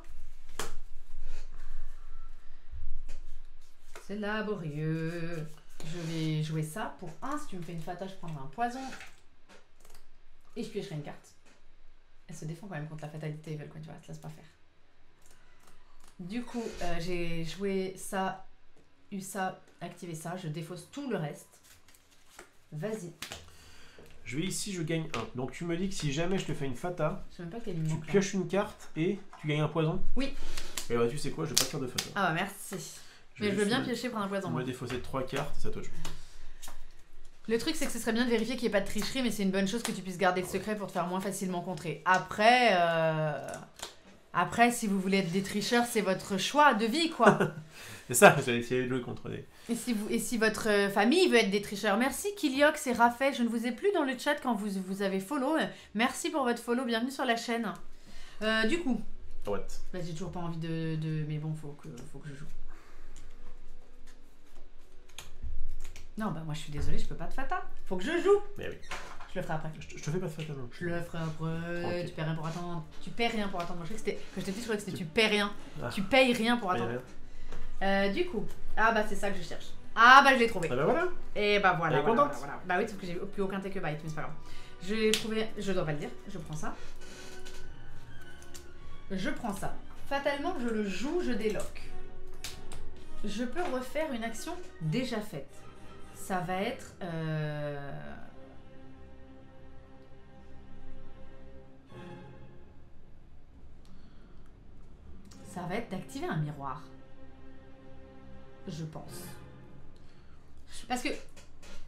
C'est laborieux. Je vais jouer ça pour 1. Si tu me fais une fata, je prendrai un poison. Et je piocherai une carte. Elle se défend quand même contre la fatalité, Evil Queen, tu vois, elle se laisse pas faire. Du coup, j'ai joué ça, eu ça, activé ça, je défausse tout le reste. Vas-y. Je vais ici, je gagne 1. Donc tu me dis que si jamais je te fais une fata, je sais même pas quel tu pioches une carte et tu gagnes un poison. Oui. Et bah tu sais quoi, je vais pas faire de fata. Ah bah merci. Mais je veux bien piocher pour un poison. On va défausser 3 cartes, c'est à toi de jouer. Le truc c'est que ce serait bien de vérifier qu'il n'y ait pas de tricherie, mais c'est une bonne chose que tu puisses garder le secret pour te faire moins facilement contrer. Après, si vous voulez être des tricheurs, c'est votre choix de vie, quoi. C'est ça, j'allais essayer de jouer contre des... Et si votre famille veut être des tricheurs, merci Kiliox et Raphaël, je ne vous ai plus dans le chat quand vous avez follow. Merci pour votre follow, bienvenue sur la chaîne. Du coup, What? Bah, j'ai toujours pas envie de... Mais bon, faut que je joue. Non, bah moi je suis désolée, je peux pas te fata. Faut que je joue. Mais oui. Je le ferai après. Je te fais pas de fata, non. Je le ferai après. Tranquille. Tu paies rien pour attendre. Tu paies rien pour attendre. Moi, je croyais que quand je t'ai dit, je croyais que c'était tu paies rien. Ah. Tu payes rien pour attendre. Du coup, ah bah c'est ça que je cherche. Ah bah je l'ai trouvé. Ah bah voilà. Et bah voilà. Elle est contente. Voilà. Bah oui, sauf que j'ai plus aucun take bite, mais c'est pas grave. Je l'ai trouvé, je dois pas le dire. Je prends ça. Je prends ça. Fatalement, je le joue, je déloque. Je peux refaire une action déjà faite. Ça va être... Ça va être d'activer un miroir. Je pense. Parce que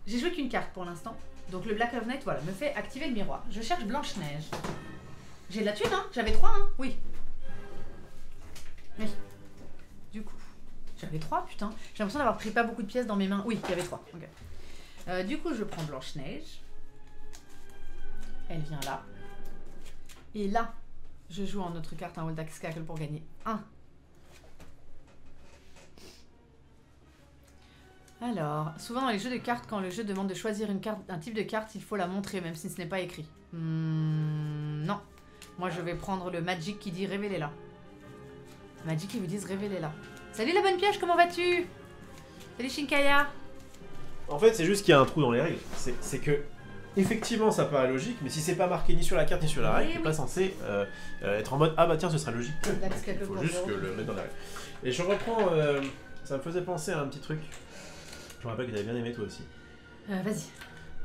j'ai joué qu'une carte pour l'instant. Donc le Black of Night, voilà, me fait activer le miroir. Je cherche Blanche-Neige. J'ai de la thune, hein? J'avais 3, hein? Oui. Oui. Du coup, j'avais 3, putain. J'ai l'impression d'avoir pris pas beaucoup de pièces dans mes mains. Oui, il y avait 3. Ok. Du coup, je prends Blanche-Neige. Elle vient là. Et là, je joue en autre carte un Hold Cackle pour gagner 1. Alors, souvent dans les jeux de cartes, quand le jeu demande de choisir une carte, un type de carte, il faut la montrer, même si ce n'est pas écrit. Non. Moi, je vais prendre le Magic qui dit révélez-la. Magic qui vous disent révélez-la. Salut la bonne pioche, comment vas-tu? Salut Shinkaya. En fait, c'est juste qu'il y a un trou dans les règles. C'est que, effectivement, ça paraît logique, mais si c'est pas marqué ni sur la carte ni sur la règle, t'es pas censé être en mode ah bah tiens, ce sera logique. Il faut juste le mettre dans la règle. Et je reprends, ça me faisait penser à un petit truc. Je me rappelle que t'avais bien aimé toi aussi. Vas-y.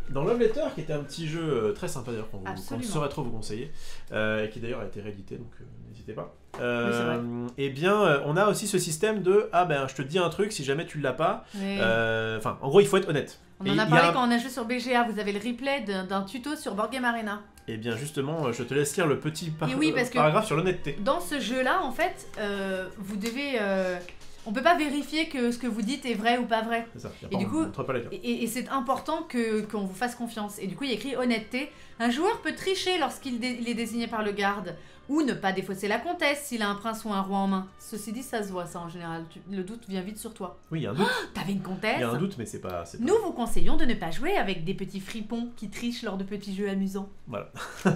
Dans Love Letter, qui était un petit jeu très sympa d'ailleurs, qu'on ne saurait trop vous conseiller, et qui d'ailleurs a été réédité, donc n'hésitez pas. Eh bien, on a aussi ce système de je te dis un truc, si jamais tu l'as pas. Enfin, en gros, il faut être honnête. On en a parlé quand on a joué sur BGA, vous avez le replay d'un tuto sur Board Game Arena. Et bien justement, je te laisse lire le petit paragraphe sur l'honnêteté. Dans ce jeu-là, en fait, vous devez... on peut pas vérifier que ce que vous dites est vrai ou pas vrai. C'est ça. Et du coup, et c'est important qu'on vous fasse confiance. Et du coup, il y a écrit honnêteté. Un joueur peut tricher lorsqu'il est désigné par le garde, ou ne pas défausser la comtesse s'il a un prince ou un roi en main. Ceci dit, ça se voit ça en général. Le doute vient vite sur toi. Oui, il y a un doute. T'avais une comtesse. Il y a un doute, mais c'est pas... Nous vous conseillons de ne pas jouer avec des petits fripons qui trichent lors de petits jeux amusants. Voilà,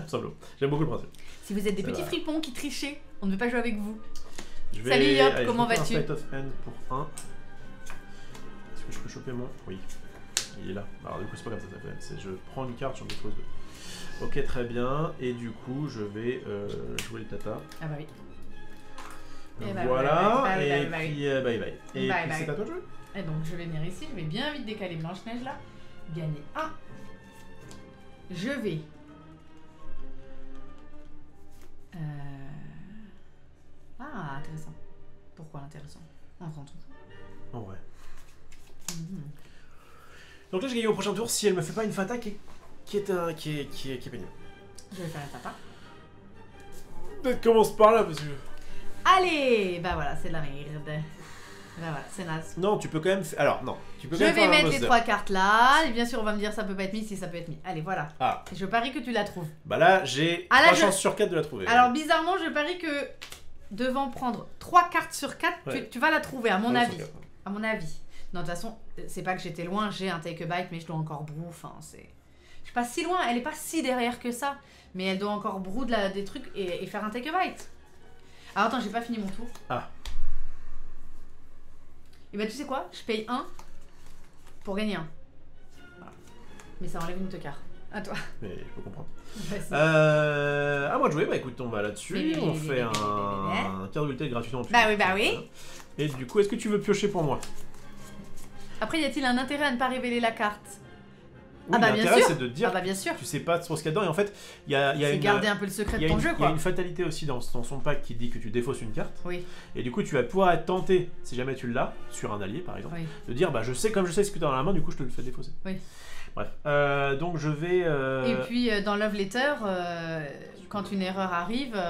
simplement. J'aime beaucoup le principe. Si vous êtes des petits fripons qui trichez, on ne veut pas jouer avec vous. Salut Yop, comment vas-tu? Sleight of Hand pour 1. Est-ce que je peux choper mon... Oui, il est là. Alors du coup c'est pas comme ça quand même. Je prends une carte, j'en dépose 2. Ok, très bien. Et du coup je vais jouer le tata. Ah bah oui. Voilà, et puis bye bye. Et puis c'est à toi de jouer. Et donc je vais venir ici, je vais bien vite décaler Blanche-Neige là. Gagner 1. Je vais... Ah, intéressant. Pourquoi intéressant? On s'en trouve. En vrai. Donc là, j'ai gagné au prochain tour si elle me fait pas une fata qui est pénible. Je vais faire la fata. Peut-être commence par là parce que... Allez, bah voilà, c'est de la merde. Bah voilà, c'est naze. Non, tu peux quand même... Alors, non. Tu peux je vais mettre les 3 cartes là, et bien sûr on va me dire ça peut pas être mis, si ça peut être mis. Allez, voilà. Ah. Je parie que tu la trouves. Bah là, j'ai 3 chances sur 4 de la trouver. Alors bizarrement, je parie que devant prendre 3 cartes sur 4, tu vas la trouver, à mon avis. À mon avis. Non, de toute façon, c'est pas que j'étais loin, j'ai un take a bite, mais je dois encore brew. Enfin, c'est... Je suis pas si loin, elle est pas si derrière que ça. Mais elle doit encore brew des trucs et faire un take a bite. Alors attends, j'ai pas fini mon tour. Ah. Et bah tu sais quoi? Je paye 1 pour gagner 1. Voilà. Mais ça enlève une tocard. À toi. Mais je peux comprendre. À moi de jouer, bah écoute, on va là-dessus. On fait un quart d'ultime gratuitement. Bah oui. Et du coup, est-ce que tu veux piocher pour moi? Après, y a-t-il un intérêt à ne pas révéler la carte? Oui, l'intérêt c'est de dire bien sûr. Tu sais pas trop ce qu'il y a dedans et en fait il y a une... garder un peu le secret de ton jeu quoi. Il y a une fatalité aussi dans son pack qui dit que tu défausses une carte. Oui. Et du coup tu vas pouvoir être tenté, si jamais tu l'as, sur un allié par exemple, de dire bah je sais ce que tu as dans la main, du coup je te le fais défausser. Oui. Bref, donc je vais... Et puis dans Love Letter, quand une erreur arrive,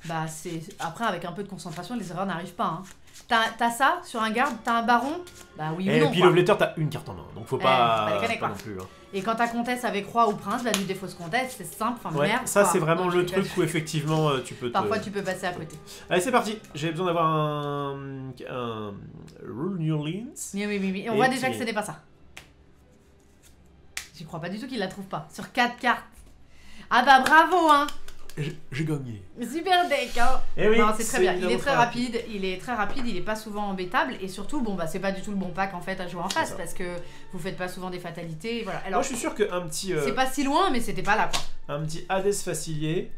bah c'est... Après avec un peu de concentration, les erreurs n'arrivent pas. Hein. T'as ça sur un garde, t'as un baron, bah oui ou non. Et puis Love Letter, t'as une carte en main, donc faut pas non plus. Hein. Et quand t'as comtesse avec roi ou prince, bah du défausse comtesse, c'est simple, enfin merde. Ça c'est vraiment le truc où effectivement tu peux... Parfois tu peux passer à côté. Allez c'est parti, j'ai besoin d'avoir un Rule New Orleans. Oui, et on voit déjà que ce n'est pas ça. J'y crois pas du tout qu'il la trouve pas. Sur 4 cartes. Ah bah bravo hein. J'ai gagné. Super deck hein. Et oui, c'est très bien, il est très rapide, il est pas souvent embêtable et surtout bon bah c'est pas du tout le bon pack en fait à jouer en face parce que vous faites pas souvent des fatalités, voilà. Alors, moi je suis sûr qu'un petit... c'est pas si loin mais c'était pas là quoi. Un petit Hades facilier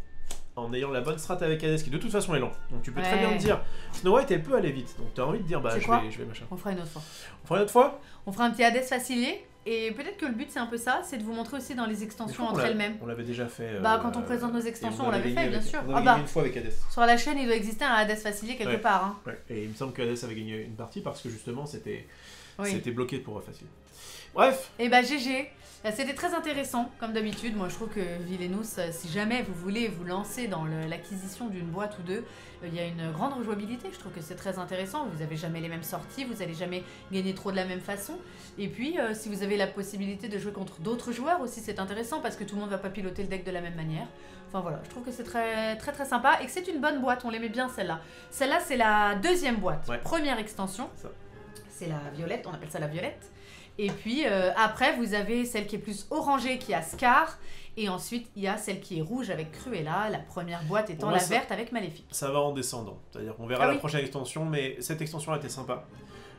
en ayant la bonne strat avec Hades qui de toute façon est lent. Donc tu peux très bien te dire Snow White elle peut aller vite. Donc tu as envie de dire bah je vais machin. On fera une autre fois. On fera une autre fois. On fera un petit Hades facilier. Et peut-être que le but c'est un peu ça, c'est de vous montrer aussi dans les extensions entre elles-mêmes. On l'avait déjà fait. Bah quand on présente nos extensions, on l'avait fait bien sûr. On avait gagné une fois avec Hades. Sur la chaîne, il doit exister un Hades facilier quelque part. Hein. Ouais. Et il me semble que Hades avait gagné une partie parce que justement c'était bloqué pour facile. Bref. Et bah GG. C'était très intéressant, comme d'habitude. Moi, je trouve que Villainous, si jamais vous voulez vous lancer dans l'acquisition d'une boîte ou deux, il y a une grande rejouabilité. Je trouve que c'est très intéressant. Vous n'avez jamais les mêmes sorties, vous n'allez jamais gagner trop de la même façon. Et puis, si vous avez la possibilité de jouer contre d'autres joueurs aussi, c'est intéressant parce que tout le monde ne va pas piloter le deck de la même manière. Enfin voilà, je trouve que c'est très sympa et que c'est une bonne boîte. On l'aimait bien celle-là. Celle-là, c'est la deuxième boîte. Ouais. Première extension. C'est la violette, on appelle ça la violette. Et puis après, vous avez celle qui est plus orangée qui a Scar. Et ensuite, il y a celle qui est rouge avec Cruella. La première boîte étant la verte avec Maléfique. Ça va en descendant. C'est-à-dire qu'on verra la prochaine extension. Mais cette extension était sympa.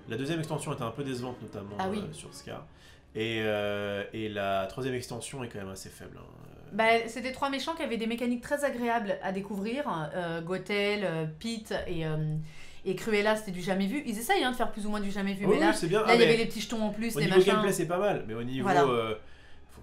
La deuxième extension était un peu décevante, notamment sur Scar. Et la troisième extension est quand même assez faible. Hein. Bah, c'était 3 méchants qui avaient des mécaniques très agréables à découvrir. Gothel, Pete et Cruella, c'était du jamais vu. Ils essayent de faire plus ou moins du jamais vu. Oui, mais là, c'est bien. Là, il y avait les petits jetons en plus, au les niveau machins. gameplay, c'est pas mal. Mais au niveau...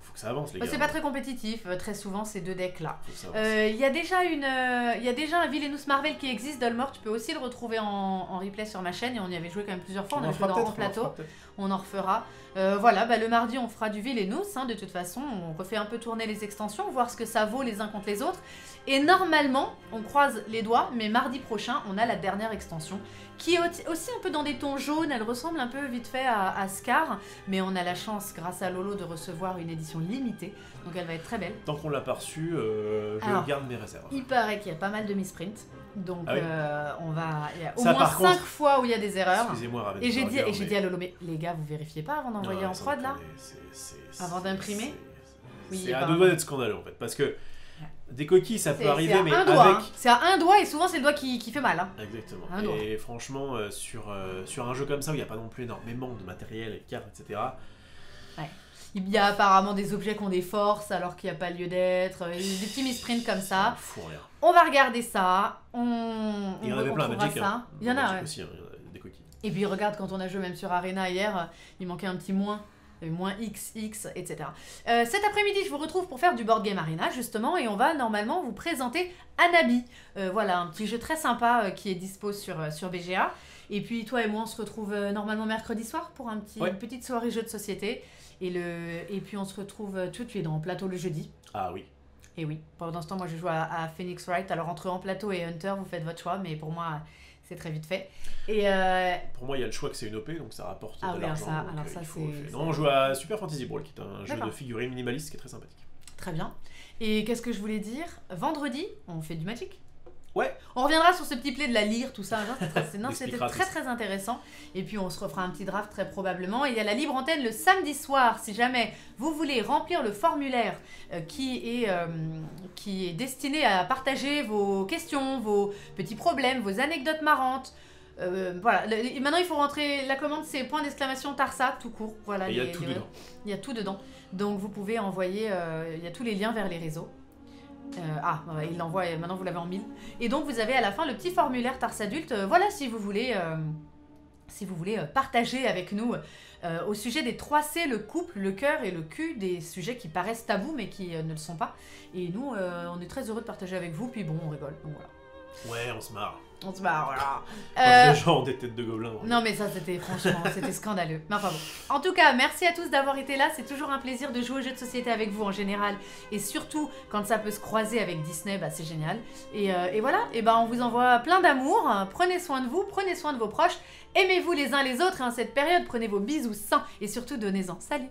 faut que ça avance, les gars. C'est pas très compétitif, très souvent, ces 2 decks-là. Il y a déjà un Villainous Marvel qui existe, Dolmore, tu peux aussi le retrouver en replay sur ma chaîne, et on y avait joué quand même plusieurs fois, on a joué en plateau, on en refera. Voilà, le mardi, on fera du Villainous, hein, de toute façon, on refait un peu tourner les extensions, voir ce que ça vaut les uns contre les autres, et normalement, on croise les doigts, mais mardi prochain, on a la dernière extension, qui est aussi un peu dans des tons jaunes, elle ressemble un peu vite fait à Scar, mais on a la chance, grâce à Lolo, de recevoir une édition limitée, donc elle va être très belle. Tant qu'on l'a pas reçue, je garde mes réserves. Il paraît qu'il y a pas mal de misprint, donc oui. on va... Il y a au moins 5 fois où il y a des erreurs. Excusez-moi, et j'ai dit à Lolo, mais les gars, vous vérifiez pas avant d'envoyer en prod, là avant d'imprimer. C'est à 2 doigts d'être scandaleux, en fait, parce que des coquilles, ça peut arriver, mais avec... C'est à un doigt, et souvent c'est le doigt qui fait mal. Hein. Exactement. Et franchement, sur un jeu comme ça, où il n'y a pas non plus énormément de matériel, et de cartes, etc. Ouais. Il y a apparemment des objets qui ont des forces, alors qu'il n'y a pas lieu d'être. Des petits misprints comme ça. Fou rien. On va regarder ça. Il y en avait plein à Magic. Il y en a, ouais. Aussi, des coquilles. Et puis regarde, quand on a joué même sur Arena hier, il manquait un petit moins. Moins XX, etc. Cet après-midi, je vous retrouve pour faire du Board Game Arena, justement, et on va normalement vous présenter Anabi. Voilà, un petit jeu très sympa qui est dispo sur BGA. Et puis, toi et moi, on se retrouve normalement mercredi soir pour une petite soirée jeu de société. Et puis, on se retrouve tout de suite en plateau le jeudi. Ah oui. Et oui, pendant ce temps, moi, je joue à Phoenix Wright. Alors, entre en plateau et Hunter, vous faites votre choix, mais pour moi... c'est très vite fait. Et pour moi, il y a le choix que c'est une OP, donc ça rapporte de l'argent. Alors ça, c'est... Non, on joue à Super Fantasy Brawl, qui est un jeu de figurines minimaliste qui est très sympathique. Très bien. Et qu'est-ce que je voulais dire ? Vendredi, on fait du Magic. Ouais. On reviendra sur ce petit play de la lyre, tout ça. C'était très intéressant. Et puis on se refera un petit draft très probablement. Et il y a la libre antenne le samedi soir, si jamais vous voulez remplir le formulaire qui est destiné à partager vos questions, vos petits problèmes, vos anecdotes marrantes. Voilà. Maintenant il faut rentrer. La commande c'est point d'exclamation Tarsa tout court. Voilà. Il y a tout dedans. Il y a tout dedans. Donc vous pouvez envoyer. Il y a tous les liens vers les réseaux. Il l'envoie, maintenant vous l'avez en 1000. Et donc vous avez à la fin le petit formulaire Tars Adulte. Voilà, si vous voulez partager avec nous au sujet des 3 C, le couple, le cœur et le cul, des sujets qui paraissent tabous mais qui ne le sont pas. Et nous, on est très heureux de partager avec vous, puis bon, on rigole. Donc voilà. Ouais, on se marre. On se marre, voilà. Les gens ont des têtes de gobelins. Non, mais ça, c'était scandaleux. Mais enfin bon. En tout cas, merci à tous d'avoir été là. C'est toujours un plaisir de jouer aux jeux de société avec vous en général. Et surtout, quand ça peut se croiser avec Disney, c'est génial. Et voilà, on vous envoie plein d'amour. Prenez soin de vous, prenez soin de vos proches. Aimez-vous les uns les autres. Et en cette période, prenez vos bisous sains. Et surtout, donnez-en. Salut.